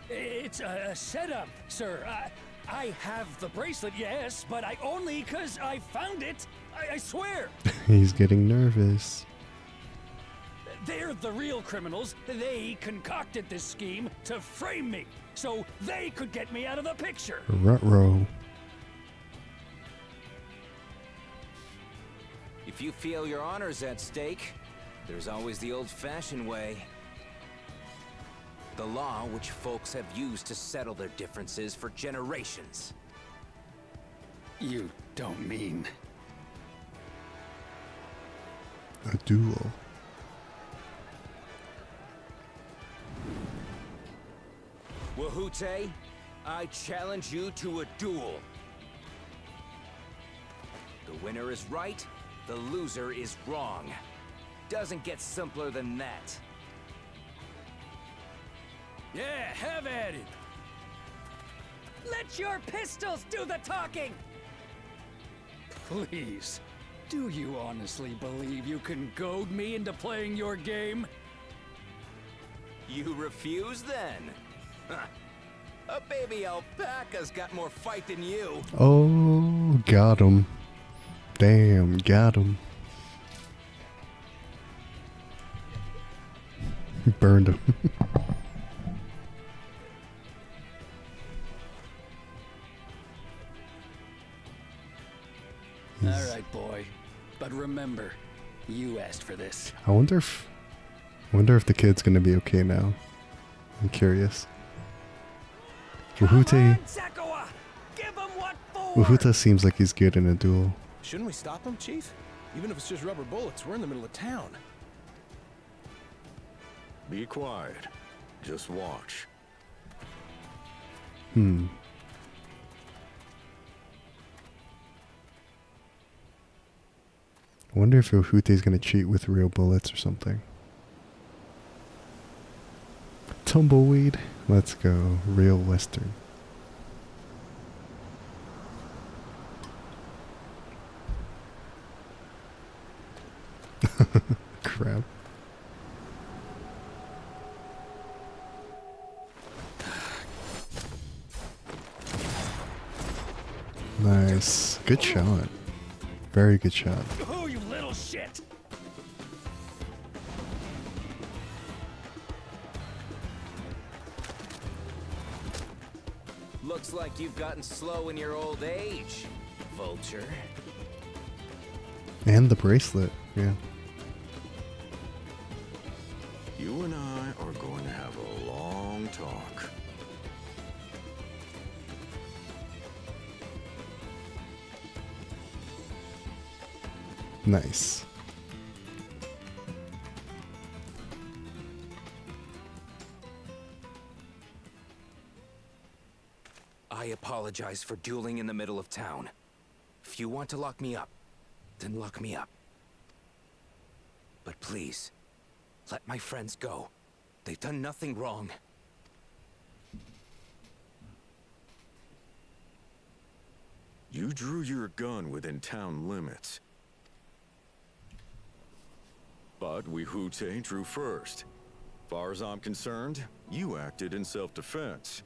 It's a setup, sir. I have the bracelet, yes, but I only 'cause I found it. I swear. He's getting nervous. They're the real criminals. They concocted this scheme to frame me, so they could get me out of the picture. Ruh-roh. If you feel your honor's at stake, there's always the old-fashioned way. The law which folks have used to settle their differences for generations. You don't mean... A duel. Wahoote, I challenge you to a duel. The winner is right, the loser is wrong. Doesn't get simpler than that. Yeah, have at it. Let your pistols do the talking! Please, do you honestly believe you can goad me into playing your game? You refuse then? Huh. A baby alpaca's got more fight than you. Oh, got him. Damn, got him. Burned him. All right, boy. But remember, you asked for this. I wonder if the kid's gonna be okay now. I'm curious. Wuhute seems like he's good in a duel. Shouldn't we stop him, Chief? Even if it's just rubber bullets, we're in the middle of town. Be quiet. Just watch. I wonder if Wuhute's gonna cheat with real bullets or something. Tumbleweed. Let's go. Real Western. Crap. Nice. Good shot. Very good shot. Oh, you little shit! Looks like you've gotten slow in your old age, Vulture. And the bracelet, yeah. You and I are going to have a long talk. Nice. I apologize for dueling in the middle of town. If you want to lock me up, then lock me up. But please, let my friends go. They've done nothing wrong. You drew your gun within town limits. But Wuhute drew first. Far as I'm concerned, you acted in self-defense.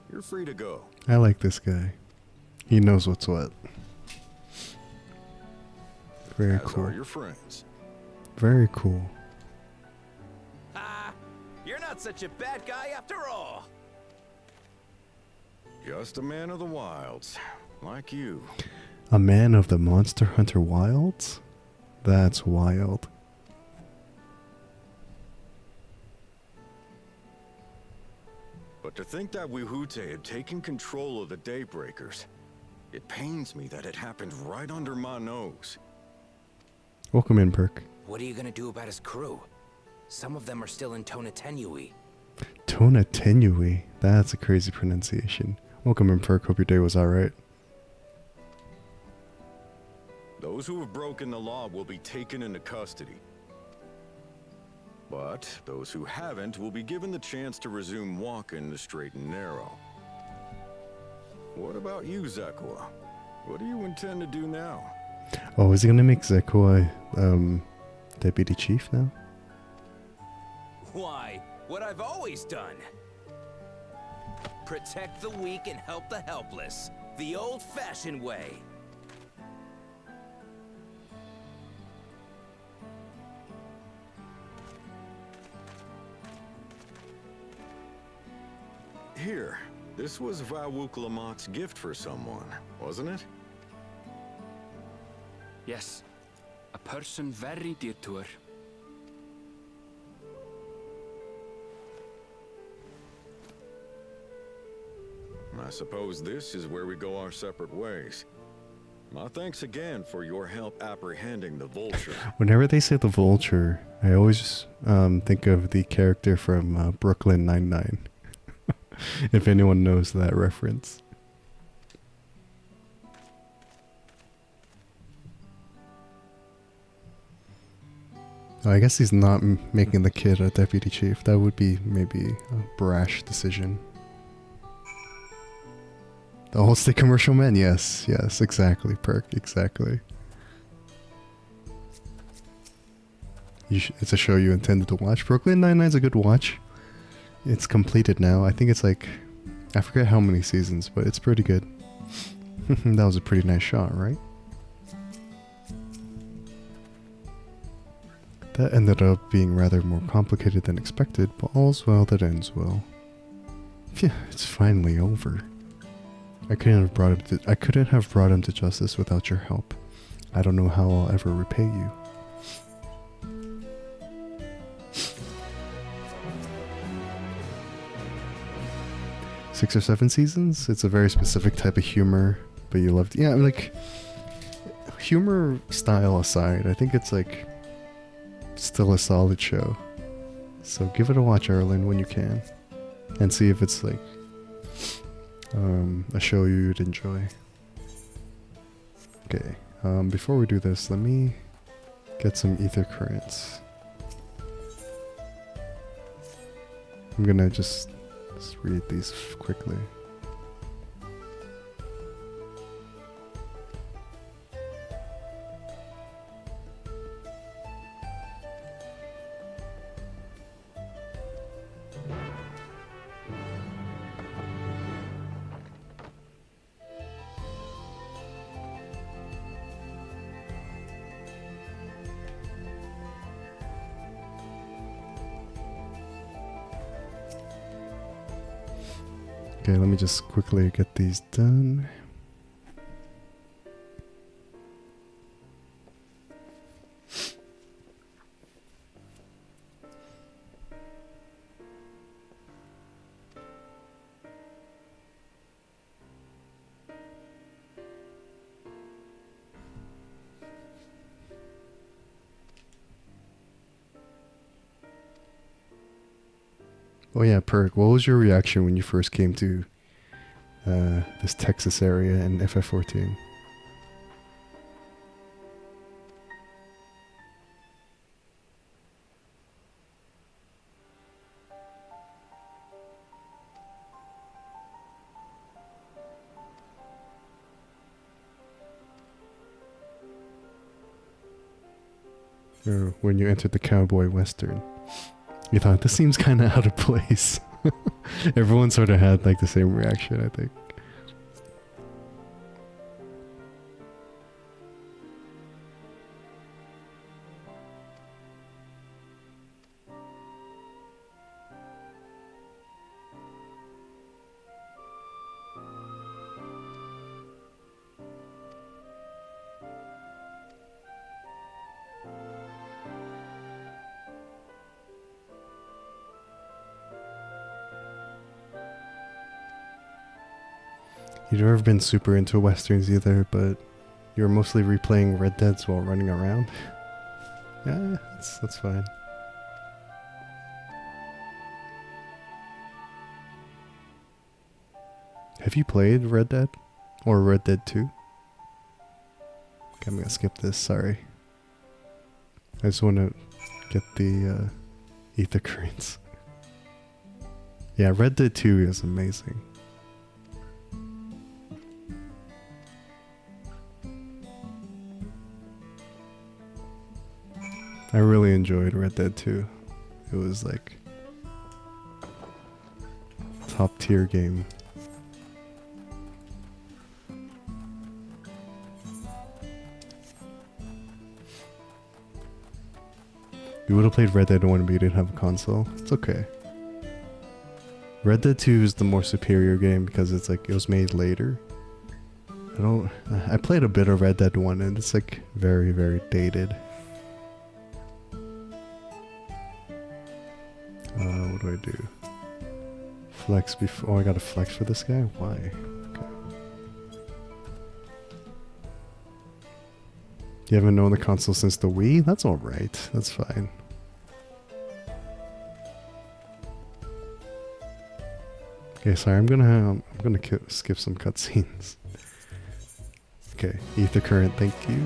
You're free to go. I like this guy. He knows what's what. Very As cool. are your friends. Very cool. Ah, you're not such a bad guy after all. Just a man of the wilds, like you. A man of the Monster Hunter Wilds? That's wild. But to think that Wuhute had taken control of the Daybreakers, it pains me that it happened right under my nose. Welcome in, Perk. What are you gonna do about his crew? Some of them are still in Tonatenui. Tonatenui. That's a crazy pronunciation. Welcome in, Perk. Hope your day was alright. Those who have broken the law will be taken into custody. But those who haven't will be given the chance to resume walking the straight and narrow. What about you, Zekua? What do you intend to do now? Oh, is he gonna make Zekua deputy chief now? Why, what I've always done. Protect the weak and help the helpless. The old-fashioned way. Here, this was Vawuk Lamot's gift for someone, wasn't it? Yes, a person very dear to her. I suppose this is where we go our separate ways. My thanks again for your help apprehending the Vulture. Whenever they say the Vulture, I always think of the character from Brooklyn Nine-Nine. If anyone knows that reference. Oh, I guess he's not making the kid a deputy chief. That would be maybe a brash decision. The whole state commercial man? Yes, yes, exactly, Perk, exactly. It's a show you intended to watch. Brooklyn Nine-Nine's a good watch. It's completed now. I think it's like, I forget how many seasons, but it's pretty good. That was a pretty nice shot, right? That ended up being rather more complicated than expected, but all's well that ends well. Phew, it's finally over. I couldn't have brought him to justice without your help. I don't know how I'll ever repay you. Six or 7 seasons? It's a very specific type of humor, but you loved... Yeah, like, humor style aside, I think it's like still a solid show. So give it a watch, Erlen, when you can. And see if it's like a show you'd enjoy. Okay, before we do this, let me get some ether currents. I'm gonna just read these quickly. Okay, let me just quickly get these done. Oh yeah, Perk, what was your reaction when you first came to this Texas area in FF14? Or when you entered the cowboy western, you thought, this seems kind of out of place. Everyone sort of had like the same reaction, I think. You've never been super into westerns either, but you were mostly replaying Red Deads while running around. Yeah, that's fine. Have you played Red Dead? Or Red Dead 2? Okay, I'm gonna skip this, sorry. I just want to get the ether currents. Yeah, Red Dead 2 is amazing. I really enjoyed Red Dead 2. It was like top tier game. You would have played Red Dead 1 but you didn't have a console. It's okay. Red Dead 2 is the more superior game because it's like it was made later. I played a bit of Red Dead 1 and it's like very, very dated. What do I do? Flex before... Oh, I gotta flex for this guy? Why? Okay. You haven't known the console since the Wii? That's alright. That's fine. Okay, sorry, I'm gonna skip some cutscenes. Okay, ether current, thank you.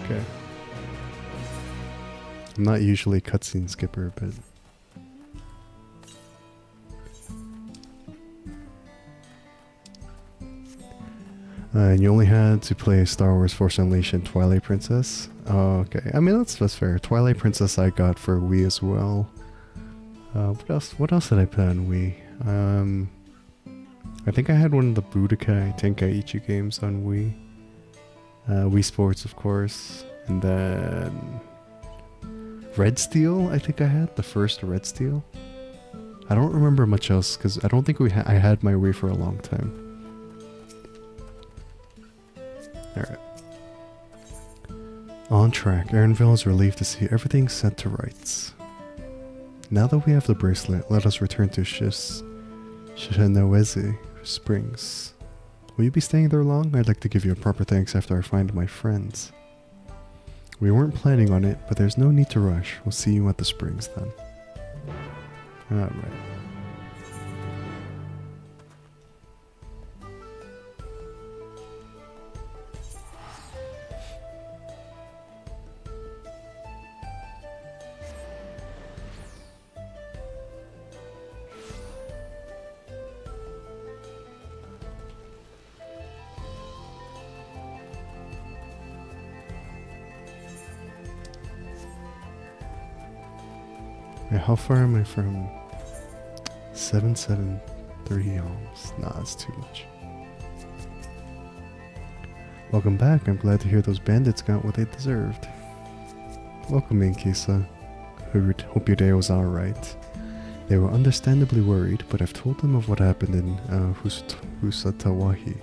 Okay. I'm not usually a cutscene skipper, but... and you only had to play Star Wars Force Unleashed and Twilight Princess? Oh, okay. I mean, that's fair. Twilight Princess I got for Wii as well. What else did I play on Wii? I think I had one of the Budokai Tenkaichi games on Wii. Wii Sports, of course. And then... Red Steel, I think I had. The first Red Steel. I don't remember much else, because I don't think I had my Wii for a long time. Alright. On track, Aaronville is relieved to see everything set to rights. Now that we have the bracelet, let us return to Shinthecasual Springs. Will you be staying there long? I'd like to give you a proper thanks after I find my friends. We weren't planning on it, but there's no need to rush. We'll see you at the springs then. Alright. How far am I from 773 Alms? Nah, that's too much. Welcome back. I'm glad to hear those bandits got what they deserved. Welcome in, Kisa. Hope your day was alright. They were understandably worried, but I've told them of what happened in Husatahi?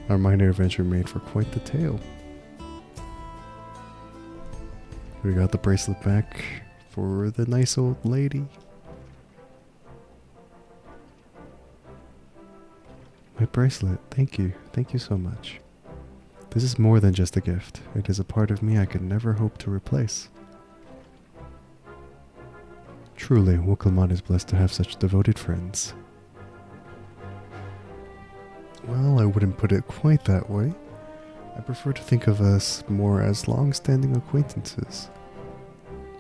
Our minor adventure made for quite the tale. We got the bracelet back for the nice old lady. My bracelet, thank you. Thank you so much. This is more than just a gift. It is a part of me I could never hope to replace. Truly, Wokelmon is blessed to have such devoted friends. Well, I wouldn't put it quite that way. I prefer to think of us more as long-standing acquaintances.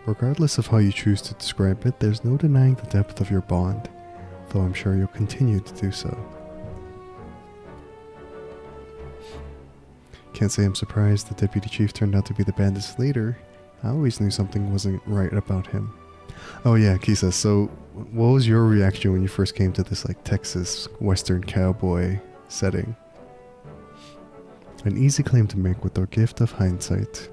Regardless of how you choose to describe it, there's no denying the depth of your bond, though I'm sure you'll continue to do so. Can't say I'm surprised the deputy chief turned out to be the bandit's leader. I always knew something wasn't right about him. Oh yeah, Kisa, so what was your reaction when you first came to this like Texas Western cowboy setting? An easy claim to make with the gift of hindsight.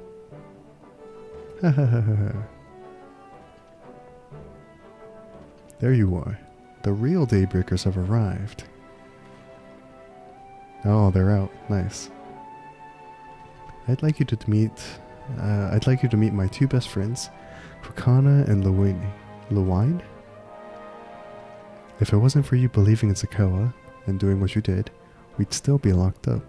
There you are. The real Daybreakers have arrived. Oh, they're out. Nice. I'd like you to meet my two best friends, Fukana and Luwine. If it wasn't for you believing in Sakawa and doing what you did, we'd still be locked up.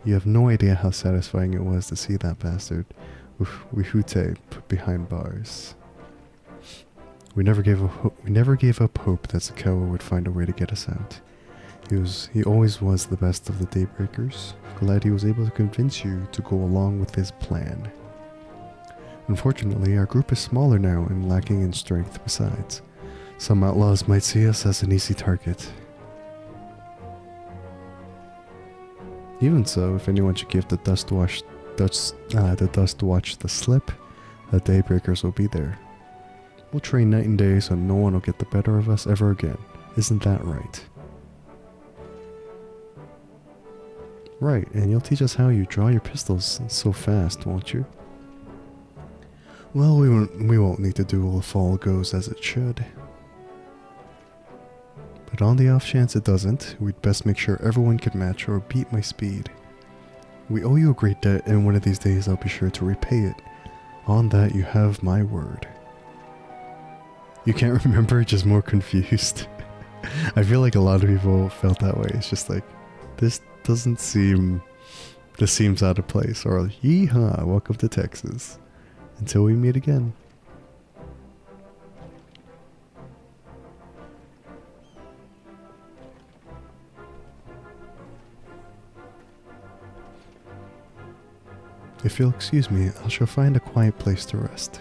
You have no idea how satisfying it was to see that bastard Wihute put behind bars. We never gave up hope that Sakawa would find a way to get us out. He always was the best of the Daybreakers. Glad he was able to convince you to go along with his plan. Unfortunately, our group is smaller now and lacking in strength besides. Some outlaws might see us as an easy target. Even so, if anyone should give the Dust Watch the slip, the Daybreakers will be there. We'll train night and day so no one will get the better of us ever again. Isn't that right? Right, and you'll teach us how you draw your pistols so fast, won't you? Well, we won't need to do if all goes as it should. But on the off chance it doesn't, we'd best make sure everyone can match or beat my speed. We owe you a great debt, and one of these days I'll be sure to repay it. On that you have my word. You can't remember, just more confused. I feel like a lot of people felt that way. It's just like, this seems out of place, or yeehaw, welcome to Texas. Until we meet again. If you'll excuse me, I shall find a quiet place to rest.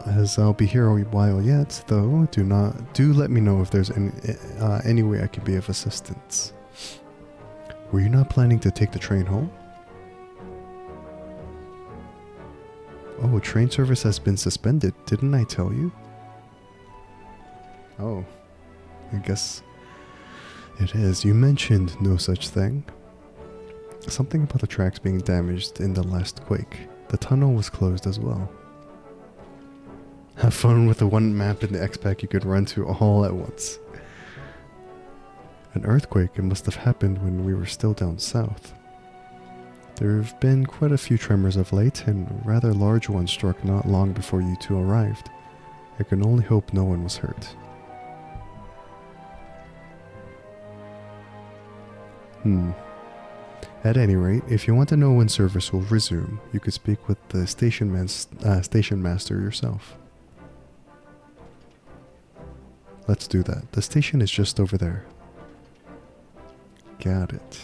As I'll be here a while yet, though, do let me know if there's any way I can be of assistance. Were you not planning to take the train home? Oh, train service has been suspended. Didn't I tell you? Oh, I guess it is. You mentioned no such thing. Something about the tracks being damaged in the last quake. The tunnel was closed as well. Have fun with the one map in the X-Pack you could run to all at once. An earthquake, it must have happened when we were still down south. There have been quite a few tremors of late, and a rather large one struck not long before you two arrived. I can only hope no one was hurt. At any rate, if you want to know when service will resume, you could speak with the station master yourself. Let's do that. The station is just over there. Got it.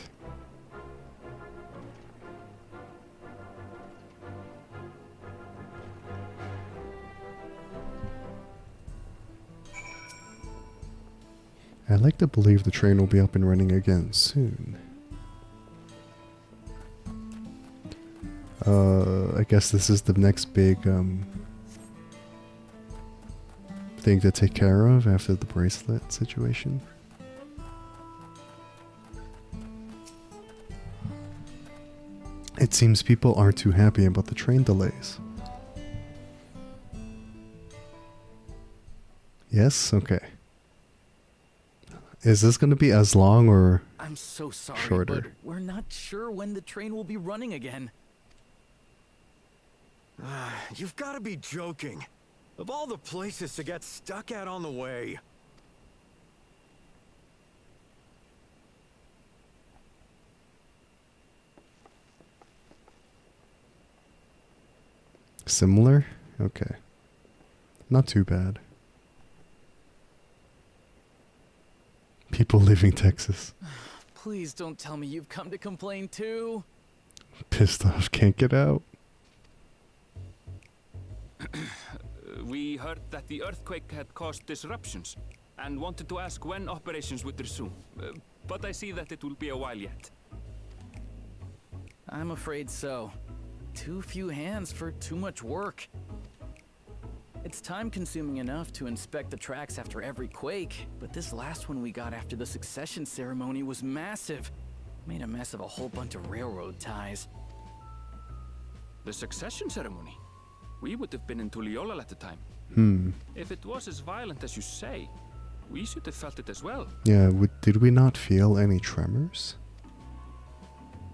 I'd like to believe the train will be up and running again soon. I guess this is the next big thing to take care of after the bracelet situation. It seems people aren't too happy about the train delays. Yes? Okay. Is this going to be as long or I'm so sorry, shorter? but we're not sure when the train will be running again. You've got to be joking. Of all the places to get stuck at on the way. Similar? Okay. Not too bad. People leaving Texas. Please don't tell me you've come to complain too. Pissed off, can't get out. We heard that the earthquake had caused disruptions and wanted to ask when operations would resume. But I see that it will be a while yet. I'm afraid so. Too few hands for too much work. It's time-consuming enough to inspect the tracks after every quake, but this last one we got after the succession ceremony was massive. Made a mess of a whole bunch of railroad ties. The succession ceremony? We would have been in Tuliolal at the time. If it was as violent as you say, we should have felt it as well. Yeah, did we not feel any tremors?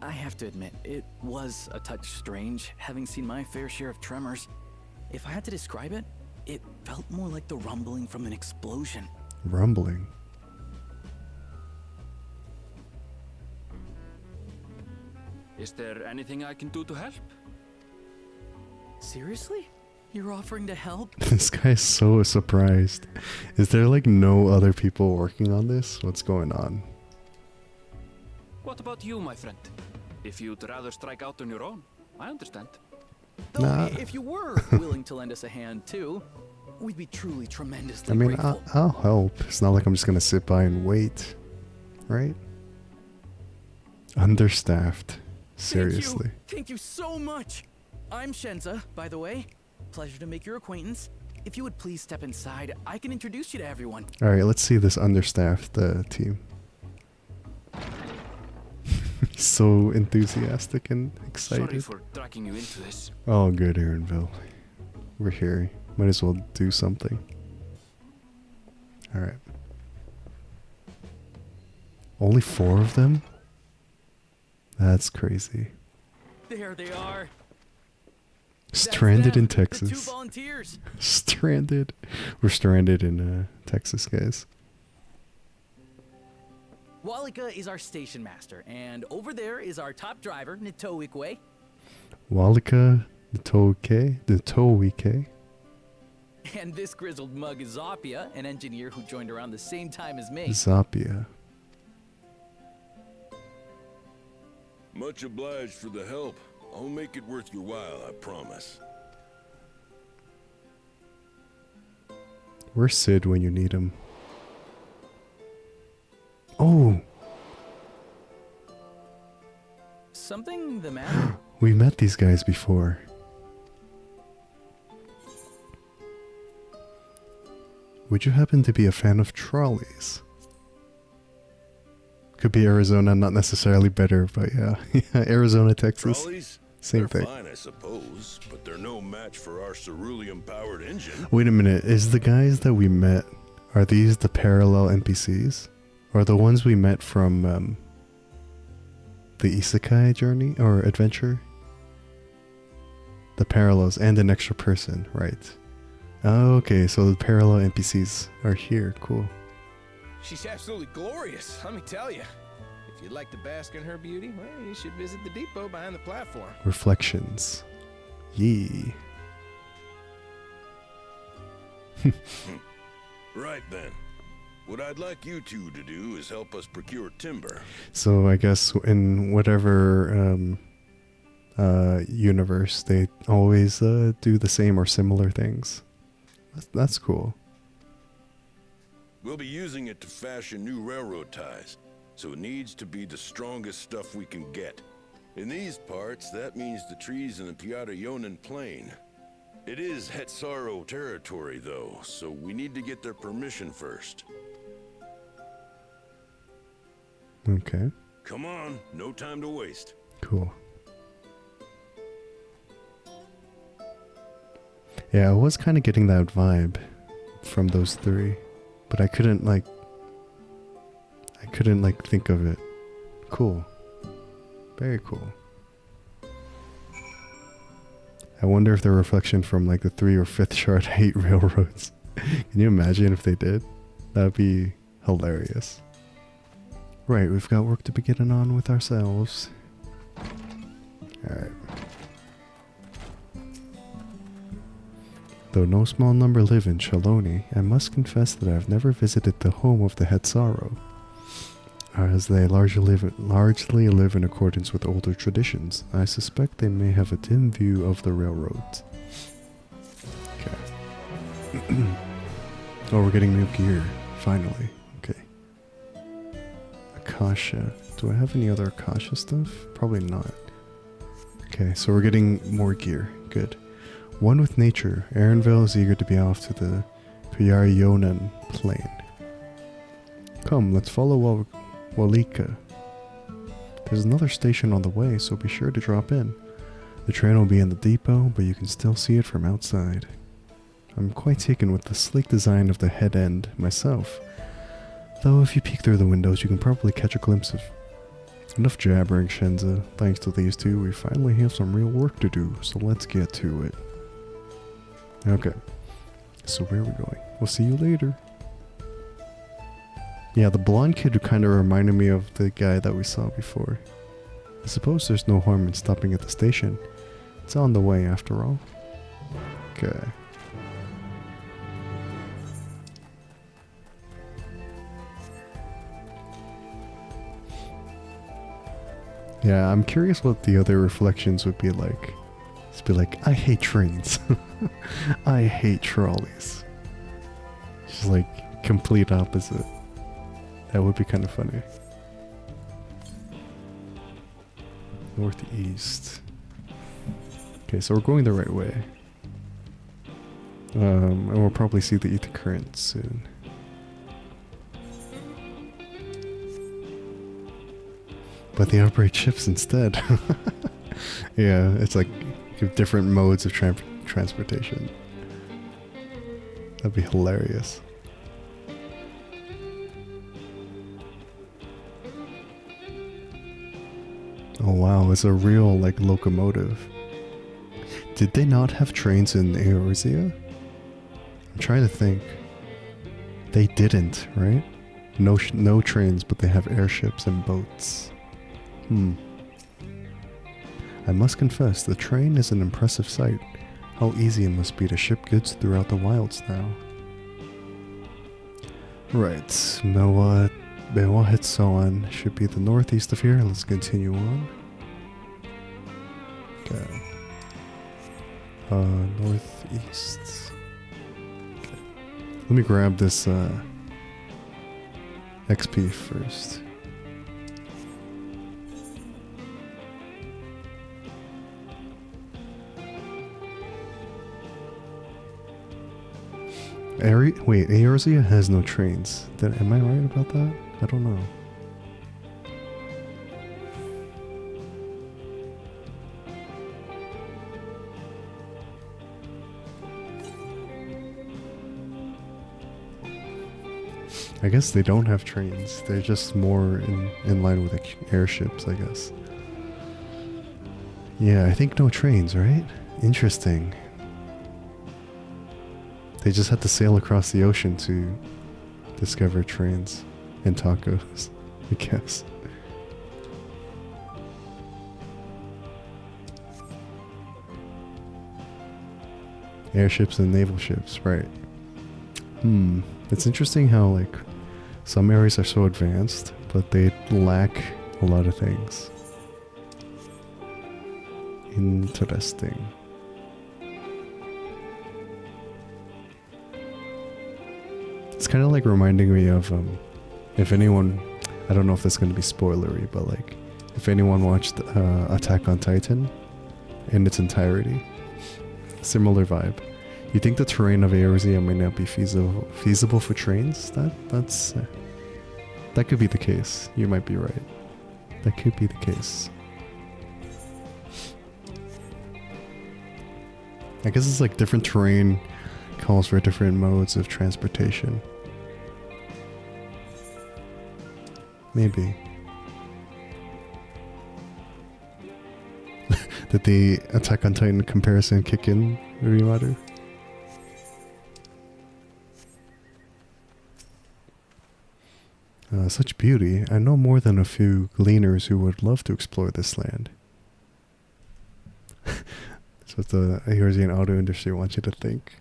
I have to admit, it was a touch strange, having seen my fair share of tremors. If I had to describe it, it felt more like the rumbling from an explosion. Rumbling? Is there anything I can do to help? Seriously? You're offering to help? This guy's so surprised. Is there like no other people working on this? What's going on? What about you, my friend? If you'd rather strike out on your own, I understand. Though, Nah. if you were willing to lend us a hand too, we'd be truly tremendously I mean, grateful. I'll help. It's not like I'm just gonna sit by and wait. Right? Understaffed. Seriously. Thank you so much. I'm Shenza, by the way. Pleasure to make your acquaintance. If you would please step inside, I can introduce you to everyone. Alright, let's see this understaffed team. He's so enthusiastic and excited. Sorry for dragging you into this. Oh, good, Aaronville. We're here. Might as well do something. Alright. Only 4 of them? That's crazy. There they are. Stranded in The 2 Texas. volunteers. Stranded. We're stranded in Texas, guys. Walika is our station master, and over there is our top driver, Nitoikwe. Walika, the Towike. And this grizzled mug is Zapia, an engineer who joined around the same time as me. Zapia. Much obliged for the help. I'll make it worth your while, I promise. Where's Sid when you need him? Oh! Something the matter? We met these guys before. Would you happen to be a fan of trolleys? Could be Arizona, not necessarily better, but yeah. Arizona, Texas. Trolleys? Same They're thing. fine, I suppose, but they're no match for our cerulean-powered engine. Wait a minute, is the guys that we met, are these the parallel NPCs? Or the ones we met from the Isekai journey or adventure? The parallels and an extra person, right? Oh, okay, so the parallel NPCs are here, cool. She's absolutely glorious, let me tell you. If you'd like to bask in her beauty, well, you should visit the depot behind the platform. Reflections. Yee. Right then. What I'd like you two to do is help us procure timber. So I guess in whatever universe, they always do the same or similar things. That's cool. We'll be using it to fashion new railroad ties, so it needs to be the strongest stuff we can get. In these parts, that means the trees in the Piata-Yonan Plain. It is Hetsaro territory, though, so we need to get their permission first. Okay. Come on, no time to waste. Cool. Yeah, I was kind of getting that vibe from those three, but I couldn't think of it. Cool. Very cool. I wonder if they're a reflection from like the 3 or 5th shard hate railroads. Can you imagine if they did? That'd be hilarious. Right, we've got work to be getting on with ourselves. Alright. Though no small number live in Chaloni, I must confess that I have never visited the home of the Hetsaro, as they largely live in accordance with older traditions. I suspect they may have a dim view of the railroads. Okay. Oh, we're getting new gear, finally. Okay. Akasha. Do I have any other Akasha stuff? Probably not. Okay, so we're getting more gear. Good. One with nature, Aaronville is eager to be off to the Piata-Yonan Plain. Come, let's follow Walika. There's another station on the way, so be sure to drop in. The train will be in the depot, but you can still see it from outside. I'm quite taken with the sleek design of the head end myself. Though if you peek through the windows, you can probably catch a glimpse of... Enough jabbering, Shenza. Thanks to these two, we finally have some real work to do, so let's get to it. Okay, so where are we going? We'll see you later. Yeah, the blonde kid kind of reminded me of the guy that we saw before. I suppose there's no harm in stopping at the station. It's on the way after all. Okay. Yeah, I'm curious what the other reflections would be like. Just be like, I hate trains. I hate trolleys. Just like complete opposite. That would be kind of funny. Northeast. Okay, so we're going the right way. And we'll probably see the ether current soon. But they operate ships instead. Yeah, it's like different modes of transportation. That'd be hilarious. Oh wow, it's a real like locomotive. Did they not have trains in Eorzea? I'm trying to think. They didn't, right? No trains, but they have airships and boats. I must confess, the train is an impressive sight. How easy it must be to ship goods throughout the wilds now. Right, Bewa Hitsoan should be the northeast of here. Let's continue on. Okay. Northeast. Okay. Let me grab this XP first. Wait, Eorzea has no trains. Am I right about that? I don't know. I guess they don't have trains. They're just more in line with airships, I guess. Yeah, I think no trains, right? Interesting. They just had to sail across the ocean to discover trains and tacos, I guess. Airships and naval ships, right. It's interesting how, like, some areas are so advanced, but they lack a lot of things. Interesting. It's kind of like reminding me of, if anyone, I don't know if this is going to be spoilery, but like, if anyone watched Attack on Titan in its entirety, similar vibe. You think the terrain of Eorzea might not be feasible for trains? That could be the case. You might be right. That could be the case. I guess it's like different terrain calls for different modes of transportation. Maybe. Did the Attack on Titan comparison kick in, Urimaru? Such beauty. I know more than a few gleaners who would love to explore this land. That's what the Eorzean auto industry wants you to think.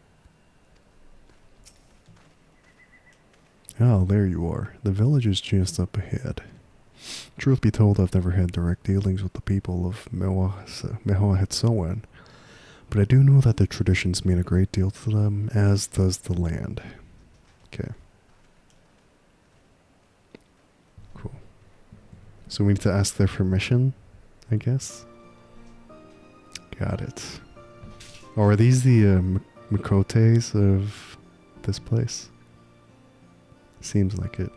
Oh, there you are. The village is just up ahead. Truth be told, I've never had direct dealings with the people of Mehoahetsoan, but I do know that their traditions mean a great deal to them, as does the land. Okay. Cool. So we need to ask their permission, I guess? Got it. Or are these the Mikotes of this place? Seems like it.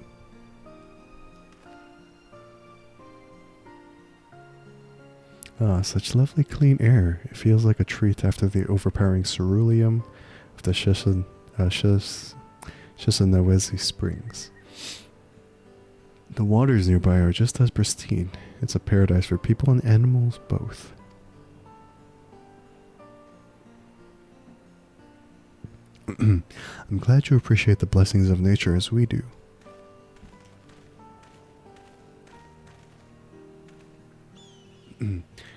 Ah, such lovely clean air. It feels like a treat after the overpowering ceruleum of the Shisanawezi Springs. The waters nearby are just as pristine. It's a paradise for people and animals both. I'm glad you appreciate the blessings of nature as we do.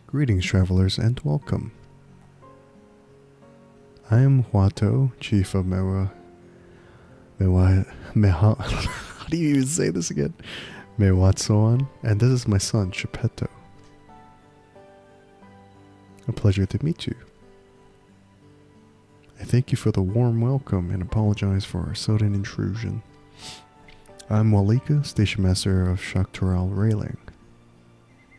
Greetings, travelers, and welcome. I am Huato, chief of how do you even say this again? Mewatsoan, and this is my son, Geppetto. A pleasure to meet you. I thank you for the warm welcome and apologize for our sudden intrusion. I'm Walika, station master of Shaktoral Railing.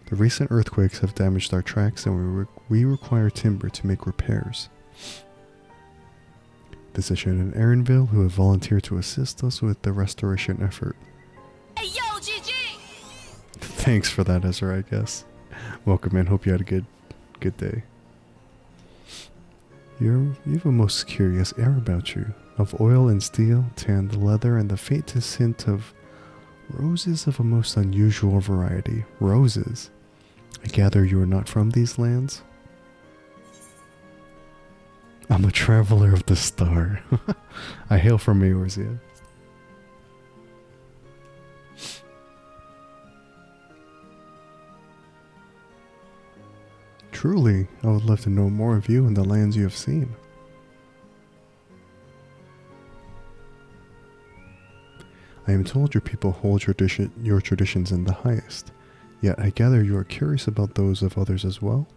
The recent earthquakes have damaged our tracks and we require timber to make repairs. This is Shin and Erinville, who have volunteered to assist us with the restoration effort. Hey, yo, GG! Thanks for that, Ezra, I guess. Welcome in, hope you had a good day. You have a most curious air about you, of oil and steel, tanned leather, and the faintest hint of roses of a most unusual variety. Roses? I gather you are not from these lands? I'm a traveler of the star. I hail from Eorzea. Truly, I would love to know more of you and the lands you have seen. I am told your people hold your traditions in the highest, yet I gather you are curious about those of others as well?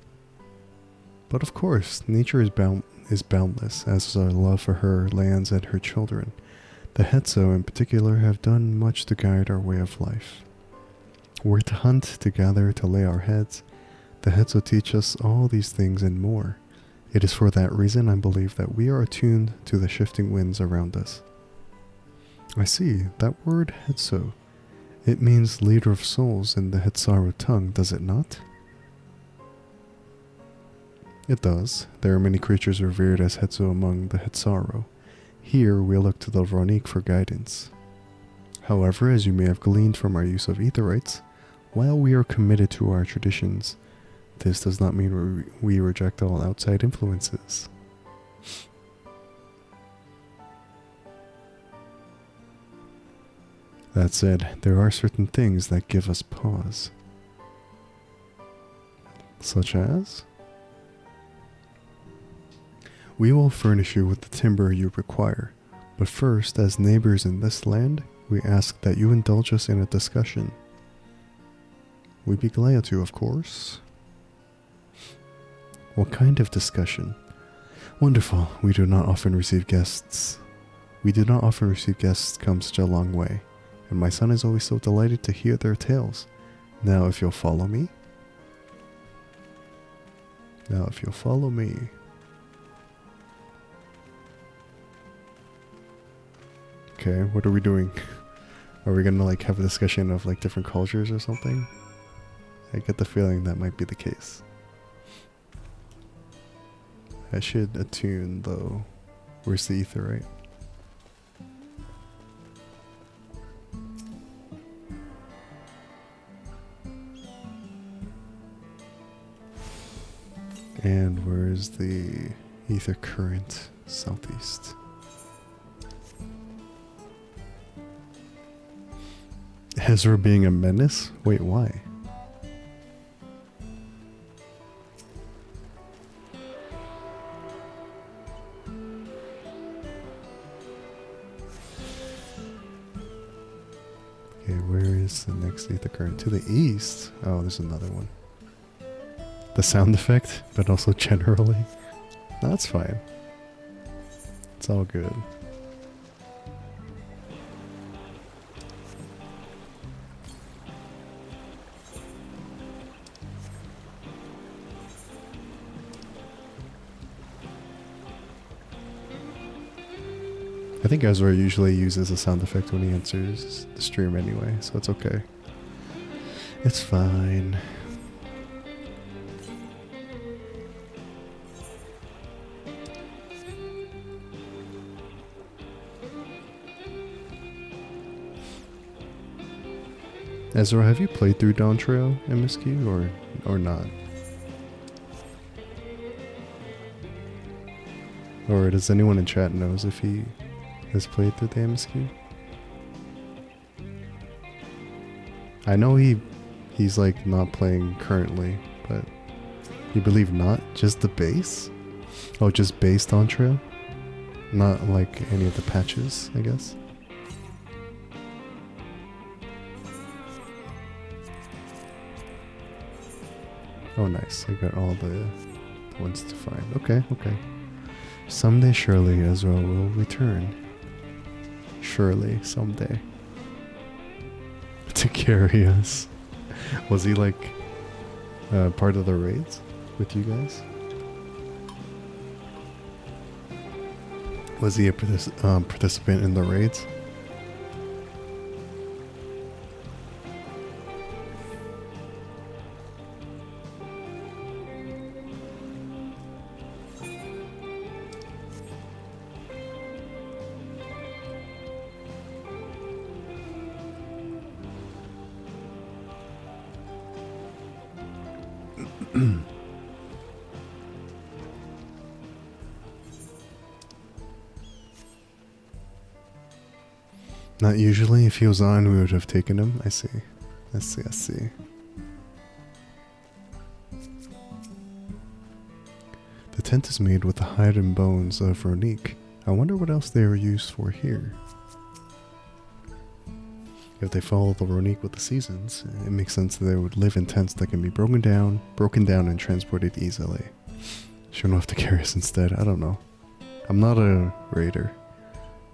But of course, nature is boundless, as is our love for her lands and her children. The Hetzo in particular have done much to guide our way of life. We're to hunt, to gather, to lay our heads. The Hetzo teach us all these things and more. It is for that reason I believe that we are attuned to the shifting winds around us. I see, that word Hetzo. It means leader of souls in the Hetzaru tongue, does it not? It does. There are many creatures revered as Hetzo among the Hetzaru. Here we look to the Ronique for guidance. However, as you may have gleaned from our use of aetherites, while we are committed to our traditions, this does not mean we reject all outside influences. That said, there are certain things that give us pause. Such as? We will furnish you with the timber you require, but first, as neighbors in this land, we ask that you indulge us in a discussion. We'd be glad to, of course. What kind of discussion? Wonderful. We do not often receive guests come such a long way, and my son is always so delighted to hear their tales. Now if you'll follow me. Okay, what are we doing? Are we gonna like have a discussion of like different cultures or something? I get the feeling that might be the case. I should attune though. Where's the aetherite? And where's the ether current? Southeast. Ezra being a menace? Wait, why? Okay, where is the next ether current? To the east? Oh, there's another one. The sound effect, but also generally. That's fine. It's all good. I think Ezra usually uses a sound effect when he enters the stream anyway, so it's okay. It's fine. Ezra, have you played through Dawntrail MSQ or not? Or does anyone in chat knows if he has played through the MSQ? I know he's like not playing currently, but you believe not? Just the base? Oh, just base Dawntrail? Not like any of the patches, I guess? Oh nice, I got all the ones to find. Okay, okay. Someday surely Ezra will return. Surely, someday. To carry us. Was he like part of the raids with you guys? Was he a participant in the raids? Not usually. If he was on, we would have taken him. I see. I see, I see. The tent is made with the hide and bones of Ronique. I wonder what else they are used for here. If they follow the Ronique with the seasons, it makes sense that they would live in tents that can be broken down and transported easily. Shouldn't have to carry us instead. I don't know. I'm not a raider.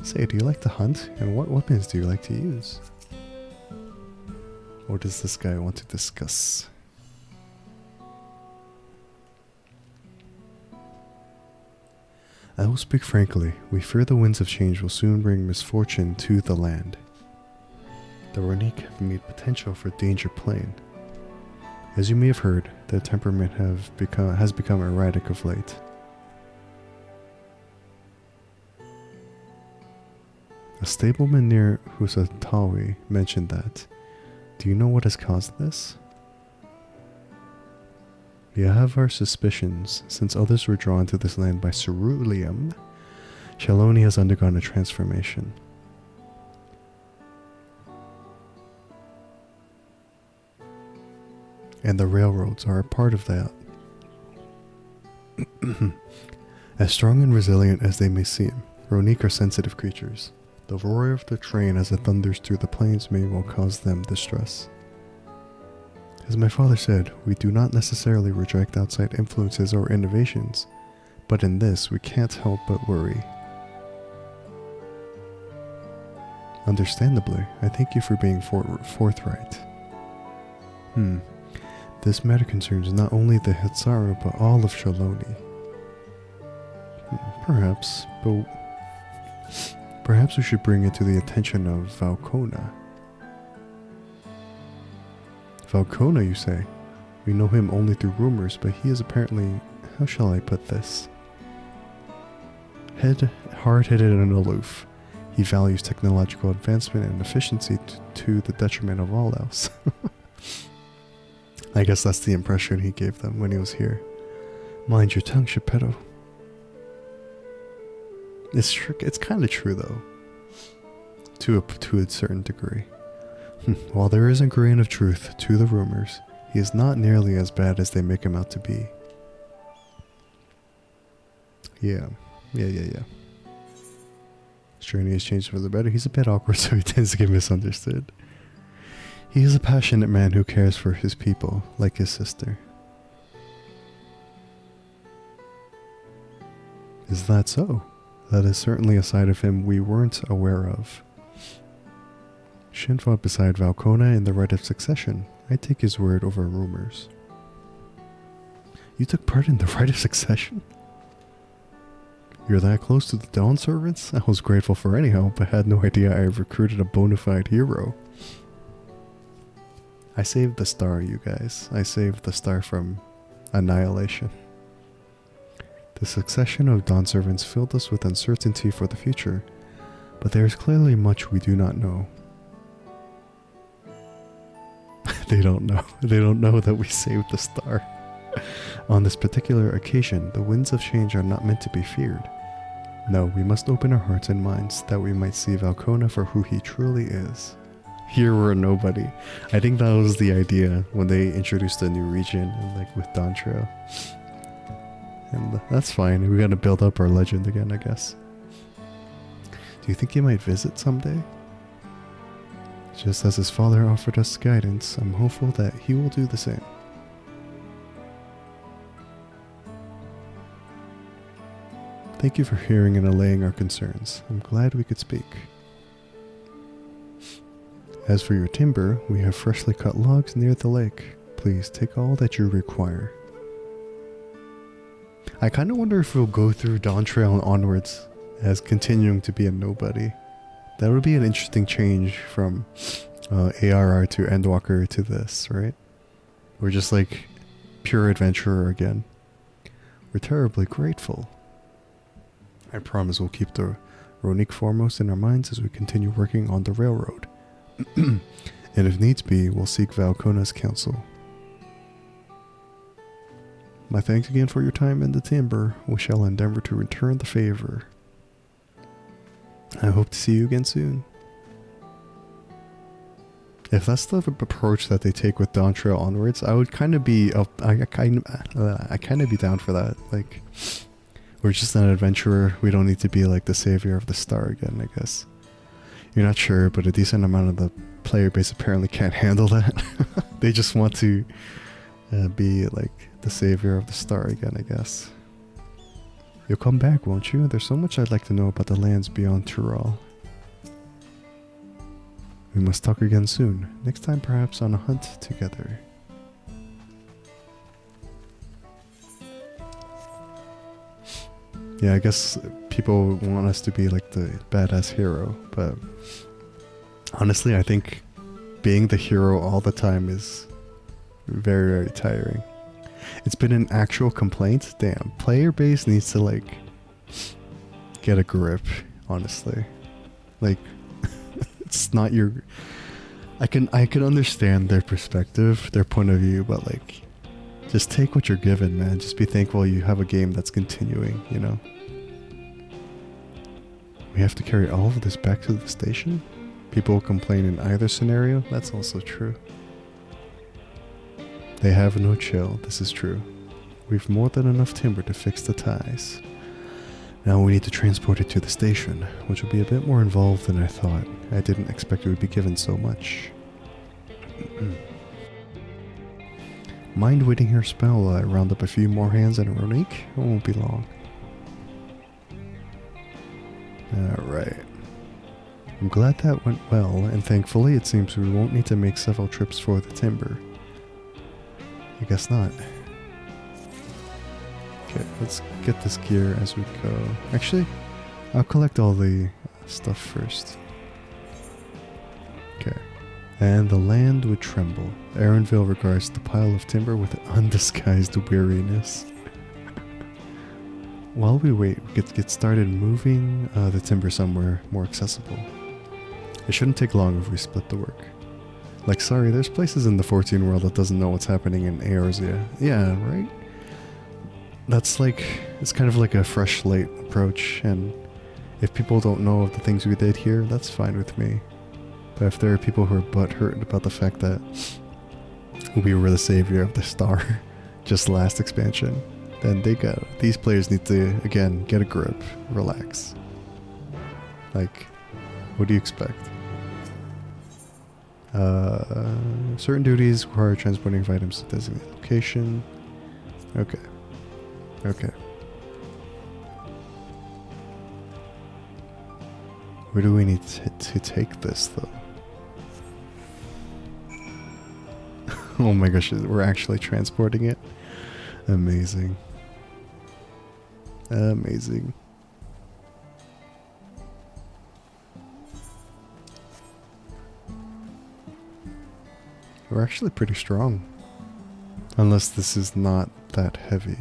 Say, do you like to hunt? And what weapons do you like to use? What does this guy want to discuss? I will speak frankly. We fear the winds of change will soon bring misfortune to the land. The Ronique have made potential for danger plain. As you may have heard, their temperament has become erratic of late. A stableman near Husatawi mentioned that. Do you know what has caused this? We have our suspicions. Since others were drawn to this land by ceruleum, Shaloni has undergone a transformation. And the railroads are a part of that. As strong and resilient as they may seem, Ronique are sensitive creatures. The roar of the train as it thunders through the plains may well cause them distress. As my father said, we do not necessarily reject outside influences or innovations, but in this we can't help but worry. Understandably, I thank you for being forthright. This matter concerns not only the Hitsaru, but all of Shaloni. Perhaps, but perhaps we should bring it to the attention of Valkona. Valkona, you say? We know him only through rumors, but he is apparently, how shall I put this? Hard-headed and aloof. He values technological advancement and efficiency to the detriment of all else. I guess that's the impression he gave them when he was here. Mind your tongue, Geppetto. It's kind of true, though. To a certain degree. While there is a grain of truth to the rumors, he is not nearly as bad as they make him out to be. Yeah. His journey has changed for the better. He's a bit awkward, so he tends to get misunderstood. He is a passionate man who cares for his people, like his sister. Is that so? That is certainly a side of him we weren't aware of. Shin fought beside Valkona in the Rite of Succession. I take his word over rumors. You took part in the Rite of Succession? You're that close to the Dawn Servants? I was grateful for any help, but had no idea I recruited a bona fide hero. I saved the star, you guys. I saved the star from annihilation. The succession of Dawn Servants filled us with uncertainty for the future, but there is clearly much we do not know. They don't know. They don't know that we saved the star. On this particular occasion, the winds of change are not meant to be feared. No, we must open our hearts and minds that we might see Valkona for who he truly is. Here we're nobody. I think that was the idea when they introduced a new region, like with Dawntrail. And that's fine. We gotta build up our legend again, I guess. Do you think he might visit someday? Just as his father offered us guidance, I'm hopeful that he will do the same. Thank you for hearing and allaying our concerns. I'm glad we could speak. As for your timber, we have freshly cut logs near the lake. Please take all that you require. I kind of wonder if we'll go through Dawntrail and onwards as continuing to be a nobody. That would be an interesting change from ARR to Endwalker to this, right? We're just like pure adventurer again. We're terribly grateful. I promise we'll keep the Ronique foremost in our minds as we continue working on the railroad. And if needs be, we'll seek Valkona's counsel. My thanks again for your time in the timber. We shall endeavor to return the favor. I hope to see you again soon. If that's the approach that they take with Dawntrail onwards, I would kind of be up. I kind of be down for that. Like, we're just an adventurer. We don't need to be like the savior of the star again, I guess. You're not sure, but a decent amount of the player base apparently can't handle that. They just want to be like the savior of the star again, I guess. You'll come back, won't you? There's so much I'd like to know about the lands beyond Tyrol. We must talk again soon. Next time perhaps on a hunt together. Yeah, I guess people want us to be like the badass hero, but honestly I think being the hero all the time is very, very tiring. It's been an actual complaint. Damn, player base needs to like get a grip, honestly. Like it's not your I can understand their perspective, their point of view, but like just take what you're given, man. Just be thankful you have a game that's continuing, you know. We have to carry all of this back to the station? People complain in either scenario? That's also true. They have no chill, this is true. We've more than enough timber to fix the ties. Now we need to transport it to the station, which will be a bit more involved than I thought. I didn't expect it would be given so much. Mind waiting here a spell while I round up a few more hands and a Ronique? It won't be long. Alright. I'm glad that went well, and thankfully it seems we won't need to make several trips for the timber. I guess not. Okay, let's get this gear as we go. Actually, I'll collect all the stuff first. Okay. And the land would tremble. Aaronville regards the pile of timber with undisguised weariness. While we wait, we get started moving the timber somewhere more accessible. It shouldn't take long if we split the work. Like, sorry, there's places in the 14 world that doesn't know what's happening in Eorzea. Yeah, right? That's like, it's kind of like a fresh slate approach, and if people don't know of the things we did here, that's fine with me. But if there are people who are butthurt about the fact that we were the savior of the star just last expansion, then these players need to, again, get a grip, relax. Like, what do you expect? Certain duties require transporting items to designated location. Okay. Okay. Where do we need to take this, though? Oh my gosh, we're actually transporting it? Amazing. Amazing. We're actually pretty strong. Unless this is not that heavy.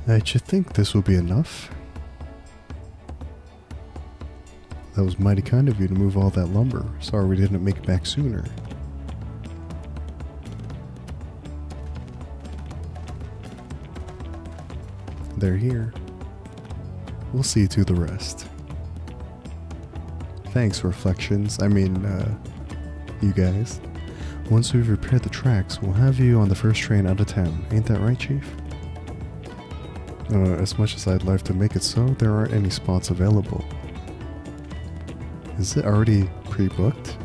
I should think this will be enough. That was mighty kind of you to move all that lumber. Sorry we didn't make it back sooner. They're here. We'll see to the rest. Thanks, Reflections. I mean, you guys. Once we've repaired the tracks, we'll have you on the first train out of town. Ain't that right, Chief? As much as I'd love to make it so, there aren't any spots available. Is it already pre-booked?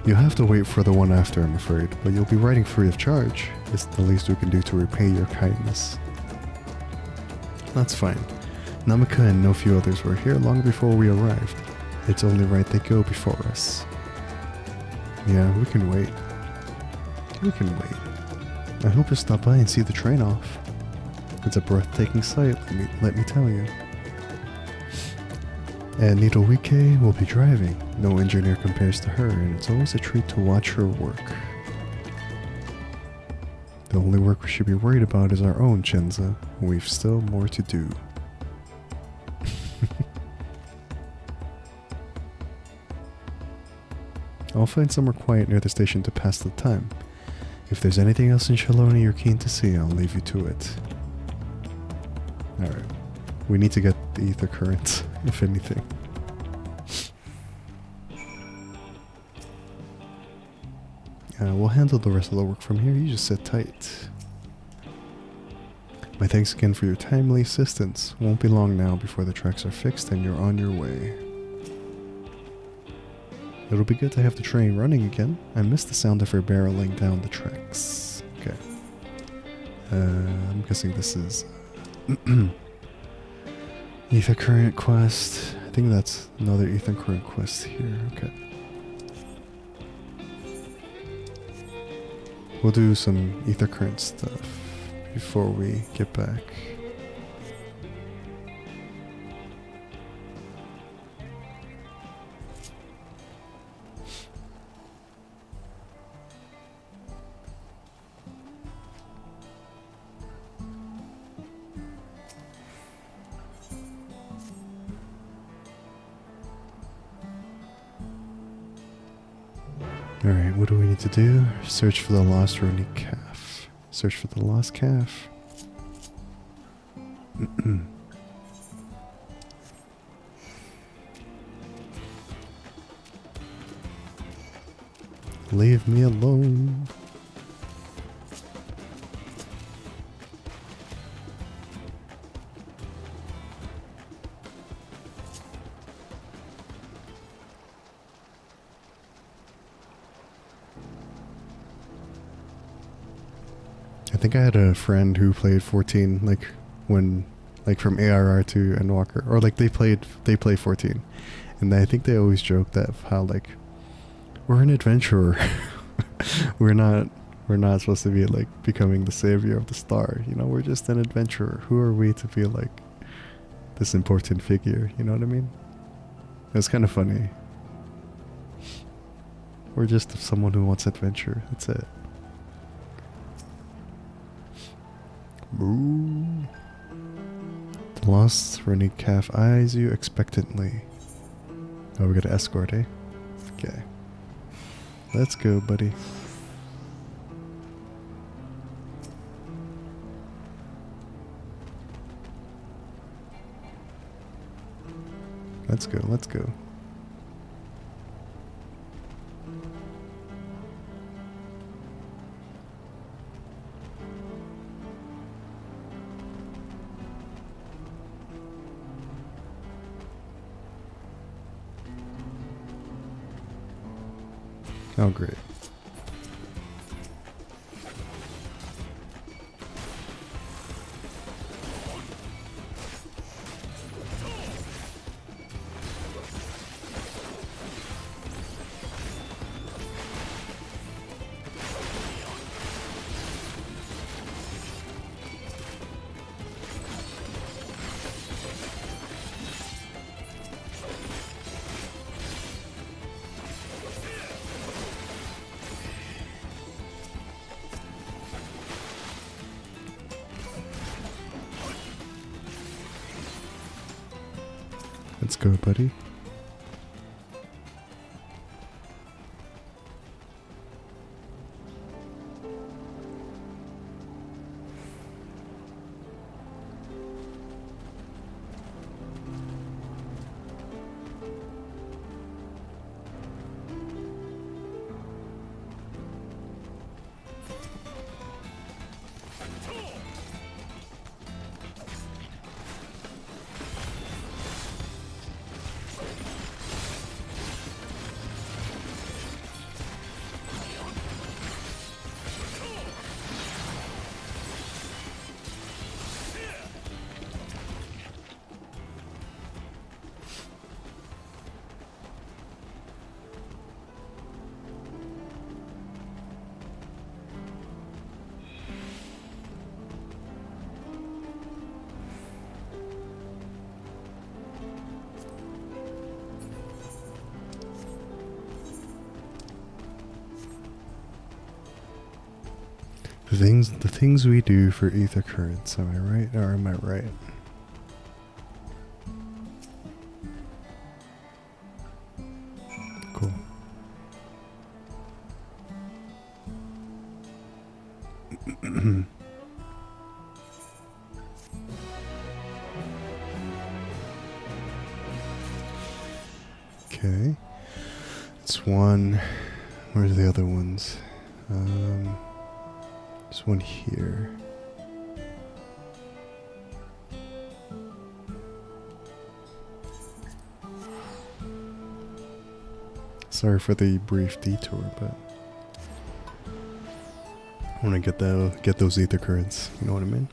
You'll have to wait for the one after, I'm afraid, but you'll be riding free of charge. It's the least we can do to repay your kindness. That's fine. Namaka and no few others were here long before we arrived. It's only right they go before us. Yeah, we can wait. We can wait. I hope you'll stop by and see the train off. It's a breathtaking sight, let me tell you. And Nidowike will be driving. No engineer compares to her, and it's always a treat to watch her work. The only work we should be worried about is our own, Chenza. We've still more to do. I'll find somewhere quiet near the station to pass the time. If there's anything else in Shaloni you're keen to see, I'll leave you to it. Alright. We need to get the ether currents, if anything. We'll handle the rest of the work from here. You just sit tight. My thanks again for your timely assistance. Won't be long now before the tracks are fixed and you're on your way. It'll be good to have the train running again. I miss the sound of her barreling down the tracks. Okay. I'm guessing this is ether current quest. I think that's another ether current quest here. Okay. We'll do some ether current stuff before we get back. Alright, what do we need to do? Search for the lost runic calf. Search for the lost calf. Leave me alone. I think I had a friend who played 14, like when, like from ARR to Endwalker, or like they play 14, and I think they always joke that how like we're an adventurer, we're not supposed to be like becoming the savior of the star, you know, we're just an adventurer. Who are we to be like this important figure? You know what I mean? It's kind of funny. We're just someone who wants adventure. That's it. Moo. The lost runic calf eyes you expectantly. Oh, we got to escort, eh? Okay. Let's go, buddy. Let's go, let's go. Oh, great. Let's go, buddy. The things we do for ether currents, am I right or am I right? Cool. Okay. It's one. Where's the other ones? There's one here. Sorry for the brief detour, but I want to get those ether currents. You know what I mean?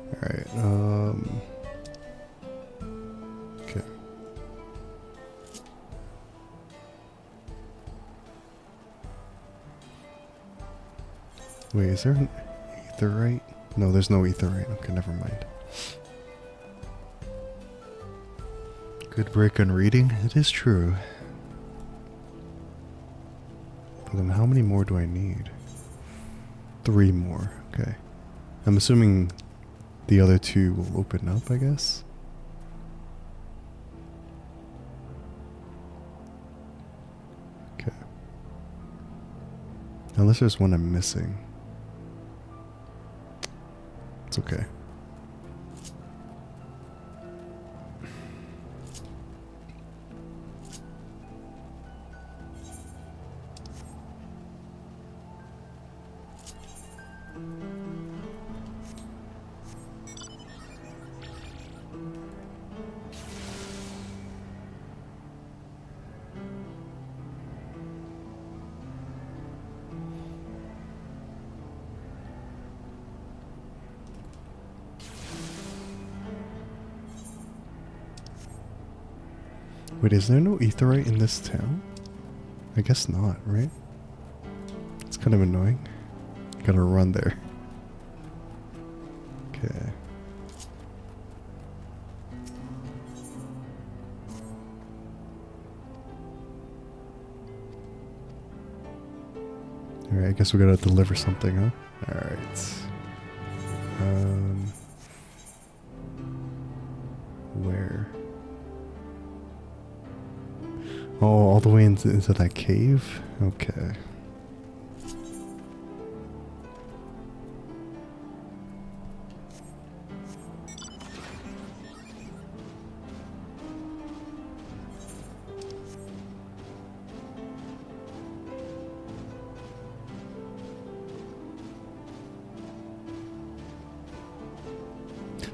All right. Okay. Wait, is there an etherite? No, there's no etherite. Okay, never mind. Good break on reading. It is true. But then how many more do I need? 3 more. Okay. I'm assuming the other 2 will open up, I guess. Okay. Unless there's one I'm missing. It's okay. Wait, is there no etherite in this town? I guess not, right? It's kind of annoying. Gotta run there. Okay. Alright, I guess we gotta deliver something, huh? Alright. Where? Oh, all the way into that cave? Okay.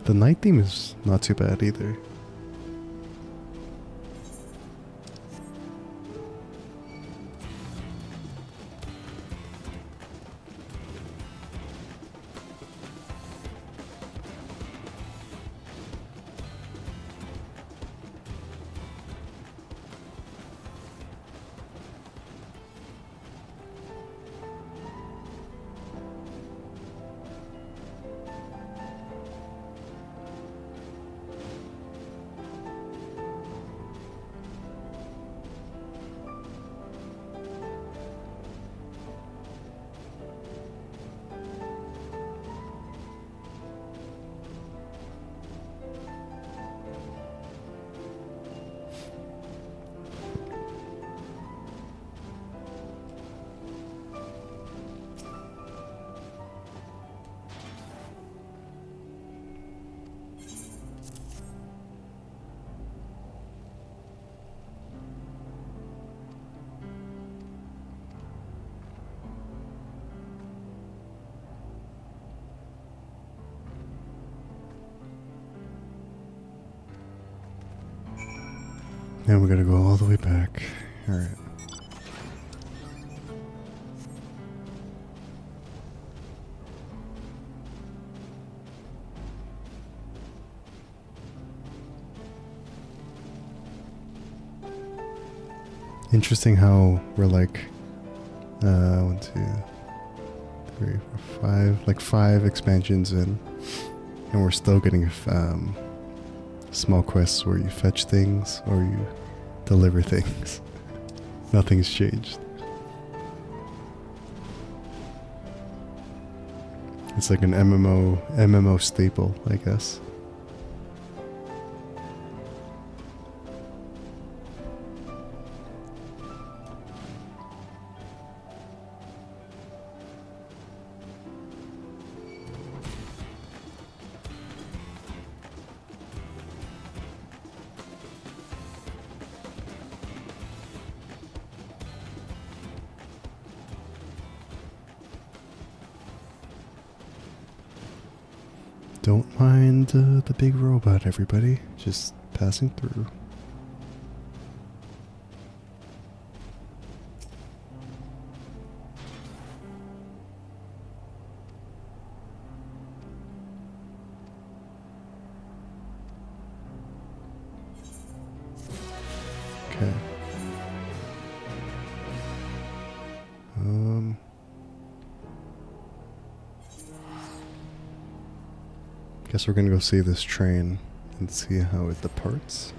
The night theme is not too bad either. Now we gotta go all the way back. Alright. Interesting how we're like 1, 2, 3, 4, 5, like 5 expansions in, and we're still getting small quests where you fetch things or you deliver things. Nothing's changed. It's like an MMO staple, I guess. Don't mind the big robot, everybody. Just passing through. Okay. Guess we're gonna go see this train and see how it departs.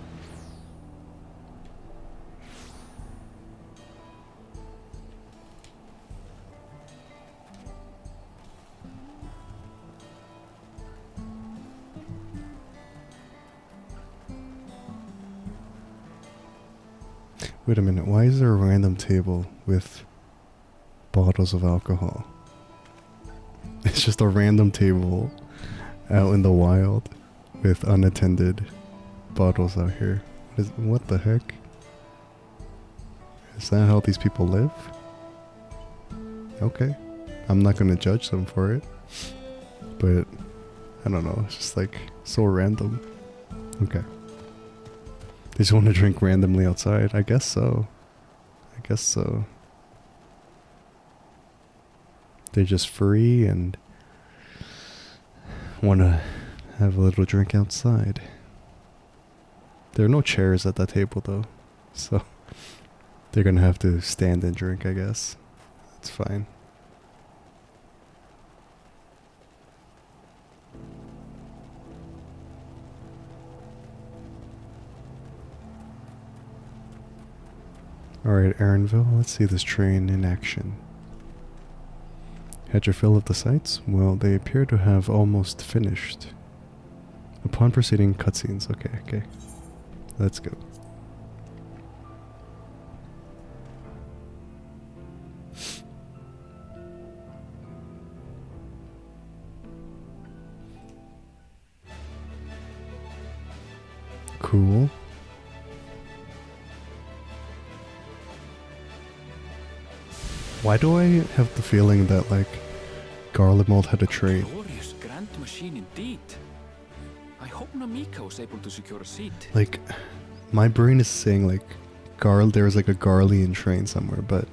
Wait a minute, why is there a random table with bottles of alcohol? It's just a random table out in the wild with unattended bottles out here. What the heck? Is that how these people live? Okay. I'm not gonna judge them for it. But I don't know, it's just like so random. Okay. They just want to drink randomly outside. I guess so. I guess so. They're just free and want to have a little drink outside. There are no chairs at that table though, so they're gonna have to stand and drink, I guess. That's fine. Alright, Aaronville, let's see this train in action. Had your fill of the sights? Well, they appear to have almost finished. Upon proceeding, cutscenes. Okay. Let's go. Cool. Why do I have the feeling that, like, Garlemald had a train? Glorious grand machine indeed. I hope Namika was able to secure a seat. Like, my brain is saying, like, there was like a Garlean train somewhere, but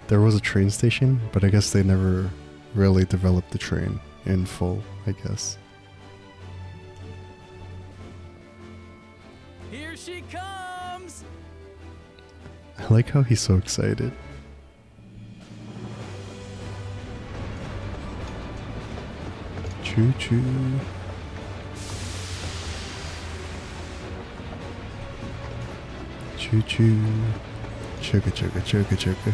there was a train station, but I guess they never really developed the train in full, I guess. Here she comes! I like how he's so excited. Choo choo. Choo choo. Chugga chugga chugga chugga.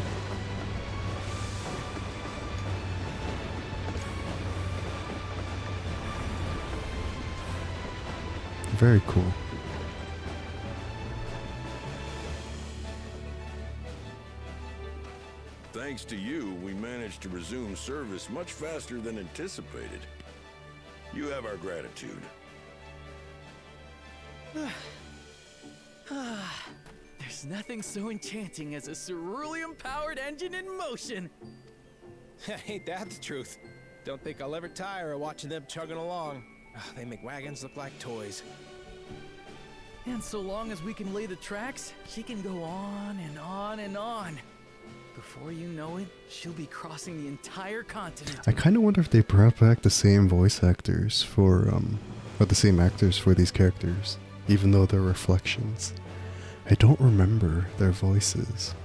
Very cool. Thanks to you, we managed to resume service much faster than anticipated. You have our gratitude. There's nothing so enchanting as a cerulean-powered engine in motion. Ain't that the truth? Don't think I'll ever tire of watching them chugging along. They make wagons look like toys. And so long as we can lay the tracks, she can go on and on and on. Before you know it, she'll be crossing the entire continent. I kind of wonder if they brought back the same voice actors for, or the same actors for these characters, even though they're reflections. I don't remember their voices.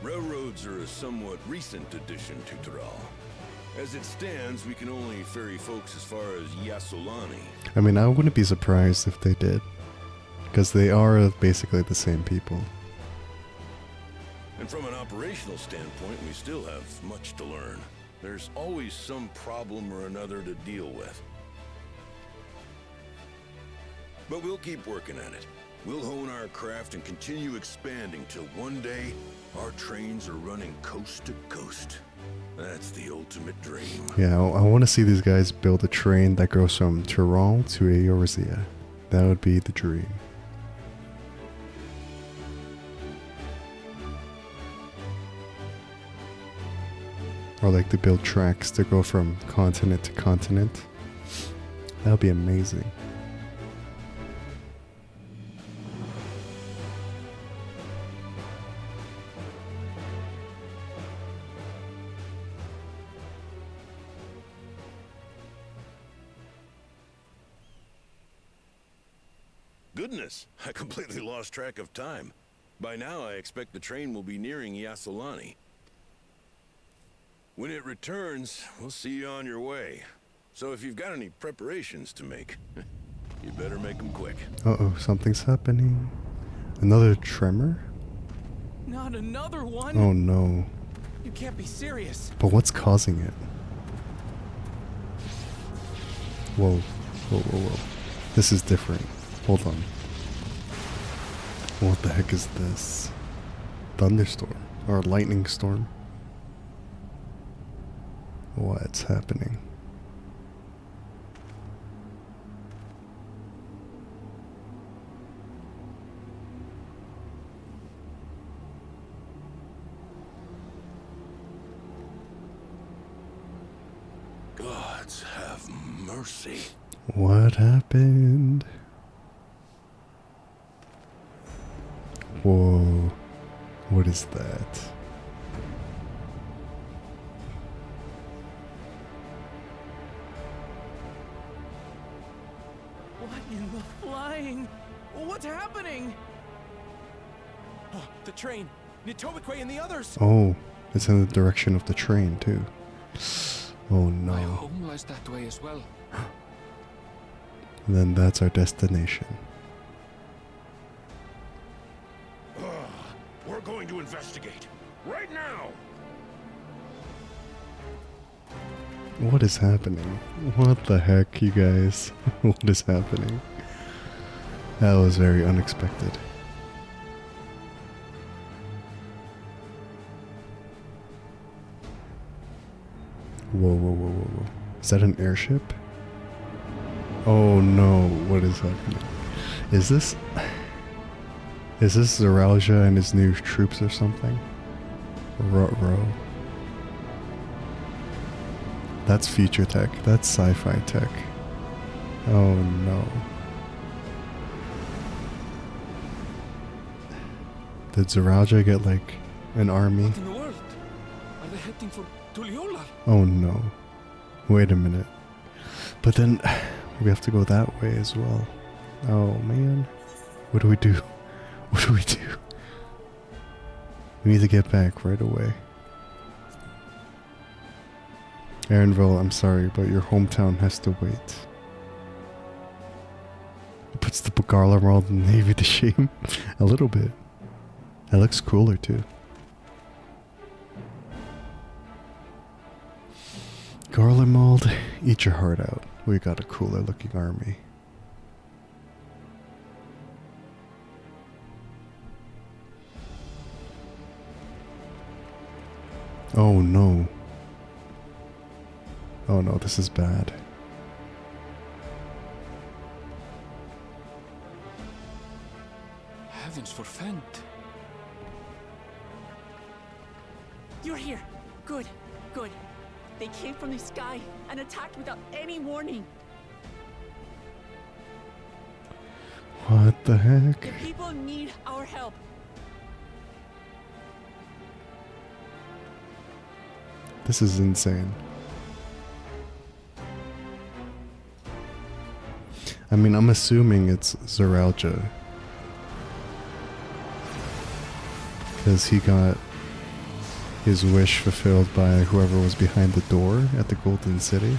Railroads are a somewhat recent addition to Tyrell. As it stands, we can only ferry folks as far as Yasolani. I mean, I wouldn't be surprised if they did, because they are basically the same people. And from an operational standpoint, we still have much to learn. There's always some problem or another to deal with. But we'll keep working at it. We'll hone our craft and continue expanding till one day, our trains are running coast to coast. That's the ultimate dream. Yeah, I want to see these guys build a train that goes from Tyrell to Eorzea. That would be the dream. Or like to build tracks to go from continent to continent. That would be amazing. Goodness, I completely lost track of time. By now, I expect the train will be nearing Yasolani. When it returns, we'll see you on your way. So if you've got any preparations to make, you better make them quick. Uh-oh, something's happening. Another tremor? Not another one? Oh no. You can't be serious. But what's causing it? Whoa. Whoa, whoa, whoa. This is different. Hold on. What the heck is this? Thunderstorm? Or lightning storm? What's happening? Gods have mercy. What happened? Whoa. What is that? What in the flying? What's happening? Oh, the train. Nitobekwe and the others. Oh, it's in the direction of the train too. Oh no. My home lies that way as well. And then that's our destination. We're going to investigate. Right now! What is happening? What the heck, you guys? What is happening? That was very unexpected. Whoa, whoa, whoa, whoa, whoa. Is that an airship? Oh no, what is happening? Is this Zaralja and his new troops or something? Ruh-roh. That's future tech. That's sci-fi tech. Oh no. Did Zaralja get like an army? What in the world? Are they heading for Tuliyollal? Oh no. Wait a minute. But then we have to go that way as well. Oh man. What do we do? What do we do? We need to get back right away. Aaronville, I'm sorry, but your hometown has to wait. It puts the Garlemald Navy to shame. A little bit. It looks cooler too. Garlemald, eat your heart out. We got a cooler looking army. Oh no. Oh no, this is bad. Heavens forfend. You're here. Good, good. They came from the sky and attacked without any warning. What the heck? The people need our help. This is insane. I mean, I'm assuming it's Zaralja. Because he got his wish fulfilled by whoever was behind the door at the Golden City.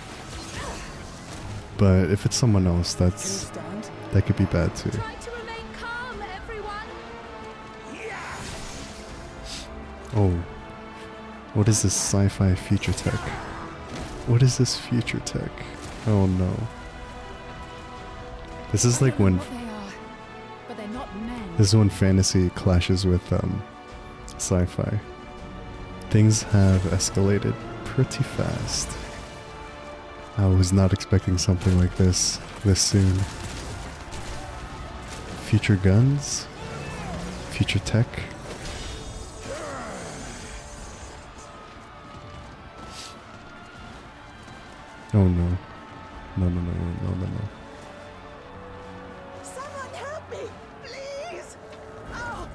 But if it's someone else, that could be bad too. Try to remain calm, everyone. Oh. What is this sci-fi future tech? What is this future tech? Oh no. This is like when But they're not men. this is when fantasy clashes with sci-fi. Things have escalated pretty fast. I was not expecting something like this soon. Future guns? Future tech? Oh no. No, no, no, no, no, no. Someone help me, please! Oh.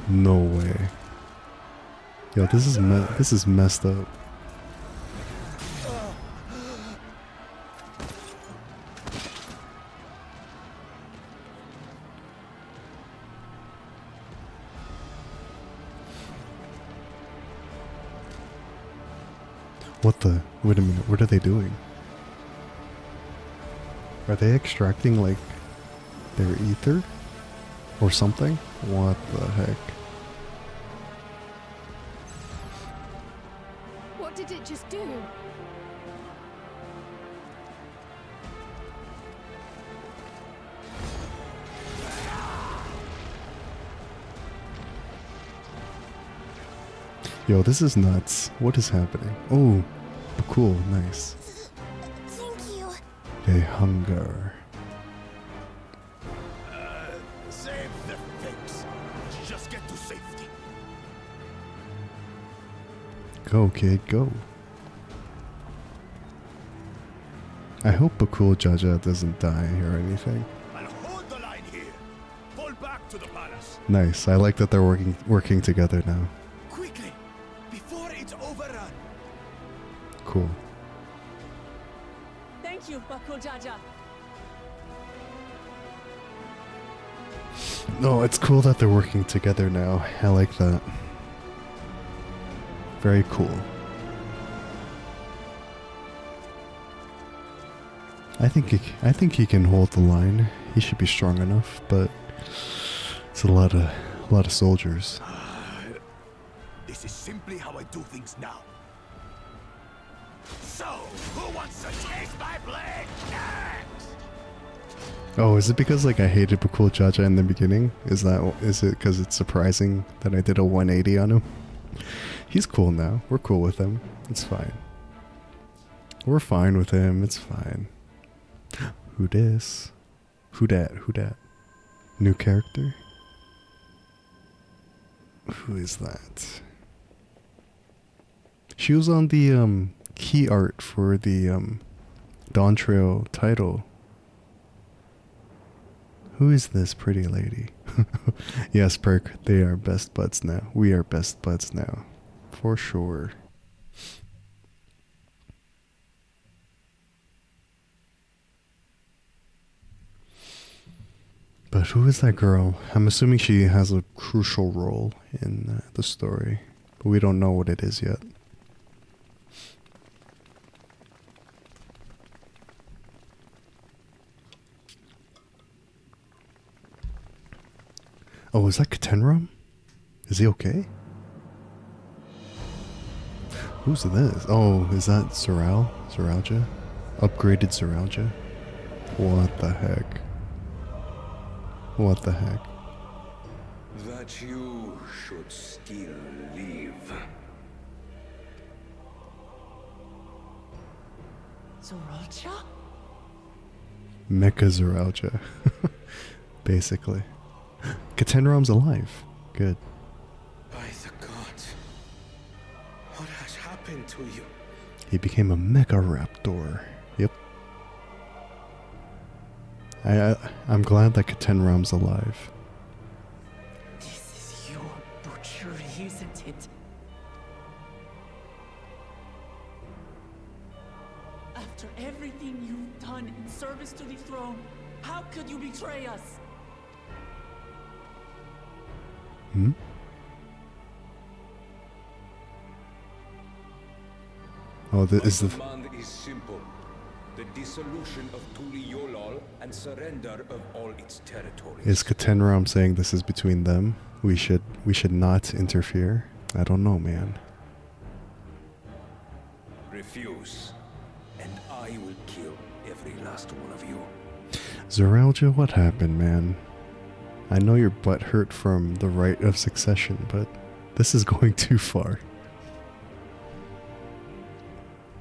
No way. Yo, this is messed up. What the? Wait a minute, what are they doing? Are they extracting, like, their ether? Or something? What the heck? What did it just do? Yo, this is nuts. What is happening? Oh, cool, nice. Thank you. They hunger. Save the things. Just get to safety. Go, kid, go. I hope Bakul Jaja doesn't die or anything. I'll hold the line here. Fall back to the palace. Nice. I like that they're working together now. Quickly, before it's overrun. Cool. Thank you, Bakul Jaja. No, it's cool that they're working together now. I like that. Very cool. I think he can hold the line. He should be strong enough, but it's a lot of soldiers. This is simply how I do things now. So, who wants to taste my blade next? Oh, is it because like I hated Bakul Jaja in the beginning? Is it because it's surprising that I did a 180 on him? He's cool now. We're cool with him. It's fine. We're fine with him. It's fine. Who dis? Who dat? Who dat? New character? Who is that? She was on the key art for the Dawntrail title. Who is this pretty lady? Yes, Perk, they are best buds now. We are best buds now. For sure. But who is that girl? I'm assuming she has a crucial role in the story. But we don't know what it is yet. Oh, is that Ketenramm? Is he okay? Who's this? Oh, is that Zeralja? Upgraded Zeralja? What the heck? What the heck? That you should still live. Zeralja? Mecha Zeralja. Basically. Ketenramm's alive. Good. By the gods. What has happened to you? He became a Mecha Raptor. Yep. I'm glad that Ketenramm's alive. This is your butchery, isn't it? After everything you've done in service to the throne, how could you betray us? Hmm? Oh, is the command is simple. The dissolution of Tuli-Yolal and surrender of all its territories. Is Ketenramm saying this is between them? We should not interfere? I don't know, man. Refuse, and I will kill every last one of you. Zeralja, what happened, man? I know your butt hurt from the Rite of Succession, but this is going too far.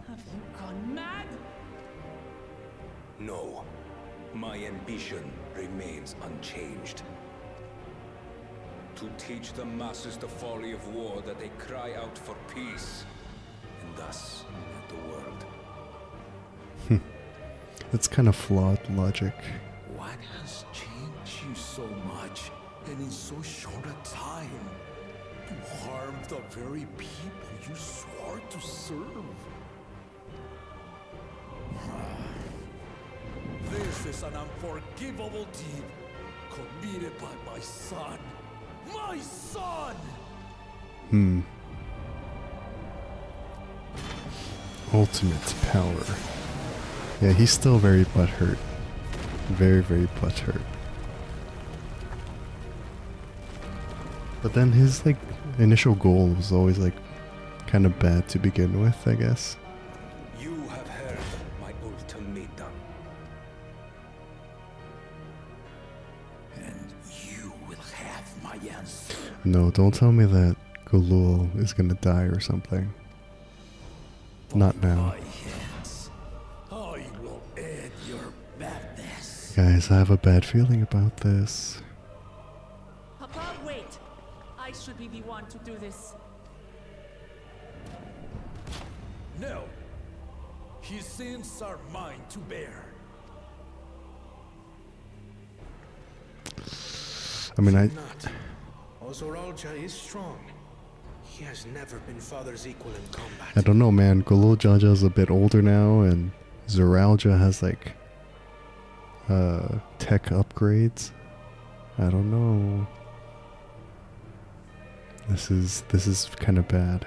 Have you gone mad? No, my ambition remains unchanged. To teach the masses the folly of war, that they cry out for peace, and thus at the world. It's kind of flawed logic. What has changed you so much and in so short a time? To harm the very people you swore to serve. This is an unforgivable deed committed by my son. My son! Ultimate power. Yeah, he's still very butthurt. Very, very butthurt. But then his like initial goal was always like kind of bad to begin with, I guess. You have heard my ultimatum. And you will have my answer. No, don't tell me that Gulul is gonna die or something. Not now. I will end your madness. Guys, I have a bad feeling about this. Papa, wait. I should be the one to do this. No. His sins are mine to bear. I mean, Ozoralja is strong. He has never been father's equal in combat. I don't know, man. Gulul Jaja's a bit older now, and Zoralja has like tech upgrades. I don't know. This is kind of bad.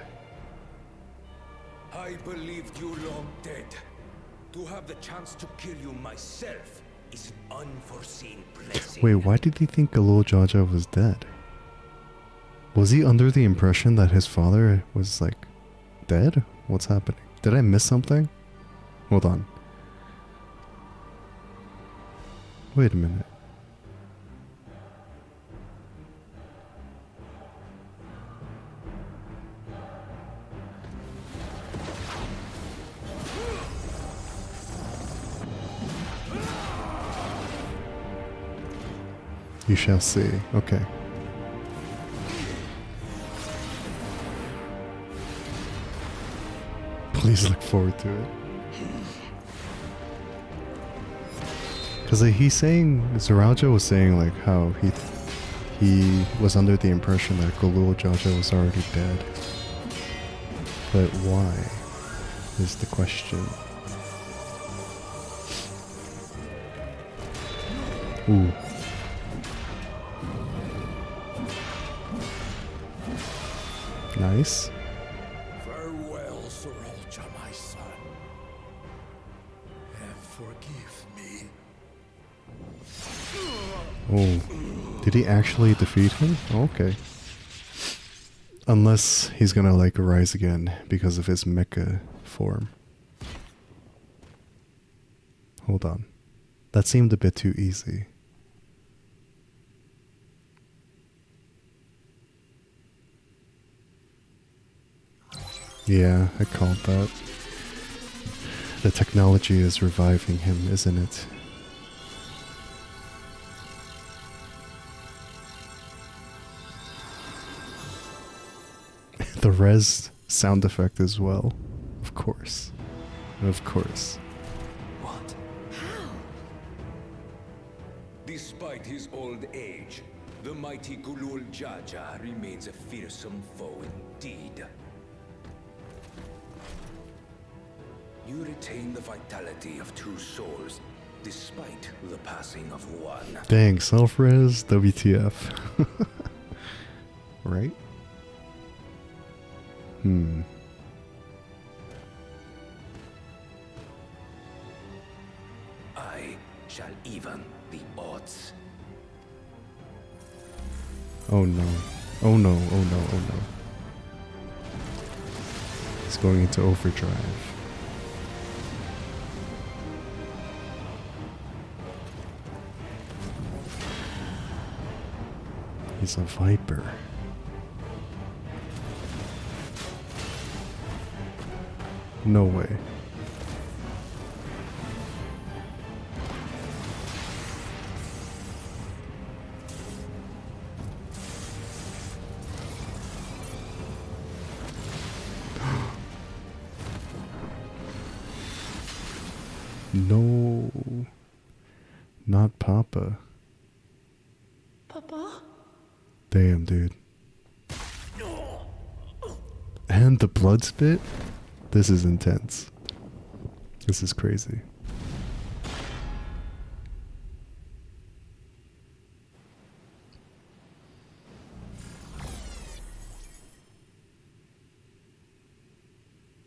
I believed you long dead. To have the chance to kill you myself is an unforeseen blessing. Wait, why did he think Gulul Jaja was dead? Was he under the impression that his father was like dead? What's happening? Did I miss something? Hold on. Wait a minute. You shall see. Okay. Please look forward to it. Because he's saying, Zoralja was saying like how he was under the impression that Gulul Jaja was already dead. But why is the question. Ooh. Nice. Farewell, Zoralja, my son. And forgive me. Oh. Did he actually defeat him? Okay. Unless he's gonna like rise again because of his mecha form. Hold on. That seemed a bit too easy. Yeah, I called that. The technology is reviving him, isn't it? The res sound effect as well. Of course. Of course. What? How? Despite his old age, the mighty Gulul Jaja remains a fearsome foe indeed. You retain the vitality of two souls, despite the passing of one. Dang, self-res, WTF. Right? I shall even the odds. Oh no. Oh no, oh no, oh no. He's going into overdrive. He's a viper. No way. No. Not Papa. Papa? Damn, dude. And the blood spit? This is intense. This is crazy.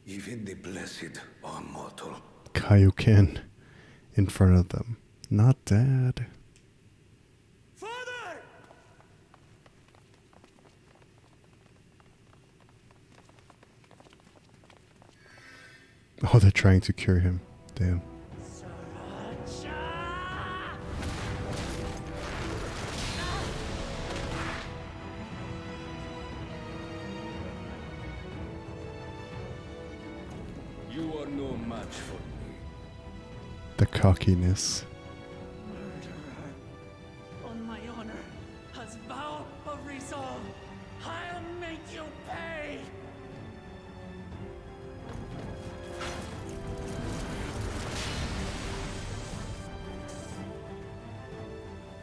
Even the blessed are mortal. Kaioken in front of them. Not Dad. Father! Oh, they're trying to cure him. Damn. You are no match for me. The cockiness. On my honor, as vow of resolve, I'll make you pay!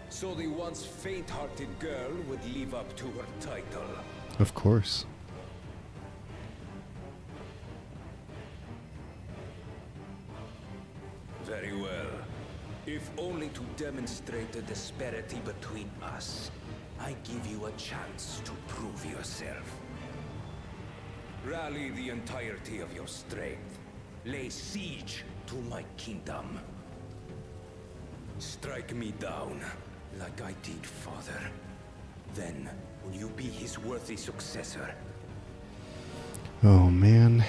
So the once faint-hearted girl would live up to her title. Of course. Very well. If only to demonstrate the disparity between us, I give you a chance to prove yourself. Rally the entirety of your strength. Lay siege to my kingdom. Strike me down, like I did father. Then, will you be his worthy successor? Oh man.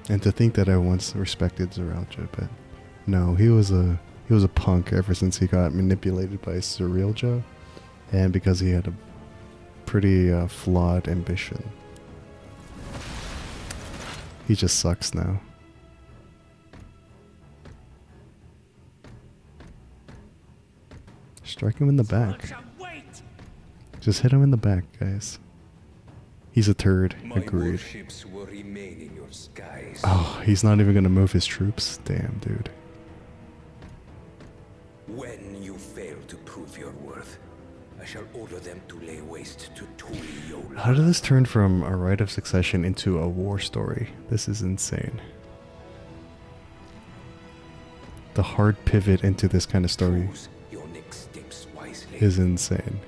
And to think that I once respected Zeralja, but no, he was a punk ever since he got manipulated by Zeralja, and because he had a pretty flawed ambition. He just sucks now. Strike him in the back. Just hit him in the back, guys. He's a turd. Agreed. Warships will remain in your skies. Oh, he's not even gonna move his troops? Damn, dude. When you fail to prove your worth, I shall order them to lay waste to Tuliyola. How did this turn from a rite of succession into a war story? This is insane. The hard pivot into this kind of story Your next steps wisely. is insane.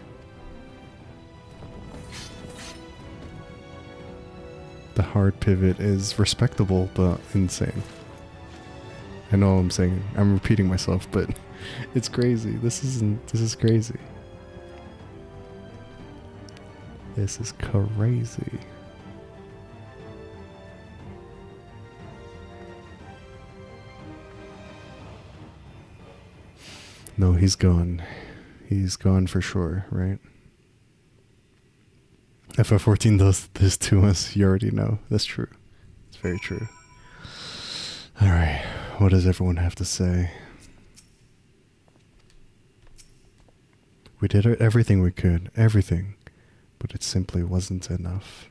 The hard pivot is respectable but insane. I know I'm repeating myself, but it's crazy. This is crazy. This is crazy. No, he's gone. He's gone for sure, right? FF14 does this to us, you already know. That's true. It's very true. Alright, what does everyone have to say? We did everything we could, everything, but it simply wasn't enough.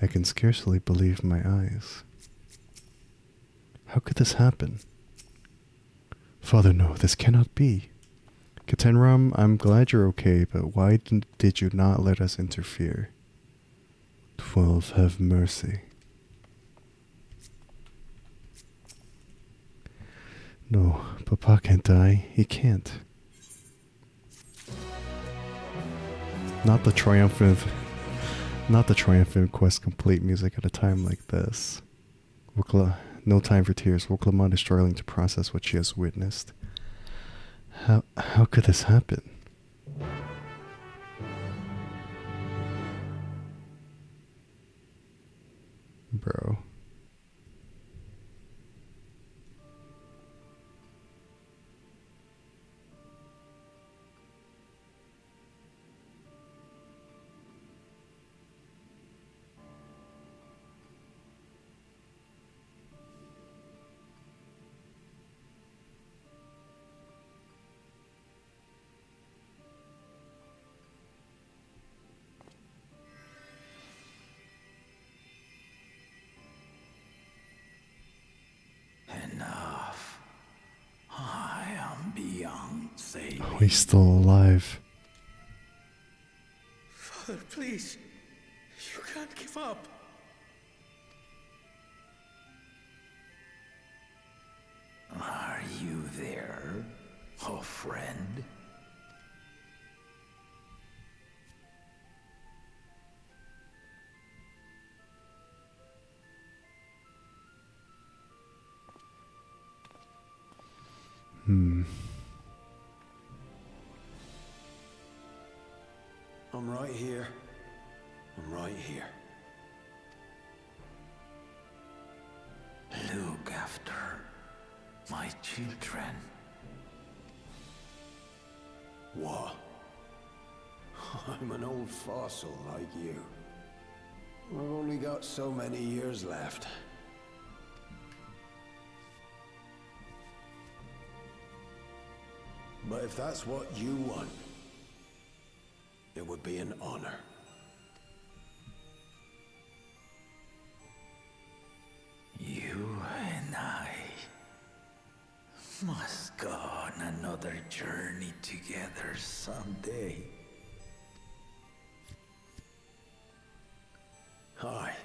I can scarcely believe my eyes. How could this happen? Father, no, this cannot be. Ketenramm, I'm glad you're okay, but why did you not let us interfere? 12, have mercy. No, Papa can't die. He can't. Not the triumphant quest complete music at a time like this. No time for tears. Woklamon is struggling to process what she has witnessed. How could this happen? Bro. he's still alive. Father, please. You can't give up. Are you there, oh friend? I'm right here. I'm right here. Look after my children. What? I'm an old fossil like you. I've only got so many years left. But if that's what you want, it would be an honor. You and I must go on another journey together someday. Aye,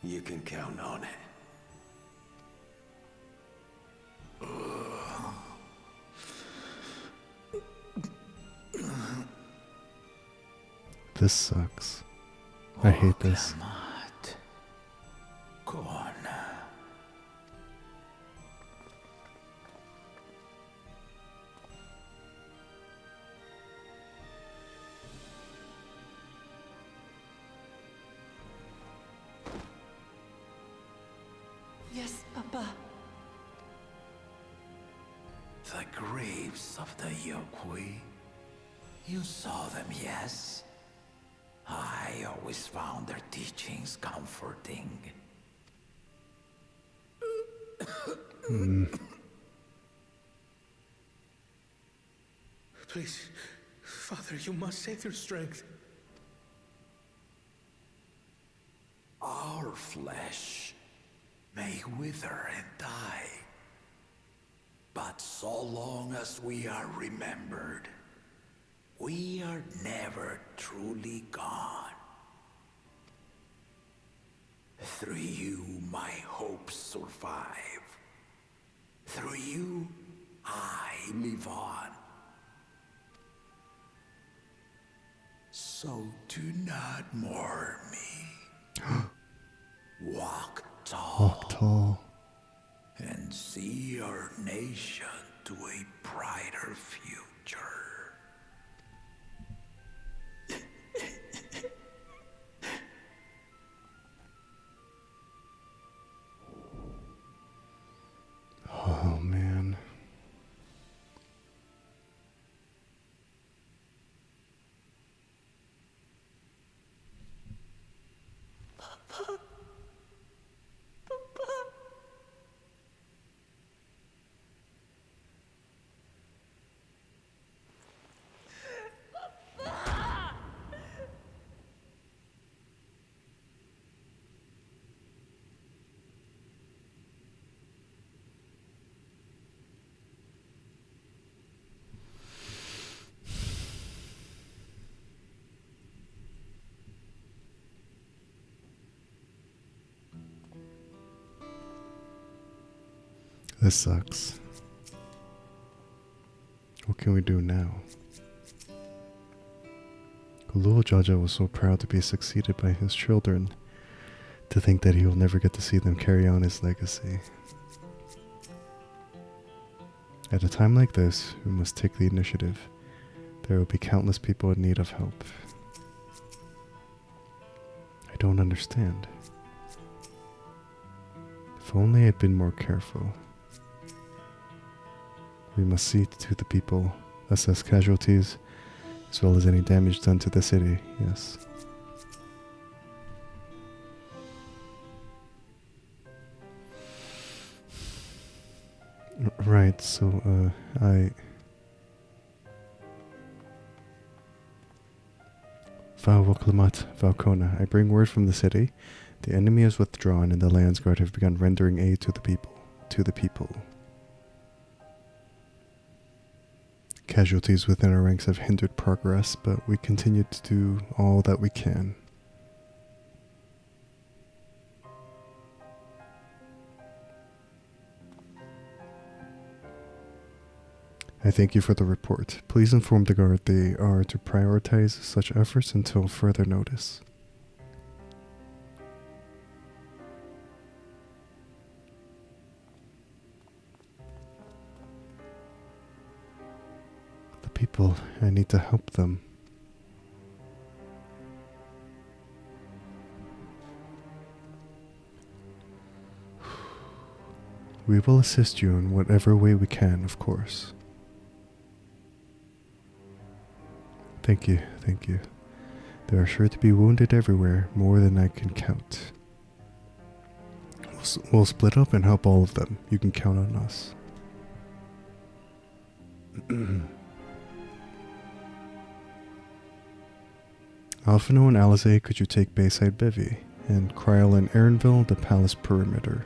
you can count on it. This sucks. I hate this. Go on. Yes, Papa. The graves of the Yokwi. You saw them, yes? I always found their teachings comforting. Please, Father, you must save your strength. Our flesh may wither and die, but so long as we are remembered, we are never truly gone. Through you, my hopes survive. Through you, I live on. So do not mourn me. Walk tall. Walk tall. And see our nation to a brighter future. Oh man. Papa. Papa. Papa. This sucks. What can we do now? Little Jaja was so proud to be succeeded by his children, to think that he will never get to see them carry on his legacy. At a time like this, we must take the initiative. There will be countless people in need of help. I don't understand. If only I'd been more careful. We must see to the people, assess casualties, as well as any damage done to the city, yes. Right, so, Valvoklamat Valkona, I bring word from the city. The enemy is withdrawn and the Landsguard have begun rendering aid to the people. Casualties within our ranks have hindered progress, but we continue to do all that we can. I thank you for the report. Please inform the guard they are to prioritize such efforts until further notice. The people, I need to help them. We will assist you in whatever way we can, of course. Thank you, thank you. There are sure to be wounded everywhere, more than I can count. We'll split up and help all of them. You can count on us. Alphino and Alizé, could you take Bayside Bivy, and Kryl and Erinville the palace perimeter.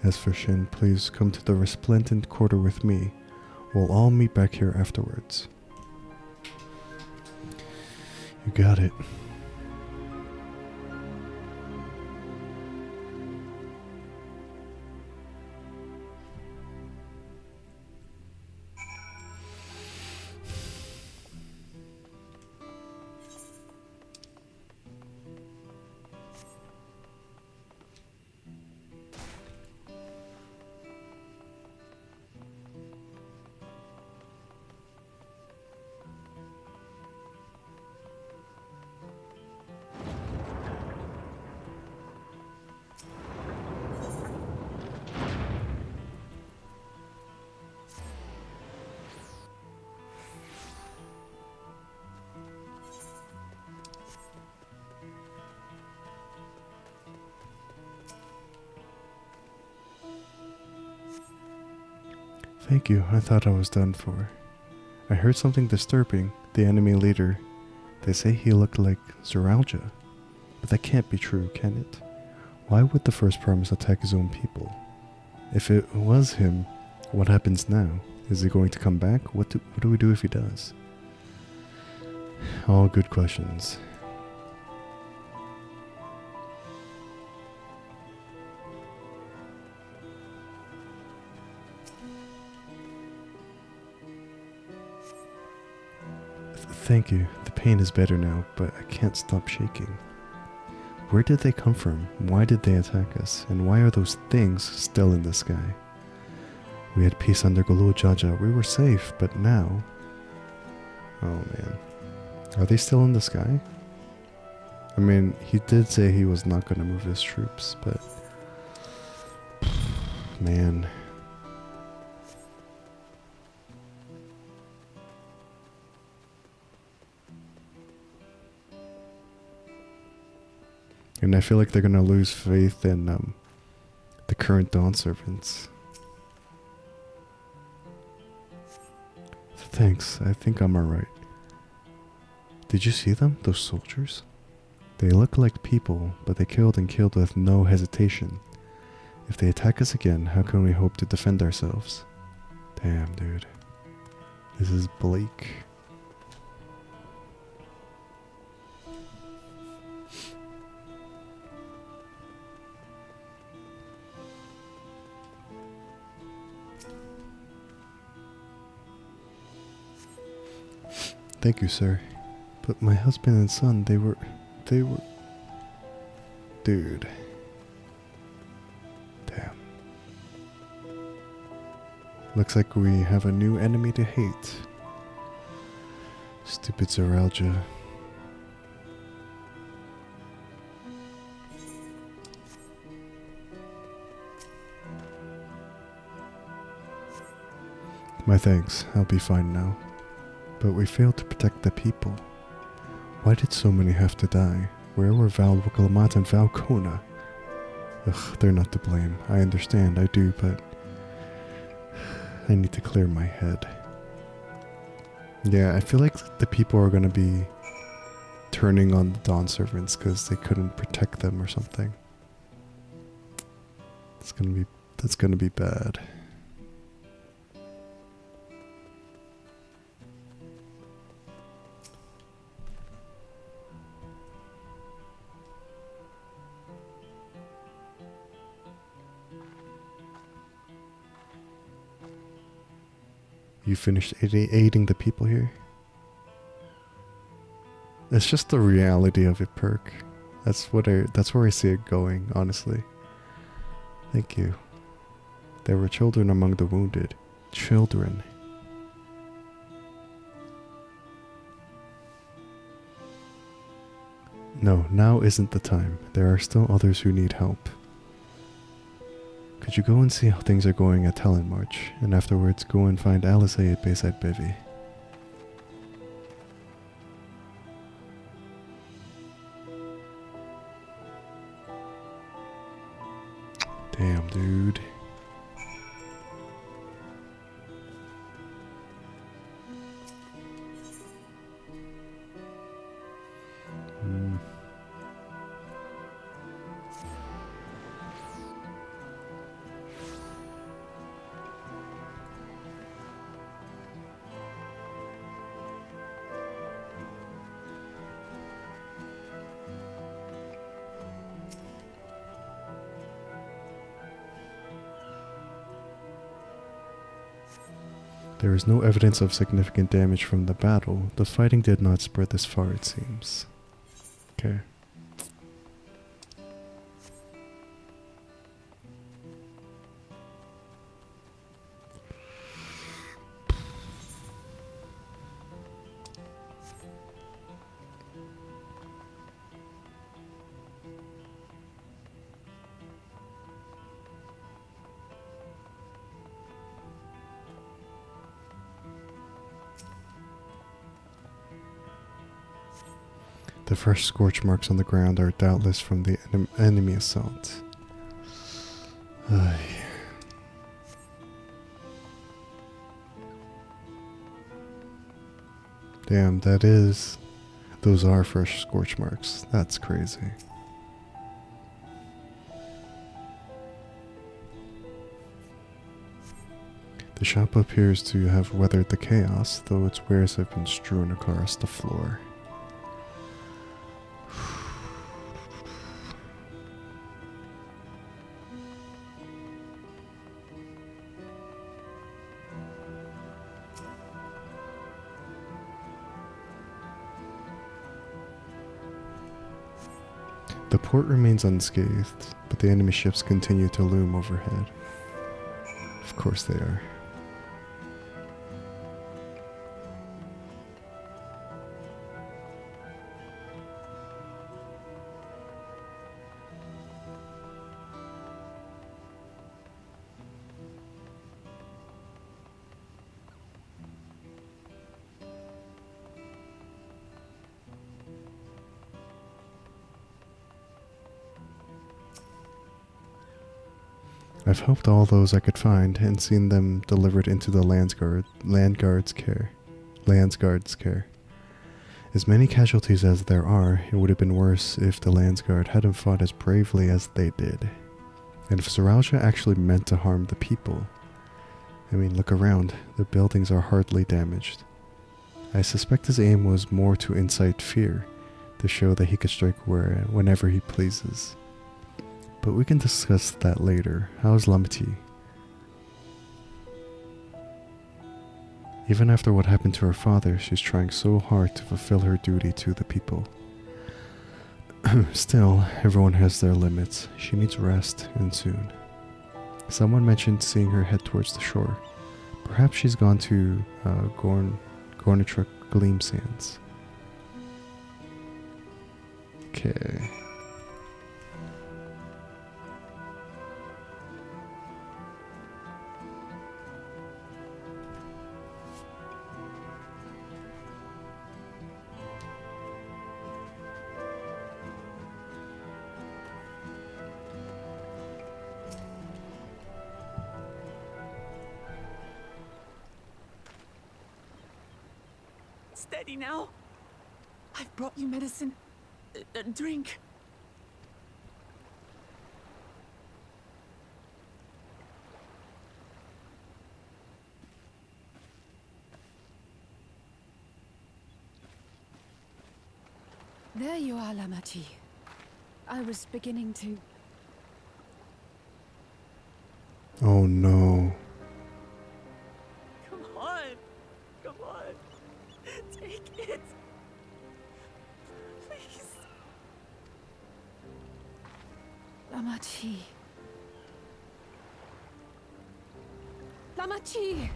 As for Shin, please come to the resplendent quarter with me. We'll all meet back here afterwards. You got it. Thank you, I thought I was done for. I heard something disturbing, the enemy leader. They say he looked like Zoralja. But that can't be true, can it? Why would the First Promise attack his own people? If it was him, what happens now? Is he going to come back? What do we do if he does? All good questions. Thank you. The pain is better now, but I can't stop shaking. Where did they come from? Why did they attack us? And why are those things still in the sky? We had peace under Gulu Jaja. We were safe, but now... Oh man. Are they still in the sky? I mean, he did say he was not going to move his troops, but... Man... And I feel like they're gonna lose faith in the current Dawn Servants. Thanks, I think I'm alright. Did you see them, those soldiers? They look like people, but they killed and killed with no hesitation. If they attack us again, how can we hope to defend ourselves? Damn, dude. This is bleak. Thank you, sir. But my husband and son, they were... Dude. Damn. Looks like we have a new enemy to hate. Stupid Zoralja. My thanks. I'll be fine now. But we failed to protect the people. Why did so many have to die? Where were Val Wukalamat and Val Kona? Ugh, they're not to blame. I understand, I do, but... I need to clear my head. Yeah, I feel like the people are gonna be turning on the Dawn Servants because they couldn't protect them or something. That's gonna be bad. You finished aiding the people here? It's just the reality of it, Perk. That's where I see it going, honestly. Thank you. There were children among the wounded. Children. No, now isn't the time. There are still others who need help. Could you go and see how things are going at Talonmarch, and afterwards go and find Alizé at Bayside Bivy? Damn, dude. There is no evidence of significant damage from the battle. The fighting did not spread this far, it seems. Okay. The fresh scorch marks on the ground are doubtless from the enemy assault. Damn, those are fresh scorch marks. That's crazy. The shop appears to have weathered the chaos, though its wares have been strewn across the floor. The port remains unscathed, but the enemy ships continue to loom overhead. Of course they are. I've helped all those I could find and seen them delivered into the Landguard's care. As many casualties as there are, it would have been worse if the Landsguard hadn't fought as bravely as they did. And if Saralja actually meant to harm the people, I mean, look around, the buildings are hardly damaged. I suspect his aim was more to incite fear, to show that he could strike whenever he pleases. But we can discuss that later. How's Lamati? Even after what happened to her father, she's trying so hard to fulfill her duty to the people. Still, everyone has their limits. She needs rest, and soon. Someone mentioned seeing her head towards the shore. Perhaps she's gone to Gornitruk Gleam Sands. Okay. Steady now. I've brought you medicine. Drink. There you are, Lamati. I was beginning to... Oh no. Come on. Lamachi. Lamachi!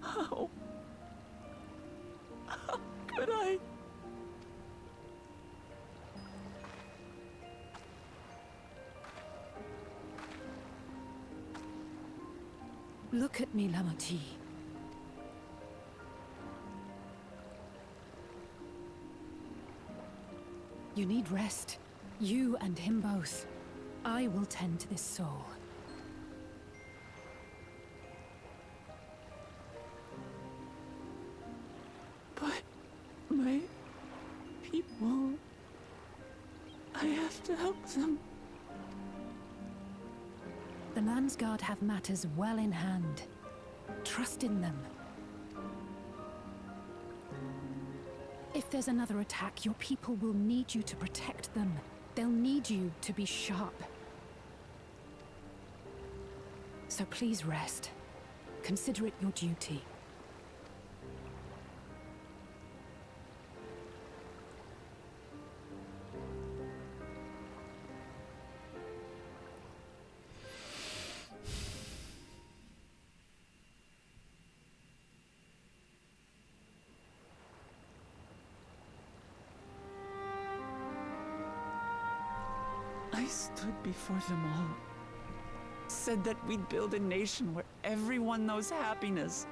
How? How could I? Look at me, Lamachi. You need rest. You and him both. I will tend to this soul. But my people... I have to help them. The Landsguard have matters well in hand. Trust in them. If there's another attack, your people will need you to protect them. They'll need you to be sharp. So please rest. Consider it your duty. I stood before them all. Said that we'd build a nation where everyone knows happiness.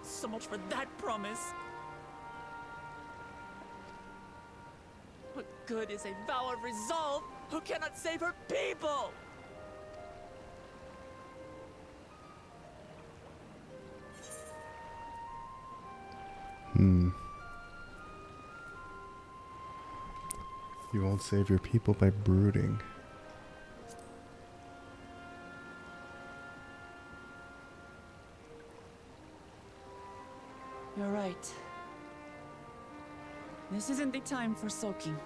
So much for that promise. What good is a vow of resolve who cannot save her people? You won't save your people by brooding. You're right. This isn't the time for sulking.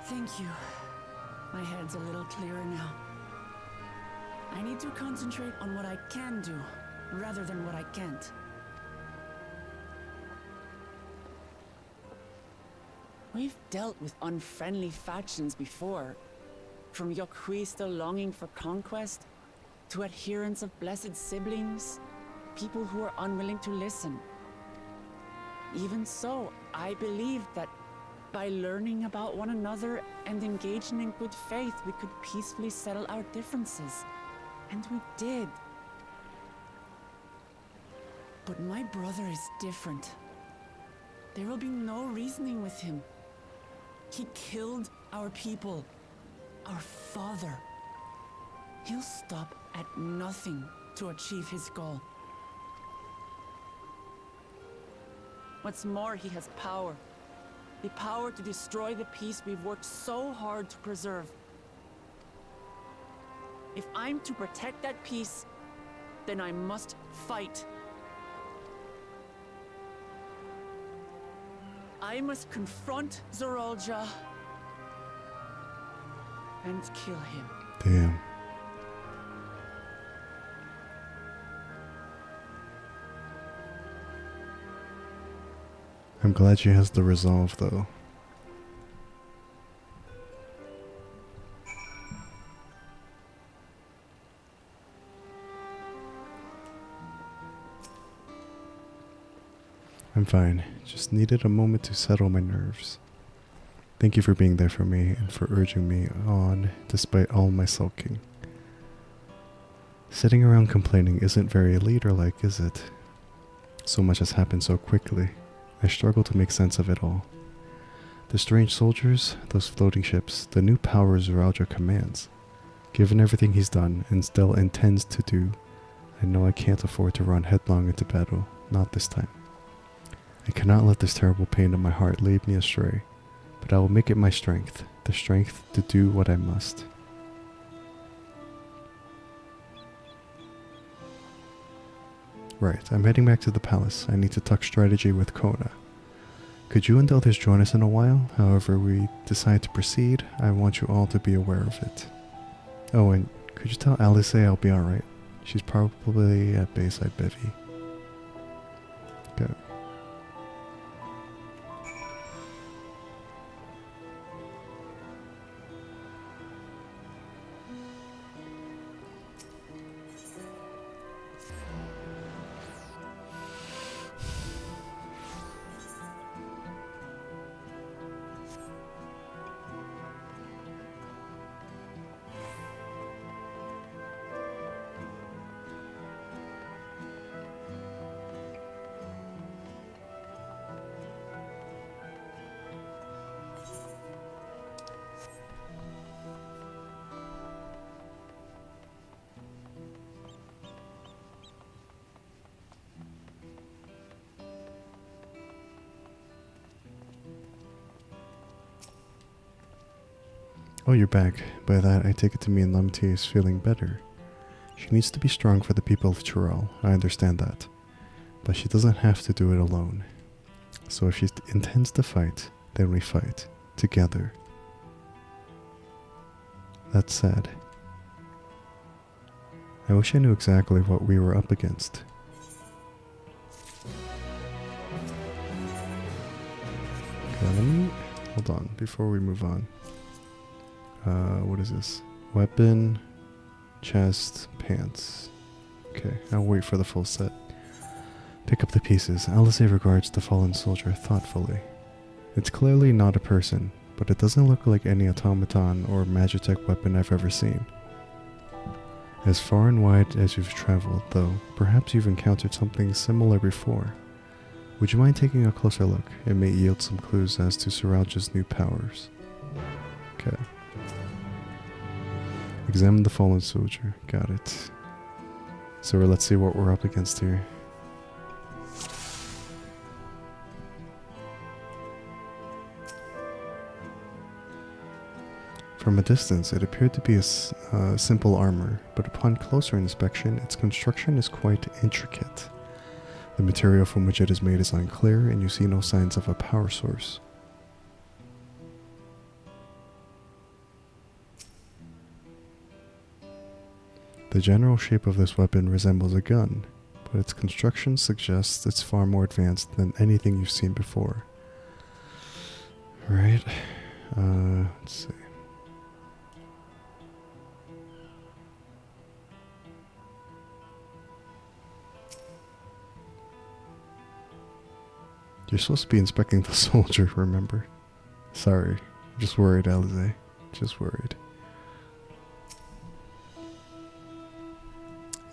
Thank you. My head's a little clearer now. I need to concentrate on what I can do, rather than what I can't. We've dealt with unfriendly factions before. From Yokhui still longing for conquest, to adherents of blessed siblings, people who are unwilling to listen. Even so, I believe that by learning about one another and engaging in good faith, we could peacefully settle our differences. And we did. But my brother is different. There will be no reasoning with him. He killed our people, our father. He'll stop at nothing to achieve his goal. What's more, he has power. The power to destroy the peace we've worked so hard to preserve. If I'm to protect that peace, then I must fight. I must confront Zorolja and kill him. Damn. I'm glad she has the resolve, though. I'm fine. Just needed a moment to settle my nerves. Thank you for being there for me and for urging me on despite all my sulking. Sitting around complaining isn't very leader-like, is it? So much has happened so quickly. I struggle to make sense of it all. The strange soldiers, those floating ships, the new powers Zoralja commands. Given everything he's done and still intends to do, I know I can't afford to run headlong into battle, not this time. I cannot let this terrible pain in my heart lead me astray, but I will make it my strength, the strength to do what I must. Right, I'm heading back to the palace. I need to talk strategy with Kona. Could you and the others join us in a while? However we decide to proceed, I want you all to be aware of it. Oh, and Could you tell Alice I'll be alright? She's probably at Bayside Bivy. Okay. Oh, you're back. By that, I take it to mean Lemty is feeling better. She needs to be strong for the people of Churel. I understand that. But she doesn't have to do it alone. So if she intends to fight, then we fight. Together. That said, I wish I knew exactly what we were up against. Okay, let me... hold on, before we move on. What is this? Weapon, chest, pants. Okay, I'll wait for the full set. Pick up the pieces. Alice regards the fallen soldier thoughtfully. It's clearly not a person, but it doesn't look like any automaton or magitech weapon I've ever seen. As far and wide as you've traveled, though, perhaps you've encountered something similar before. Would you mind taking a closer look? It may yield some clues as to Siraj's new powers. Okay. Examine the fallen soldier. Got it. So let's see what we're up against here. From a distance, it appeared to be a simple armor, but upon closer inspection, its construction is quite intricate. The material from which it is made is unclear, and you see no signs of a power source. The general shape of this weapon resembles a gun, but its construction suggests it's far more advanced than anything you've seen before. Right. Let's see. You're supposed to be inspecting the soldier, remember? Sorry. I'm just worried, Alize. Just worried.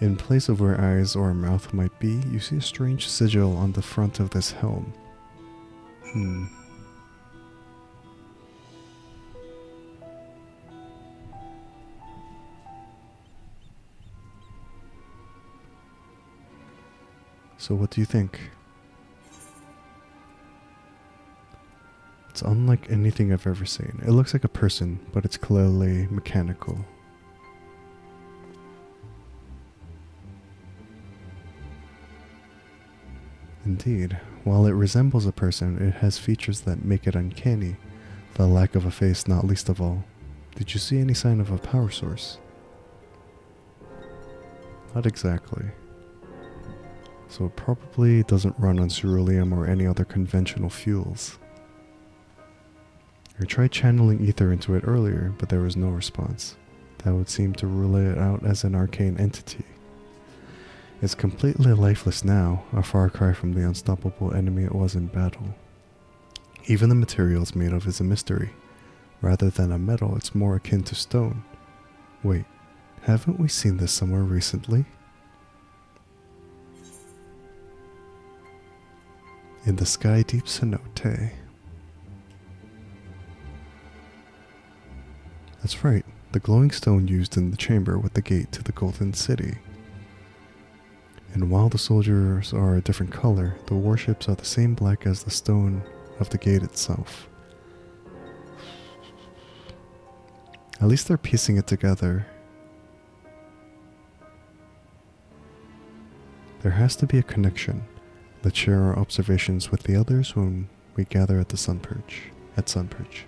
In place of where eyes or a mouth might be, you see a strange sigil on the front of this helm. So what do you think? It's unlike anything I've ever seen. It looks like a person, but it's clearly mechanical. Indeed, while it resembles a person, it has features that make it uncanny, the lack of a face not least of all. Did you see any sign of a power source? Not exactly. So it probably doesn't run on ceruleum or any other conventional fuels. I tried channeling ether into it earlier, but there was no response. That would seem to rule it out as an arcane entity. It's completely lifeless now, a far cry from the unstoppable enemy it was in battle. Even the material it's made of is a mystery. Rather than a metal, it's more akin to stone. Wait, haven't we seen this somewhere recently? In the sky deep cenote. That's right, the glowing stone used in the chamber with the gate to the Golden City. And while the soldiers are a different color, the warships are the same black as the stone of the gate itself. At least they're piecing it together. There has to be a connection. Let's share our observations with the others when we gather at the Sun Perch. At Sun Perch.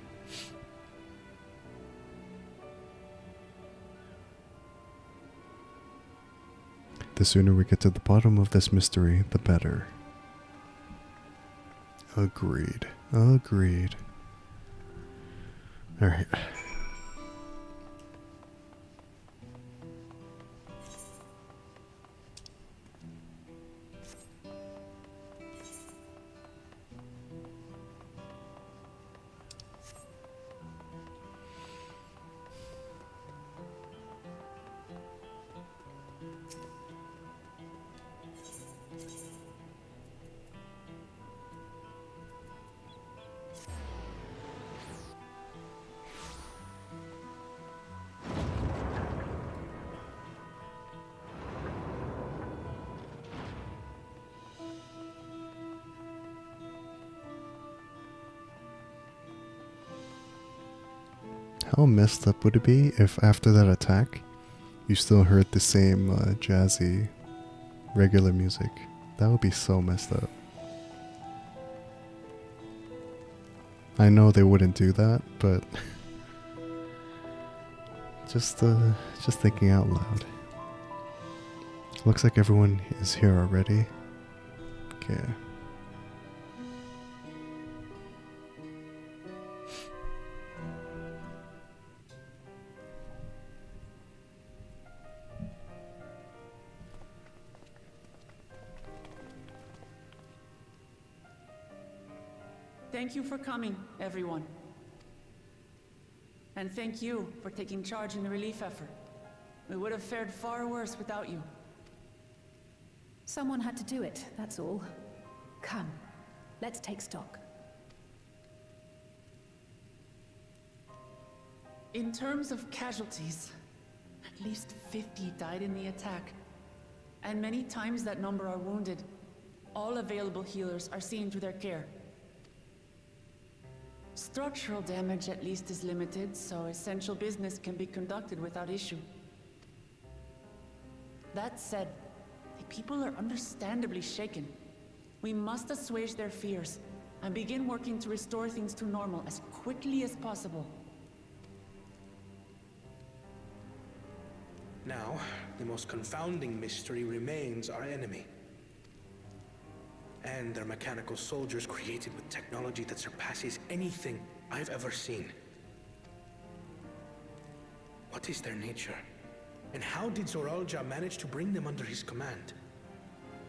The sooner we get to the bottom of this mystery, the better. Agreed. Agreed. Alright. How messed up would it be if after that attack, you still heard the same jazzy, regular music? That would be so messed up. I know they wouldn't do that, but just thinking out loud. Looks like everyone is here already. Okay. Thank you for coming, everyone. And thank you for taking charge in the relief effort. We would have fared far worse without you. Someone had to do it, that's all. Come, let's take stock. In terms of casualties, at least 50 died in the attack. And many times that number are wounded. All available healers are seen to their care. Structural damage at least is limited, so essential business can be conducted without issue. That said, the people are understandably shaken. We must assuage their fears and begin working to restore things to normal as quickly as possible. Now, the most confounding mystery remains our enemy. And their mechanical soldiers created with technology that surpasses anything I've ever seen. What is their nature? And how did Zoralja manage to bring them under his command?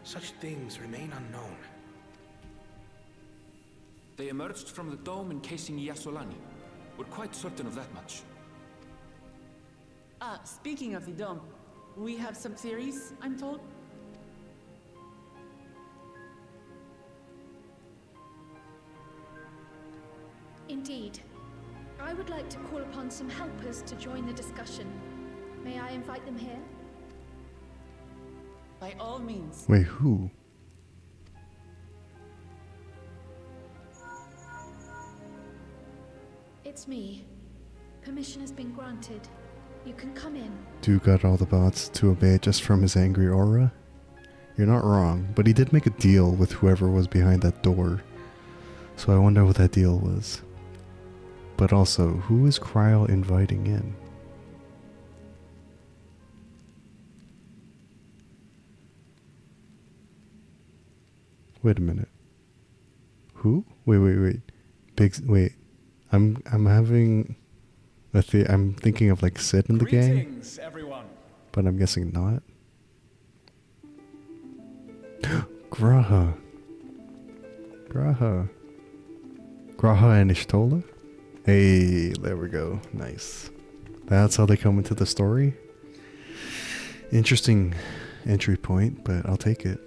Such things remain unknown. They emerged from the dome encasing Yasolani. We're quite certain of that much. Speaking of the dome, we have some theories, I'm told. Indeed. I would like to call upon some helpers to join the discussion. May I invite them here? By all means. Wait, who? It's me. Permission has been granted. You can come in. Dude got all the bots to obey just from his angry aura? You're not wrong, but he did make a deal with whoever was behind that door. So I wonder what that deal was. But also, who is Kryl inviting in? Wait a minute. Who? Wait. Wait. I'm having I'm thinking of like Sid in the gang. Everyone. But I'm guessing not. Graha and Ishtola? Hey, there we go. Nice. That's how they come into the story. Interesting entry point, but I'll take it.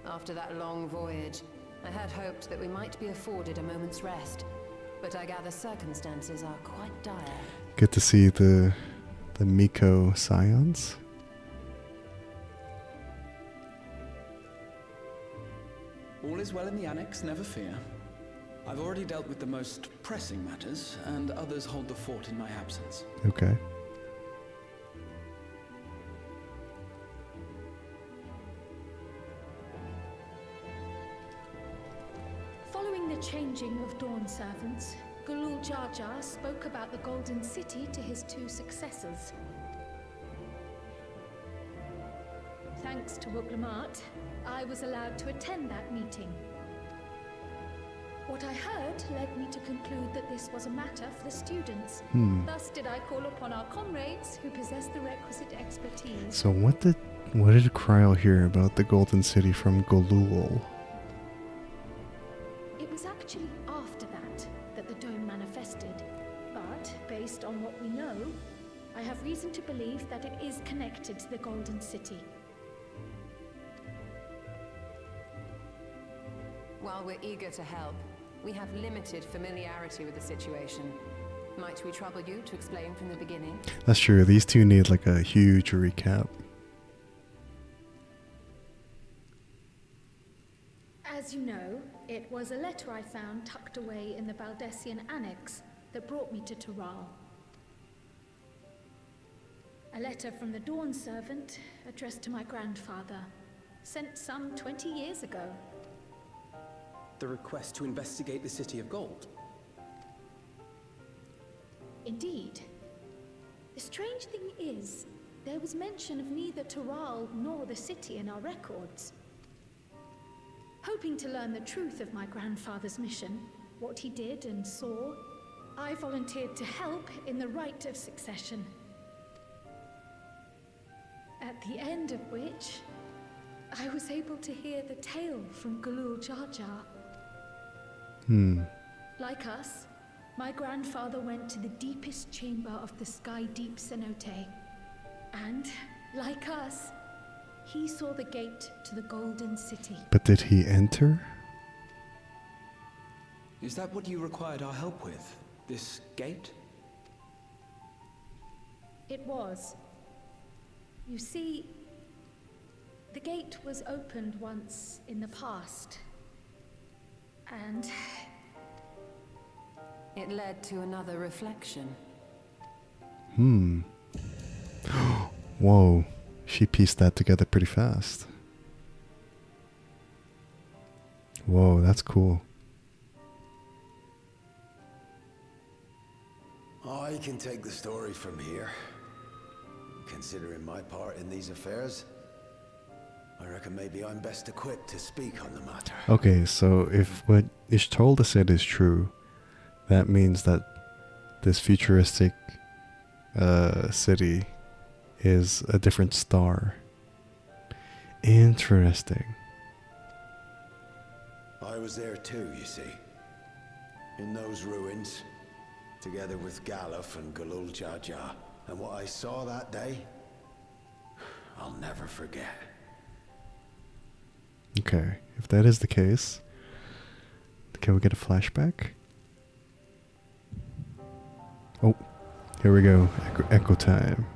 After that long voyage, I had hoped that we might be afforded a moment's rest, but I gather circumstances are quite dire. Get to see the Miko scions. All is well in the annex, never fear. I've already dealt with the most pressing matters, and others hold the fort in my absence. Okay. changing of Dawn servants, Galul Jar Jar spoke about the Golden City to his 2 successors. Thanks to Wuglamat, I was allowed to attend that meeting. What I heard led me to conclude that this was a matter for the students. Thus did I call upon our comrades who possess the requisite expertise. So what did Kryl hear about the Golden City from Galul? It was actually after that the dome manifested. But, based on what we know, I have reason to believe that it is connected to the Golden City. While we're eager to help, we have limited familiarity with the situation. Might we trouble you to explain from the beginning? That's true. These two need like a huge recap. As you know, it was a letter I found tucked away in the Valdesian Annex that brought me to Tural. A letter from the Dawn servant addressed to my grandfather, sent some 20 years ago. The request to investigate the City of Gold. Indeed. The strange thing is, there was mention of neither Tural nor the city in our records. Hoping to learn the truth of my grandfather's mission, what he did and saw, I volunteered to help in the rite of succession. At the end of which, I was able to hear the tale from Galul Jar Jar. Like us, my grandfather went to the deepest chamber of the Sky Deep Cenote. And, like us, he saw the gate to the Golden City. But did he enter? Is that what you required our help with? This gate? It was. You see, the gate was opened once in the past. And it led to another reflection. Whoa, she pieced that together pretty fast. Whoa, that's cool. I can take the story from here. Considering my part in these affairs, I reckon maybe I'm best equipped to speak on the matter. Okay, so if what Ishtolda said is true, that means that this futuristic city is a different star. Interesting. I was there too, you see. In those ruins, together with Galuf and Galul Jar Jar. And what I saw that day, I'll never forget. Okay, if that is the case, can we get a flashback? Oh, here we go. Echo time.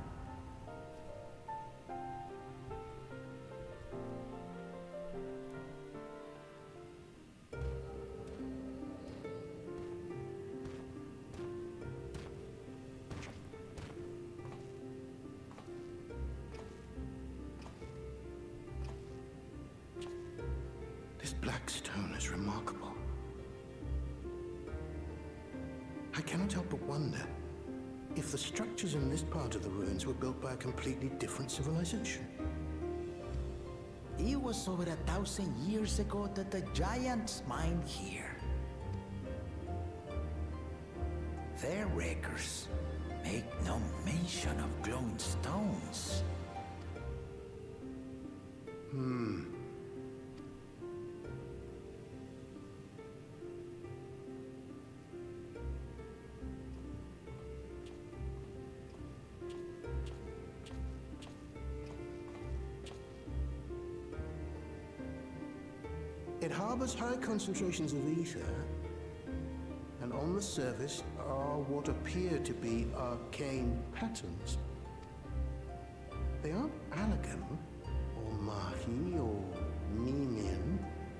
This black stone is remarkable. I cannot help but wonder if the structures in this part of the ruins were built by a completely different civilization. It was over 1,000 years ago that the giants mined here. Their records make no mention of glowing stones. It harbors high concentrations of ether, and on the surface are what appear to be arcane patterns. They aren't Allagan, or Mahi, or Nemian.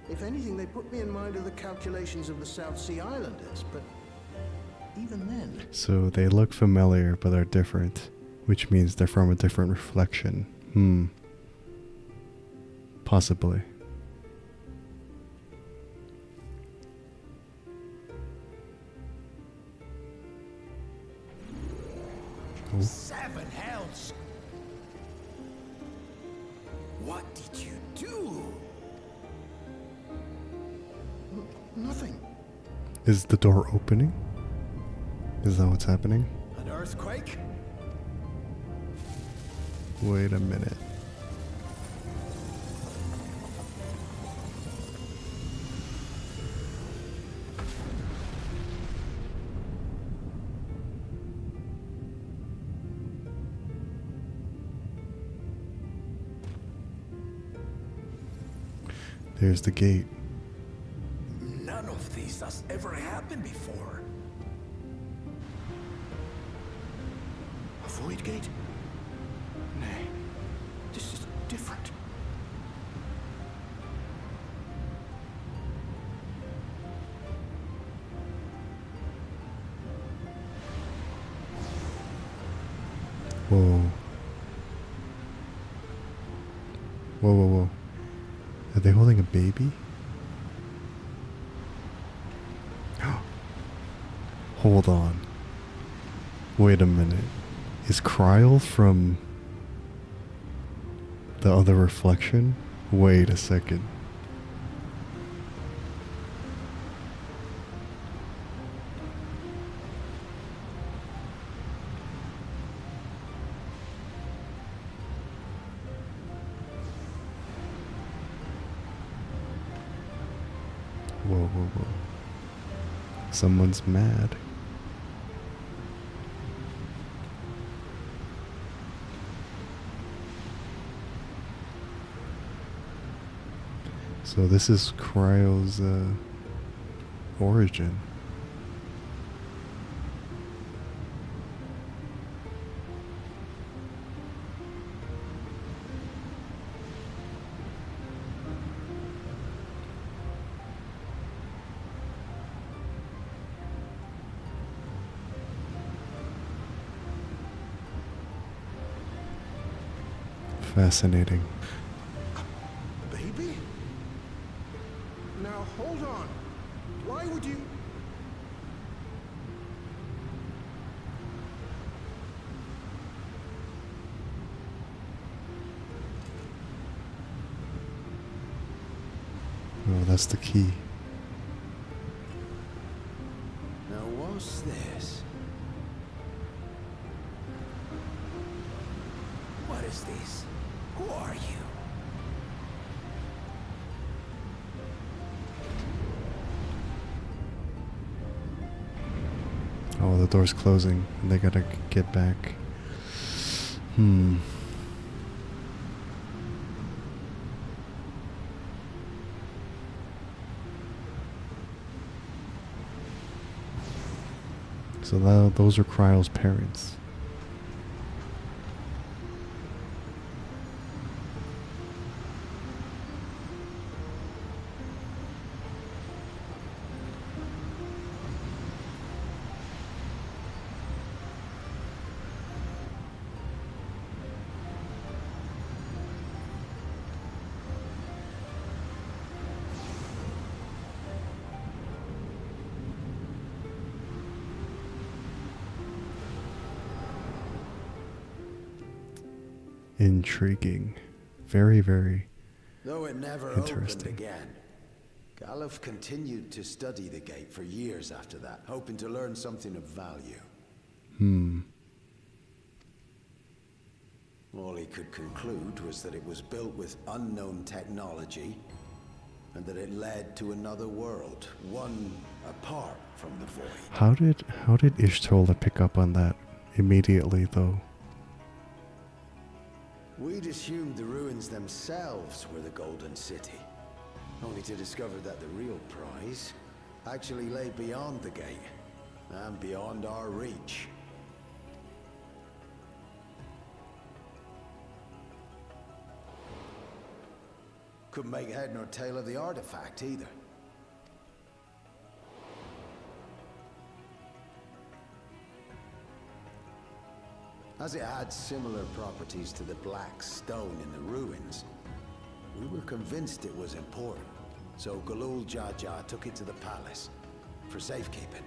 If anything, they put me in mind of the calculations of the South Sea Islanders, but even then... So they look familiar, but are different, which means they're from a different reflection. Possibly. 7 hells! What did you do? Nothing. Is the door opening? Is that what's happening? An earthquake? Wait a minute. There's the gate. None of this has ever happened before. A void gate? Nay, this is different. Whoa. Whoa, whoa, whoa. Are they holding a baby? Hold on. Wait a minute. Is Kryl from the other reflection? Wait a second. Whoa, whoa, whoa. Someone's mad. So this is Kryl's origin. Fascinating. Baby? Now hold on. Why would you... Oh, that's the key. Now what's this? What is this? Who are you? Oh, the door's closing. And they gotta get back. So those are Kryl's parents. Intriguing. Very, very Though it never opened again, Galuf continued to study the gate for years after that, hoping to learn something of value. All he could conclude was that it was built with unknown technology, and that it led to another world, one apart from the void. How did Ishtola pick up on that immediately though? We'd assumed the ruins themselves were the Golden City, only to discover that the real prize actually lay beyond the gate, and beyond our reach. Couldn't make head nor tail of the artifact either. As it had similar properties to the black stone in the ruins, we were convinced it was important, so Galul Jaja took it to the palace for safekeeping.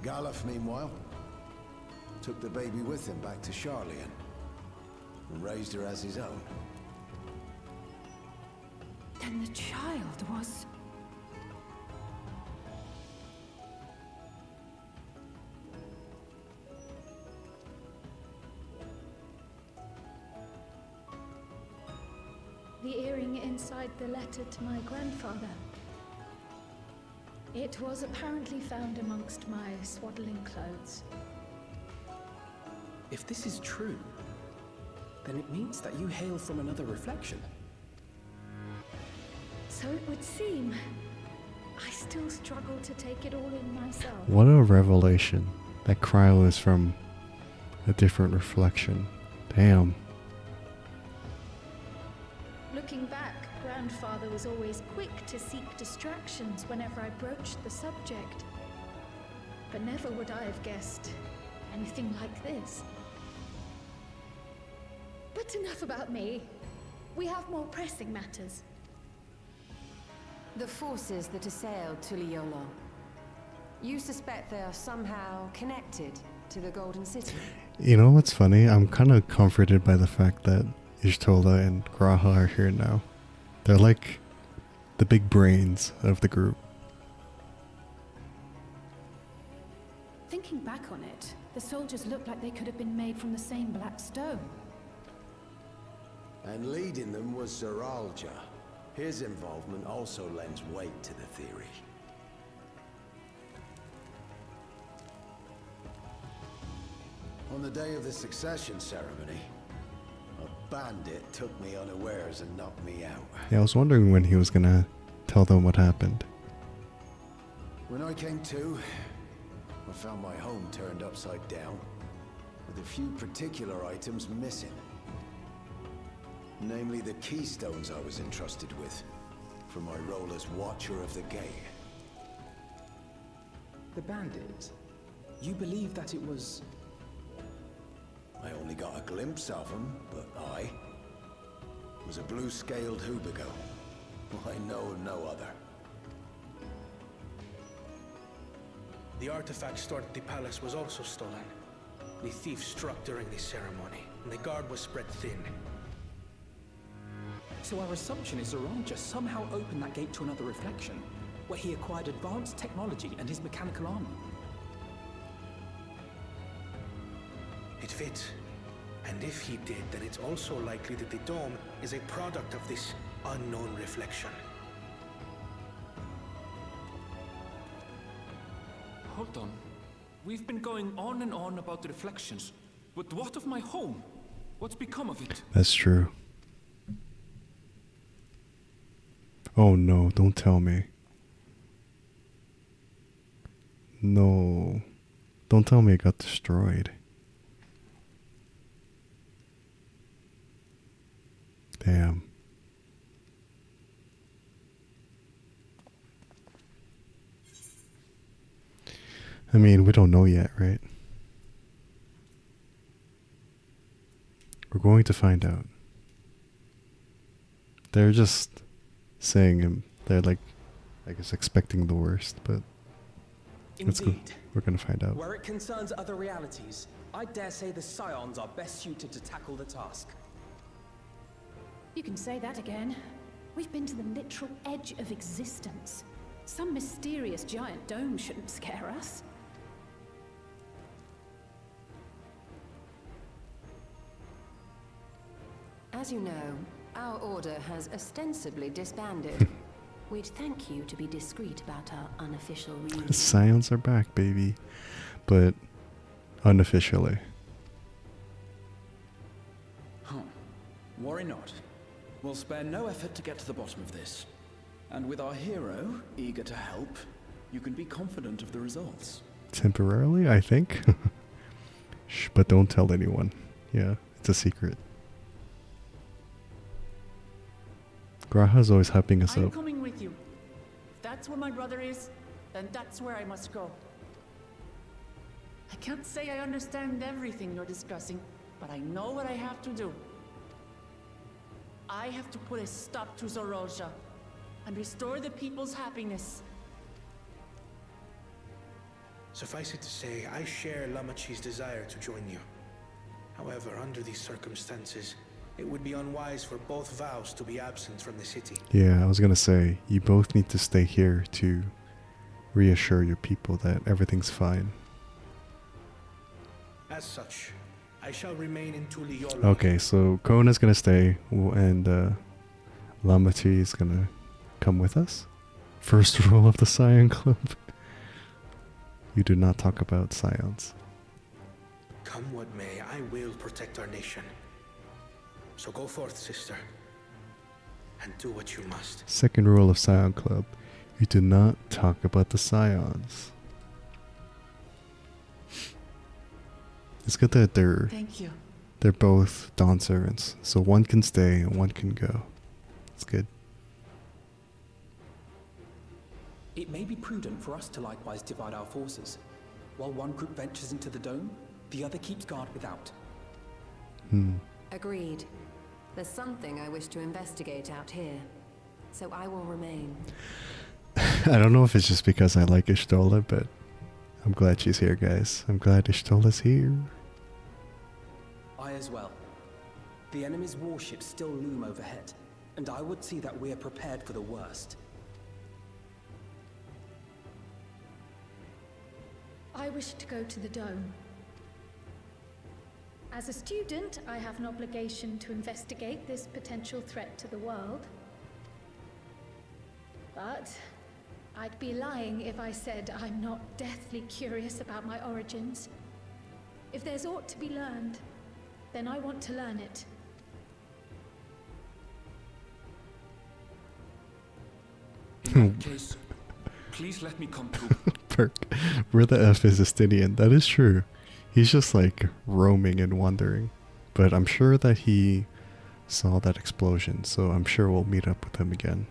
Galuf, meanwhile, took the baby with him back to Charlian and raised her as his own. Then the child was... The earring inside the letter to my grandfather. It was apparently found amongst my swaddling clothes. If this is true, then it means that you hail from another reflection. So it would seem. I still struggle to take it all in myself. What a revelation. That cryo is from a different reflection. Damn. Looking back, Grandfather was always quick to seek distractions whenever I broached the subject. But never would I have guessed anything like this. But enough about me. We have more pressing matters. The forces that assailed Tuliolo. You suspect they are somehow connected to the Golden City? You know what's funny? I'm kind of comforted by the fact that Y'shtola and G'raha are here now. They're like the big brains of the group. Thinking back on it, the soldiers looked like they could have been made from the same black stone. And leading them was Zeralja. His involvement also lends weight to the theory. On the day of the succession ceremony, a bandit took me unawares and knocked me out. Yeah, I was wondering when he was gonna tell them what happened. When I came to, I found my home turned upside down, with a few particular items missing. Namely the keystones I was entrusted with, for my role as Watcher of the Gate. The bandit? You believe that it was... I only got a glimpse of him, but I was a blue-scaled Hubigo. I know of no other. The artifact stored at the palace was also stolen. The thief struck during the ceremony, and the guard was spread thin. So our assumption is Zeralja somehow opened that gate to another reflection, where he acquired advanced technology and his mechanical armor. It fits. And if he did, then it's also likely that the dome is a product of this unknown reflection. Hold on. We've been going on and on about the reflections, but what of my home? What's become of it? That's true. Oh no, don't tell me. No. Don't tell me it got destroyed. Damn. I mean, we don't know yet, right? We're going to find out. They're just saying they're like, I guess, expecting the worst, but let's go. Indeed. We're gonna find out. Where it concerns other realities, I dare say the Scions are best suited to tackle the task. You can say that again. We've been to the literal edge of existence. Some mysterious giant dome shouldn't scare us. As you know, our order has ostensibly disbanded. We'd thank you to be discreet about our unofficial reunion. The Scions are back, baby. But unofficially. Huh. Worry not. We'll spare no effort to get to the bottom of this. And with our hero eager to help, you can be confident of the results. Temporarily, I think. Shh, but don't tell anyone. Yeah, it's a secret. G'raha's always hyping us I'm up. coming with you. If that's where my brother is, then that's where I must go. I can't say I understand everything you're discussing, but I know what I have to do. I have to put a stop to Zeralja and restore the people's happiness. Suffice it to say, I share Lamachi's desire to join you. However, under these circumstances, it would be unwise for both vows to be absent from the city. Yeah, I was gonna say, you both need to stay here to reassure your people that everything's fine. As such, I shall remain in Tuliyola. Okay, so Kona's gonna stay, and Lamachi is gonna come with us. First rule of the Scion Club. You do not talk about Scions. Come what may, I will protect our nation. So go forth, sister, and do what you must. Second rule of Scion Club. You do not talk about the Scions. It's good that Thank you. they're both Dawn servants, so one can stay and one can go. It's good. It may be prudent for us to likewise divide our forces. While one group ventures into the dome, the other keeps guard without. Agreed. There's something I wish to investigate out here, so I will remain. I don't know if it's just because I like Ishtola, but I'm glad she's here, guys. I'm glad Ishtola's here. I as well. The enemy's warships still loom overhead, and I would see that we are prepared for the worst. I wish to go to the dome. As a student, I have an obligation to investigate this potential threat to the world. But I'd be lying if I said I'm not deathly curious about my origins. If there's aught to be learned, then I want to learn it. In that case, please let me come too. Perk. Where the F is Justinian? That is true. He's just like roaming and wandering. But I'm sure that he saw that explosion, so I'm sure we'll meet up with him again.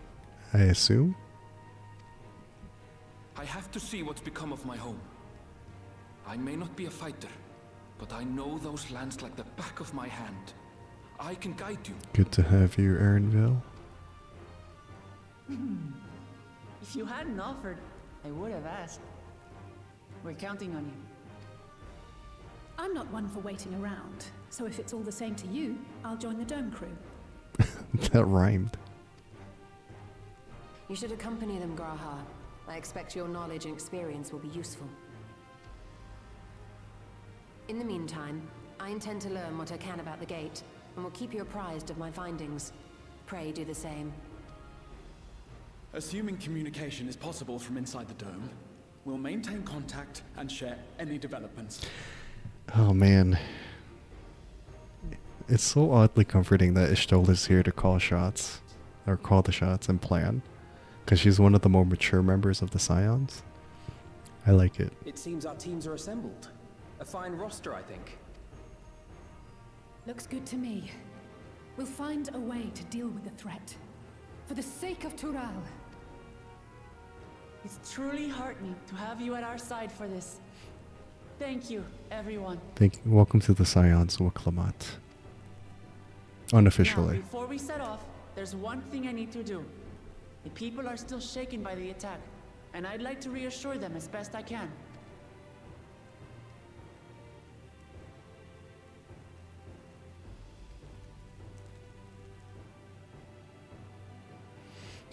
I assume? I have to see what's become of my home. I may not be a fighter, but I know those lands like the back of my hand. I can guide you. Good to have you, Aaronville. If you hadn't offered, I would have asked. We're counting on you. I'm not one for waiting around, so if it's all the same to you, I'll join the Dome crew. That rhymed. You should accompany them, Graha. I expect your knowledge and experience will be useful. In the meantime, I intend to learn what I can about the gate, and will keep you apprised of my findings. Pray do the same. Assuming communication is possible from inside the dome, we'll maintain contact and share any developments. Oh man. It's so oddly comforting that Ishtola is here to call shots, or call the shots and plan, because she's one of the more mature members of the Scions. I like it. It seems our teams are assembled. A fine roster, I think. Looks good to me. We'll find a way to deal with the threat. For the sake of Tural. It's truly heartening to have you at our side for this. Thank you, everyone. Thank you. Welcome to the Scions Waklamat. Unofficially. Now, before we set off, there's one thing I need to do. The people are still shaken by the attack, and I'd like to reassure them as best I can.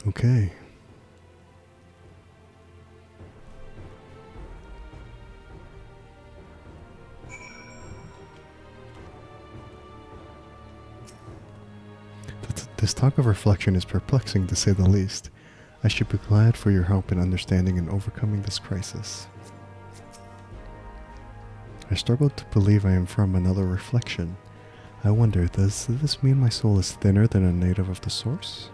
Okay. This talk of reflection is perplexing, to say the least. I should be glad for your help in understanding and overcoming this crisis. I struggle to believe I am from another reflection. I wonder, does this mean my soul is thinner than a native of the source?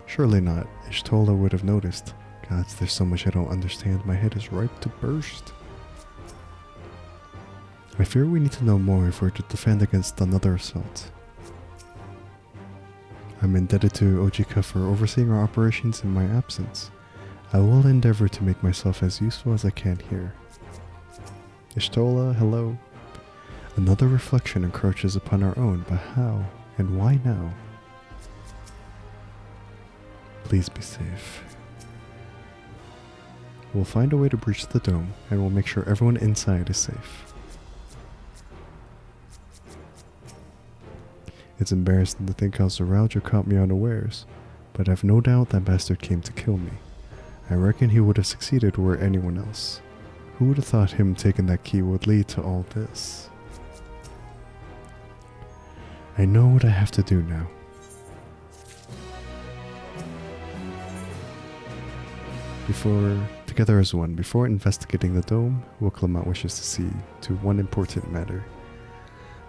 Surely not. Ishtola would have noticed. Gods, there's so much I don't understand. My head is ripe to burst. I fear we need to know more if we're to defend against another assault. I'm indebted to Ojika for overseeing our operations in my absence. I will endeavor to make myself as useful as I can here. Ishtola, hello. Another reflection encroaches upon our own, but how and why now? Please be safe. We'll find a way to breach the dome, and we'll make sure everyone inside is safe. It's embarrassing to think how Zoraljah caught me unawares, but I've no doubt that bastard came to kill me. I reckon he would have succeeded were anyone else. Who would have thought him taking that key would lead to all this? I know what I have to do now. Together as one, before investigating the dome, Wuklamot wishes to see to one important matter.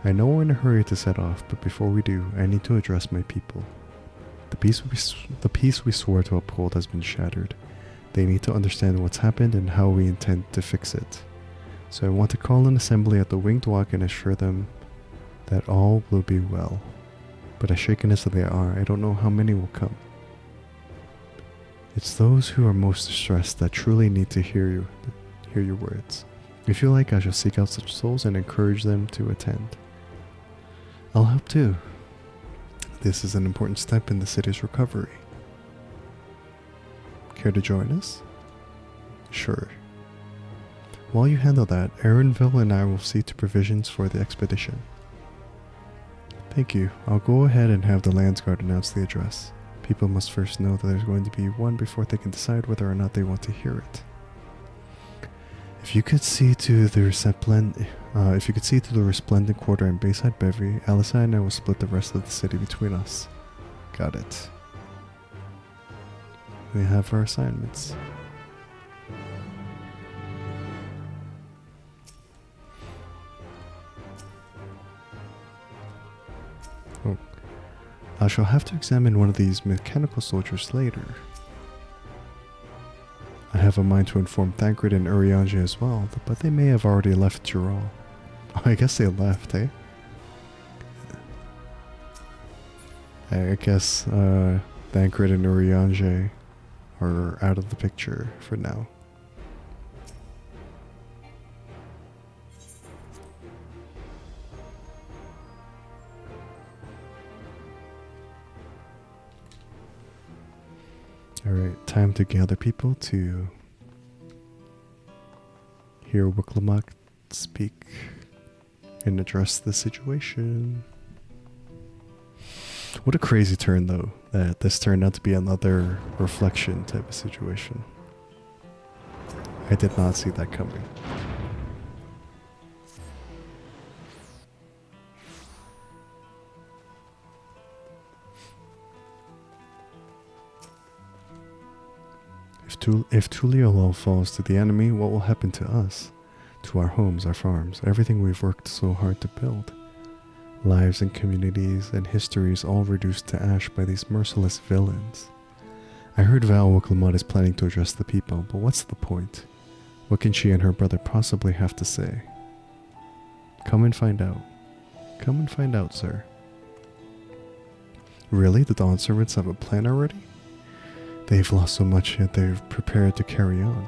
I know we're in a hurry to set off, but before we do, I need to address my people. The peace we swore to uphold has been shattered. They need to understand what's happened and how we intend to fix it. So I want to call an assembly at the Winged Walk and assure them that all will be well. But as shaken as they are, I don't know how many will come. It's those who are most distressed that truly need to hear your words. If you like, I shall seek out such souls and encourage them to attend. I'll help too. This is an important step in the city's recovery. Care to join us? Sure. While you handle that, Aaronville and I will see to provisions for the expedition. Thank you. I'll go ahead and have the Landsguard announce the address. People must first know that there's going to be one before they can decide whether or not they want to hear it. If you could see to the resplendent quarter in Bayside Bevy, Alyssa and I will split the rest of the city between us. Got it. We have our assignments. Oh. I shall have to examine one of these mechanical soldiers later. I have a mind to inform Thancred and Urianger as well, but they may have already left Jural. I guess they left, eh? I guess Thancred and Urianger are out of the picture for now. Alright, time to gather people to hear Wuklamot speak and address the situation. What a crazy turn though, that this turned out to be another reflection type of situation. I did not see that coming. If Tuliolol falls to the enemy, what will happen to us? To our homes, our farms, everything we've worked so hard to build. Lives and communities and histories all reduced to ash by these merciless villains. I heard Val Wuklamot is planning to address the people, but what's the point? What can she and her brother possibly have to say? Come and find out. Come and find out, sir. Really? The Dawn Servants have a plan already? They've lost so much, yet they're prepared to carry on.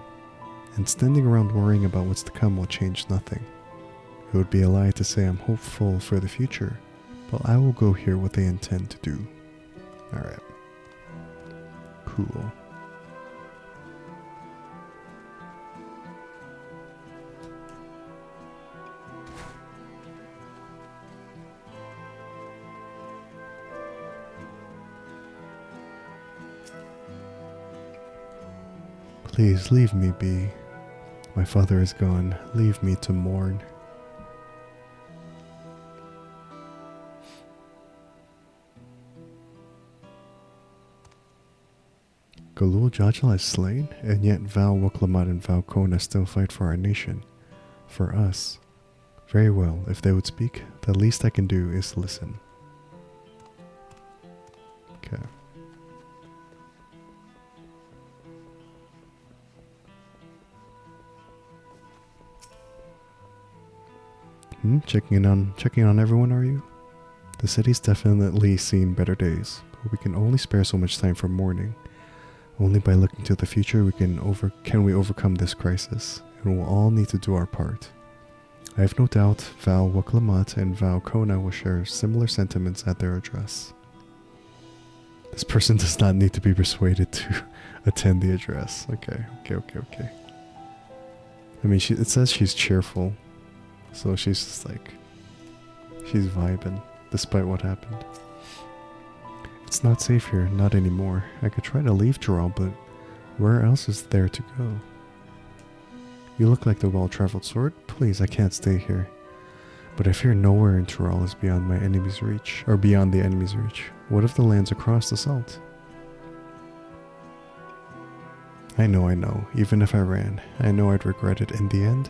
And standing around worrying about what's to come will change nothing. It would be a lie to say I'm hopeful for the future, but I will go hear what they intend to do. Alright. Cool. Please leave me be. My father is gone. Leave me to mourn. Galul Jajal is slain, and yet Val Wuklamot and Val Kona still fight for our nation. For us. Very well, if they would speak, the least I can do is listen. Okay. Checking on everyone, are you? The city's definitely seen better days, but we can only spare so much time for mourning. Only by looking to the future can we overcome this crisis, and we'll all need to do our part. I have no doubt Val Wuklamot and Val Kona will share similar sentiments at their address. This person does not need to be persuaded to attend the address. Okay. I mean, it says she's cheerful, so she's just like, she's vibing, despite what happened. It's not safe here, not anymore. I could try to leave Geralt, but where else is there to go? You look like the well-traveled sort. Please, I can't stay here. But I fear nowhere in Tyrol is beyond my enemy's reach, or beyond the enemy's reach. What if the lands across the salt? I know. Even if I ran, I know I'd regret it in the end.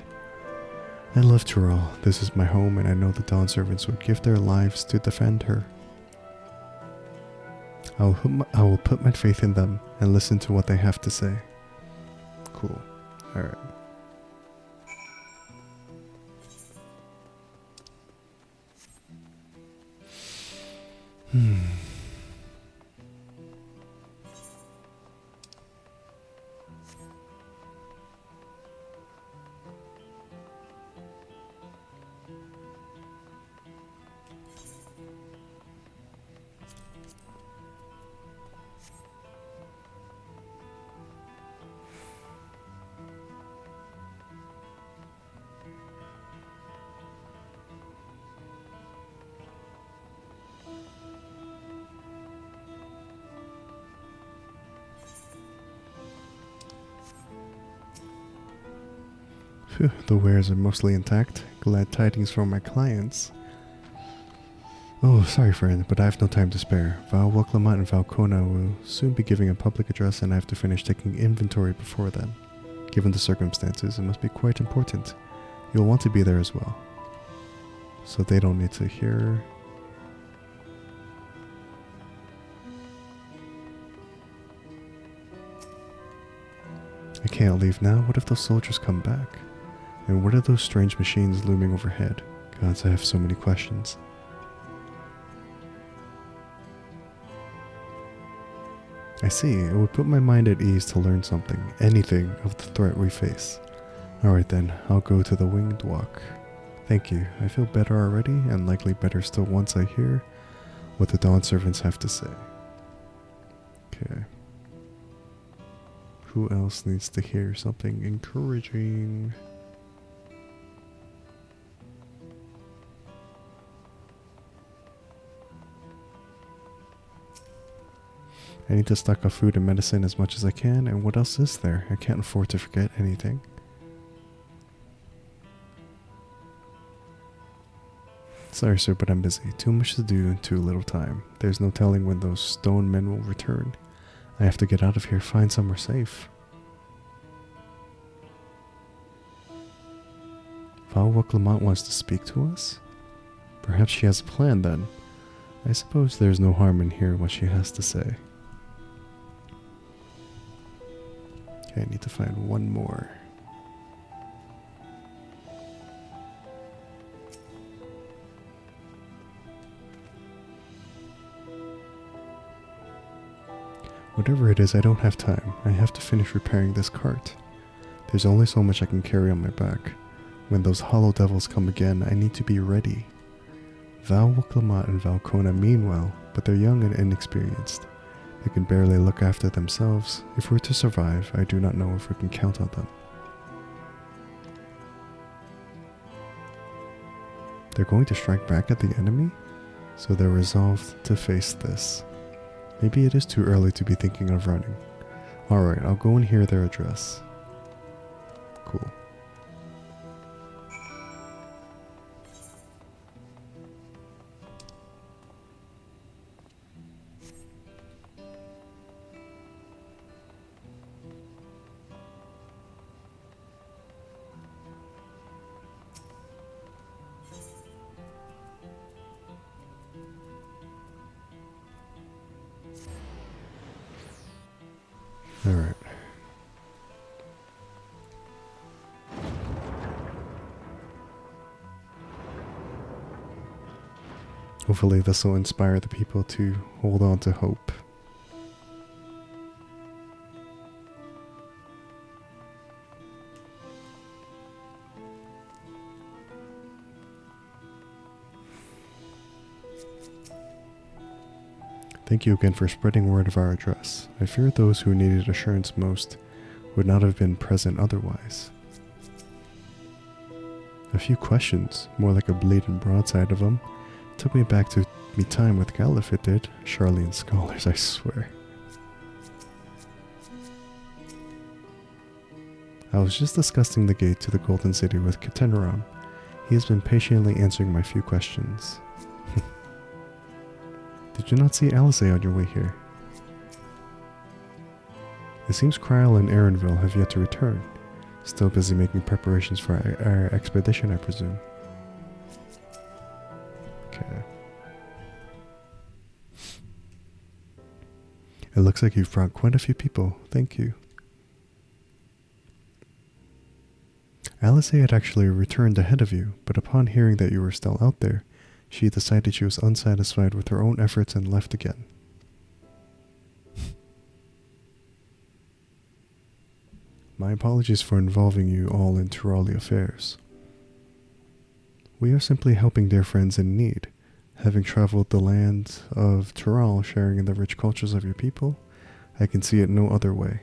I love Tyrol. This is my home, and I know the Dawn servants would give their lives to defend her. I will put my faith in them and listen to what they have to say. Cool. Alright. Phew, the wares are mostly intact. Glad tidings from my clients. Oh, sorry friend, but I have no time to spare. Val Woklamot and Valcona will soon be giving a public address and I have to finish taking inventory before then. Given the circumstances, it must be quite important. You'll want to be there as well. So they don't need to hear... I can't leave now. What if those soldiers come back? And what are those strange machines looming overhead? Gods, I have so many questions. I see. It would put my mind at ease to learn something, anything, of the threat we face. Alright then, I'll go to the Winged Walk. Thank you. I feel better already, and likely better still once I hear what the Dawn servants have to say. Okay. Who else needs to hear something encouraging? I need to stock up food and medicine as much as I can, and what else is there? I can't afford to forget anything. Sorry sir, but I'm busy. Too much to do in too little time. There's no telling when those stone men will return. I have to get out of here, find somewhere safe. Val Woklamot wants to speak to us? Perhaps she has a plan then. I suppose there's no harm in hearing what she has to say. Okay, I need to find one more. Whatever it is, I don't have time. I have to finish repairing this cart. There's only so much I can carry on my back. When those hollow devils come again, I need to be ready. Val Woklamot and Valcona mean well, but they're young and inexperienced. They can barely look after themselves. If we're to survive, I do not know if we can count on them. They're going to strike back at the enemy? So they're resolved to face this. Maybe it is too early to be thinking of running. Alright, I'll go and hear their address. Cool. Alright. Hopefully this will inspire the people to hold on to hope. Thank you again for spreading word of our address. I fear those who needed assurance most would not have been present otherwise. A few questions, more like a blatant broadside of them, took me back to me time with Galif, it did. Charlene scholars, I swear. I was just discussing the gate to the Golden City with Ketenramm. He has been patiently answering my few questions. Did you not see Alice on your way here? It seems Kryl and Aaronville have yet to return. Still busy making preparations for our expedition, I presume. Okay. It looks like you've brought quite a few people. Thank you. Alice had actually returned ahead of you, but upon hearing that you were still out there, she decided she was unsatisfied with her own efforts and left again. My apologies for involving you all in Turali affairs. We are simply helping dear friends in need. Having traveled the land of Tural, sharing in the rich cultures of your people, I can see it no other way.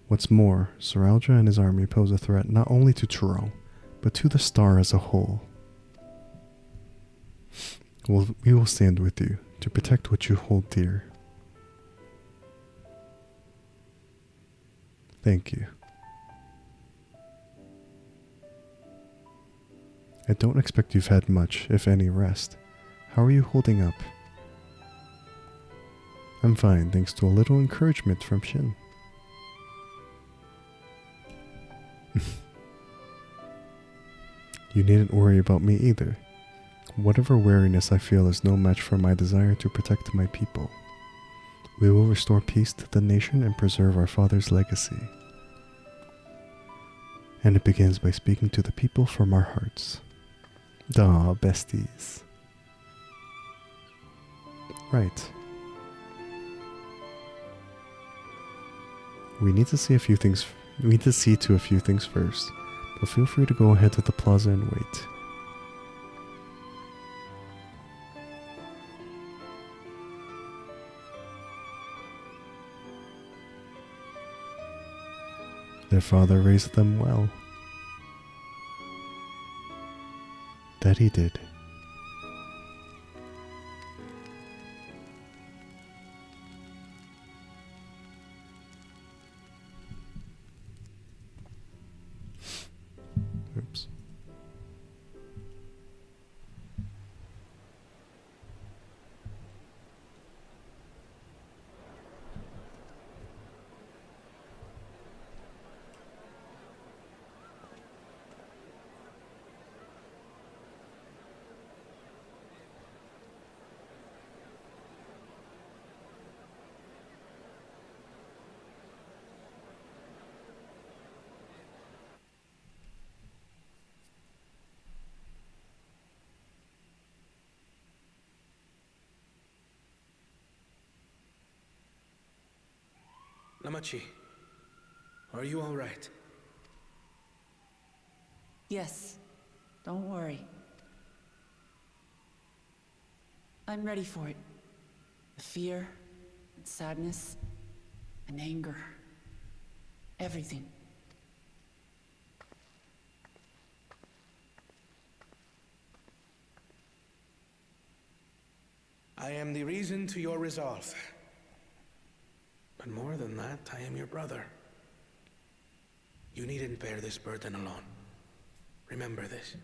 What's more, Saralja and his army pose a threat not only to Tural, but to the star as a whole. We will stand with you to protect what you hold dear. Thank you. I don't expect you've had much, if any, rest. How are you holding up? I'm fine, thanks to a little encouragement from Shin. You needn't worry about me either. Whatever weariness I feel is no match for my desire to protect my people. We will restore peace to the nation and preserve our father's legacy. And it begins by speaking to the people from our hearts. Duh, besties. Right. We need to see to a few things first, but feel free to go ahead to the plaza and wait. Their father raised them well. That he did. Oops. Lamachi, are you all right? Yes, don't worry. I'm ready for it. The fear, and sadness, and anger. Everything. I am the reason to your resolve. But more than that, I am your brother. You needn't bear this burden alone. Remember this.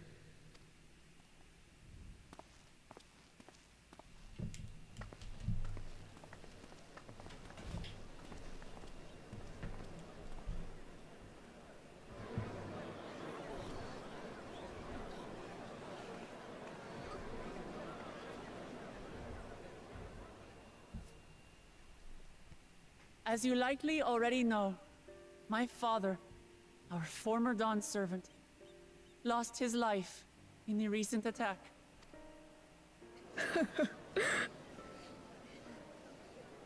As you likely already know, my father, our former Dawn servant, lost his life in the recent attack.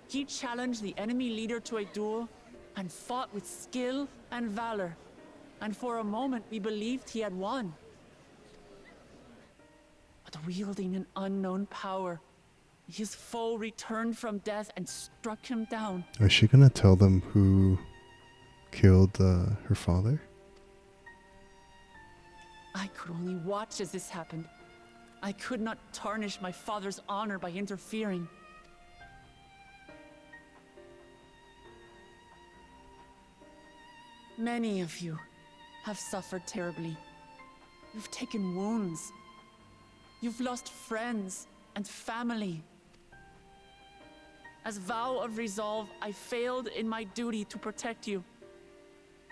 He challenged the enemy leader to a duel and fought with skill and valor, and for a moment we believed he had won. But wielding an unknown power, his foe returned from death and struck him down. Is she gonna tell them who killed her father? I could only watch as this happened. I could not tarnish my father's honor by interfering. Many of you have suffered terribly. You've taken wounds. You've lost friends and family. As vow of resolve, I failed in my duty to protect you.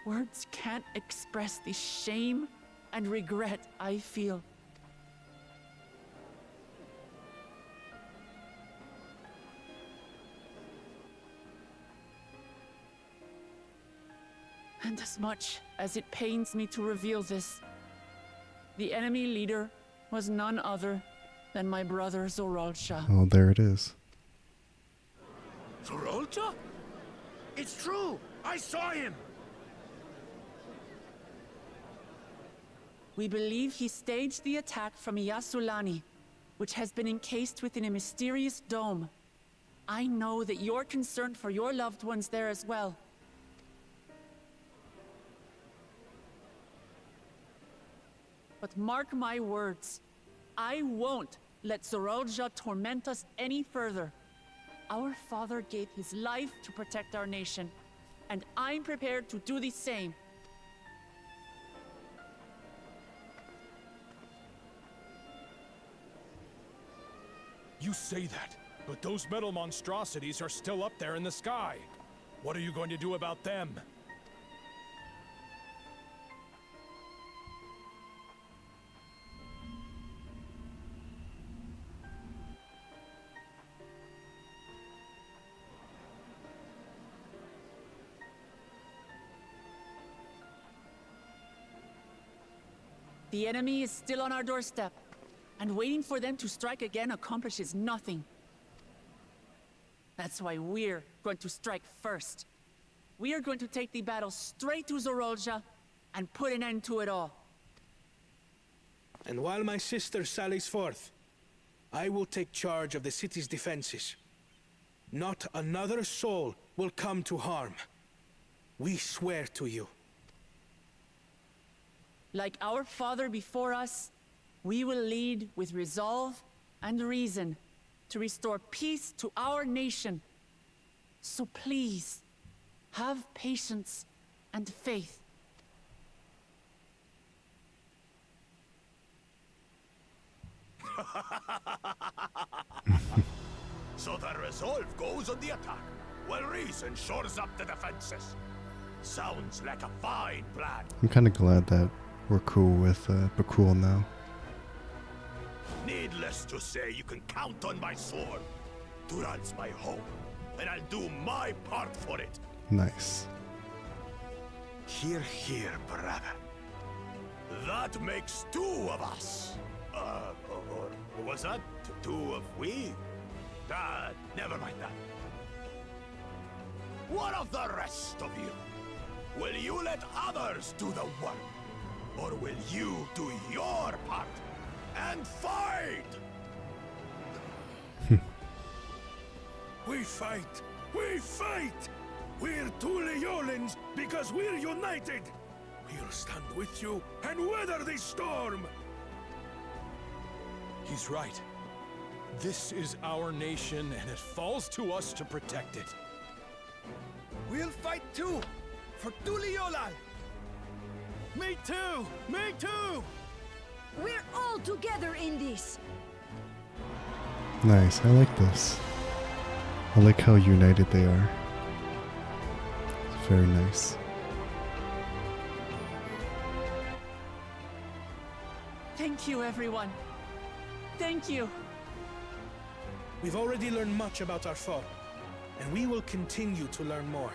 Words can't express the shame and regret I feel. And as much as it pains me to reveal this, the enemy leader was none other than my brother Zoralsha. Oh, there it is. Zoralsha? It's true! I saw him! We believe he staged the attack from Yasulani, which has been encased within a mysterious dome. I know that you're concerned for your loved ones there as well. But mark my words, I won't let Zoralsha torment us any further. Our father gave his life to protect our nation, and I'm prepared to do the same. You say that, but those metal monstrosities are still up there in the sky. What are you going to do about them? The enemy is still on our doorstep, and waiting for them to strike again accomplishes nothing. That's why we're going to strike first. We are going to take the battle straight to Zoralsha and put an end to it all. And while my sister sallies forth, I will take charge of the city's defenses. Not another soul will come to harm. We swear to you. Like our father before us, we will lead with resolve and reason to restore peace to our nation. So please, have patience and faith. So the resolve goes on the attack, while reason shores up the defenses. Sounds like a fine plan. I'm kind of glad that we're cool with Bakul now. Needless to say, you can count on my sword. Duran's my home, and I'll do my part for it. Nice. Hear, hear, brother. That makes two of us. Or was that two of we? Never mind that. What of the rest of you? Will you let others do the work? Or will you do your part and fight? We fight! We fight! We're two Leolans because we're united! We'll stand with you and weather this storm! He's right. This is our nation, and it falls to us to protect it. We'll fight too! For Tuliolal! Me too! Me too! We're all together in this! Nice, I like this. I like how united they are. It's very nice. Thank you, everyone. Thank you. We've already learned much about our foe, and we will continue to learn more.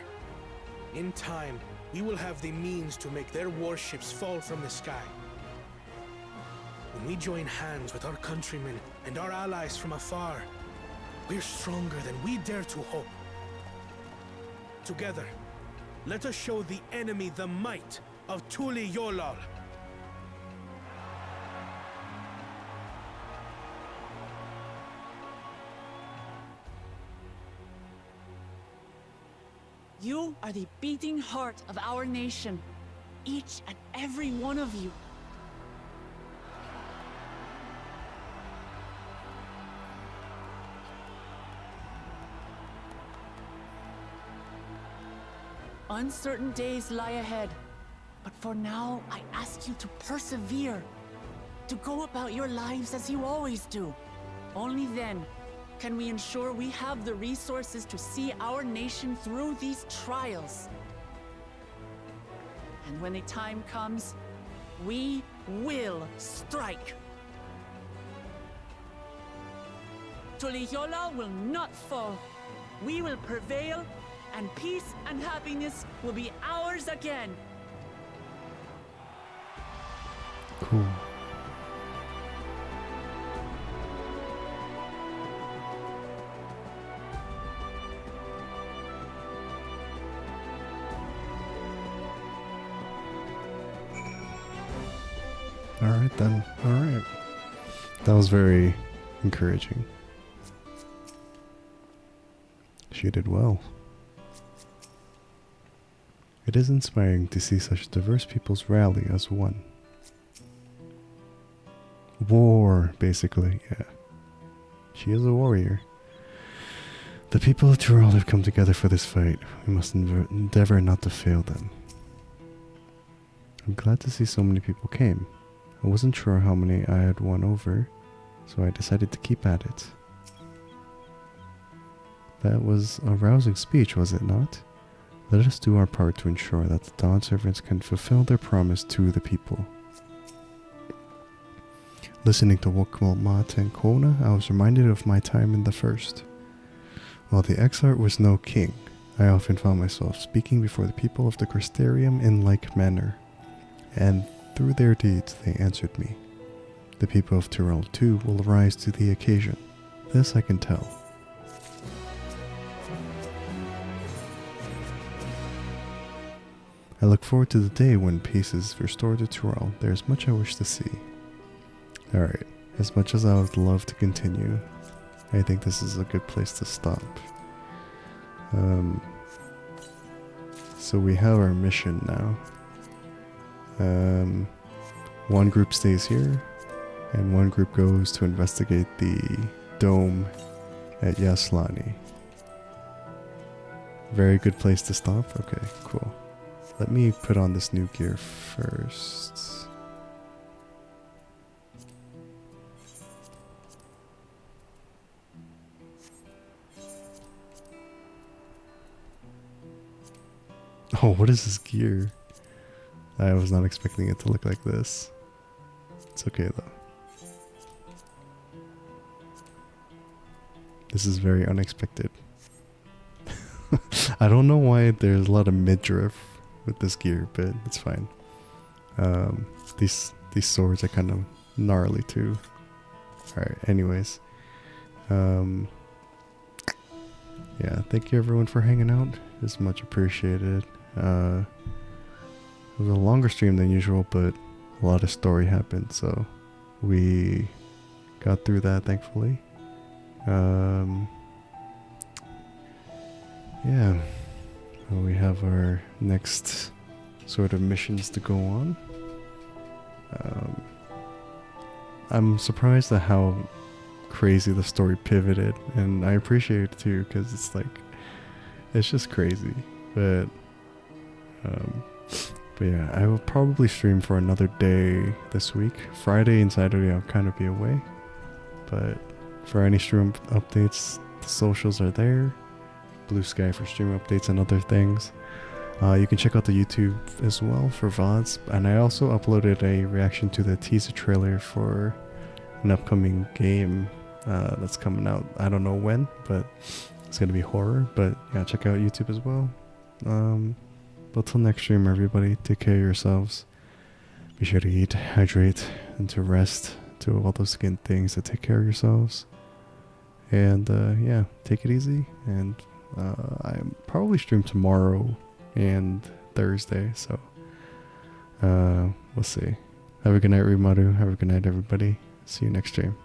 In time, we will have the means to make their warships fall from the sky. When we join hands with our countrymen and our allies from afar, we're stronger than we dare to hope. Together, let us show the enemy the might of Tuliolal. You are the beating heart of our nation, each and every one of you. Uncertain days lie ahead. But for now, I ask you to persevere. To go about your lives as you always do. Only then can we ensure we have the resources to see our nation through these trials. And when the time comes, we will strike. Tuliyola will not fall. We will prevail, and peace and happiness will be ours again. Cool. Alright then. Alright. That was very encouraging. She did well. It is inspiring to see such diverse peoples rally as one. War, basically, yeah. She is a warrior. The people of Tyrell have come together for this fight. We must endeavor not to fail them. I'm glad to see so many people came. I wasn't sure how many I had won over, so I decided to keep at it. That was a rousing speech, was it not? Let us do our part to ensure that the Dawn servants can fulfill their promise to the people. Listening to Wokmalmat and Kona, I was reminded of my time in the First. While the Exarch was no king, I often found myself speaking before the people of the Crystarium in like manner, and through their deeds they answered me. The people of Tyrell too will rise to the occasion. This I can tell. I look forward to the day when peace is restored to Tyrell. There is much I wish to see. Alright, as much as I would love to continue, I think this is a good place to stop. So we have our mission now. One group stays here, and one group goes to investigate the dome at Yaslani. Very good place to stop? Okay, cool. Let me put on this new gear first. Oh, what is this gear? I was not expecting it to look like this. It's okay though. This is very unexpected. I don't know why there's a lot of midriff with this gear, but it's fine. These swords are kind of gnarly too. Alright, anyways. Yeah, thank you everyone for hanging out. It's much appreciated. It was a longer stream than usual, but a lot of story happened, so we got through that thankfully. Yeah, well, we have our next sort of missions to go on. I'm surprised at how crazy the story pivoted, and I appreciate it too, because it's like, it's just crazy. But yeah, I will probably stream for another day this week. Friday and Saturday I'll kind of be away, but for any stream updates, the socials are there. Blue Sky for stream updates and other things. You can check out the YouTube as well for VODs, and I also uploaded a reaction to the teaser trailer for an upcoming game that's coming out. I don't know when, but it's gonna be horror. But yeah, check out YouTube as well. But till next stream, everybody, take care of yourselves. Be sure to eat, hydrate, and to rest. Do all those good things to take care of yourselves. And yeah, take it easy. And I probably stream tomorrow and Thursday, so we'll see. Have a good night, Rimaru. Have a good night, everybody. See you next stream.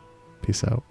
Peace out.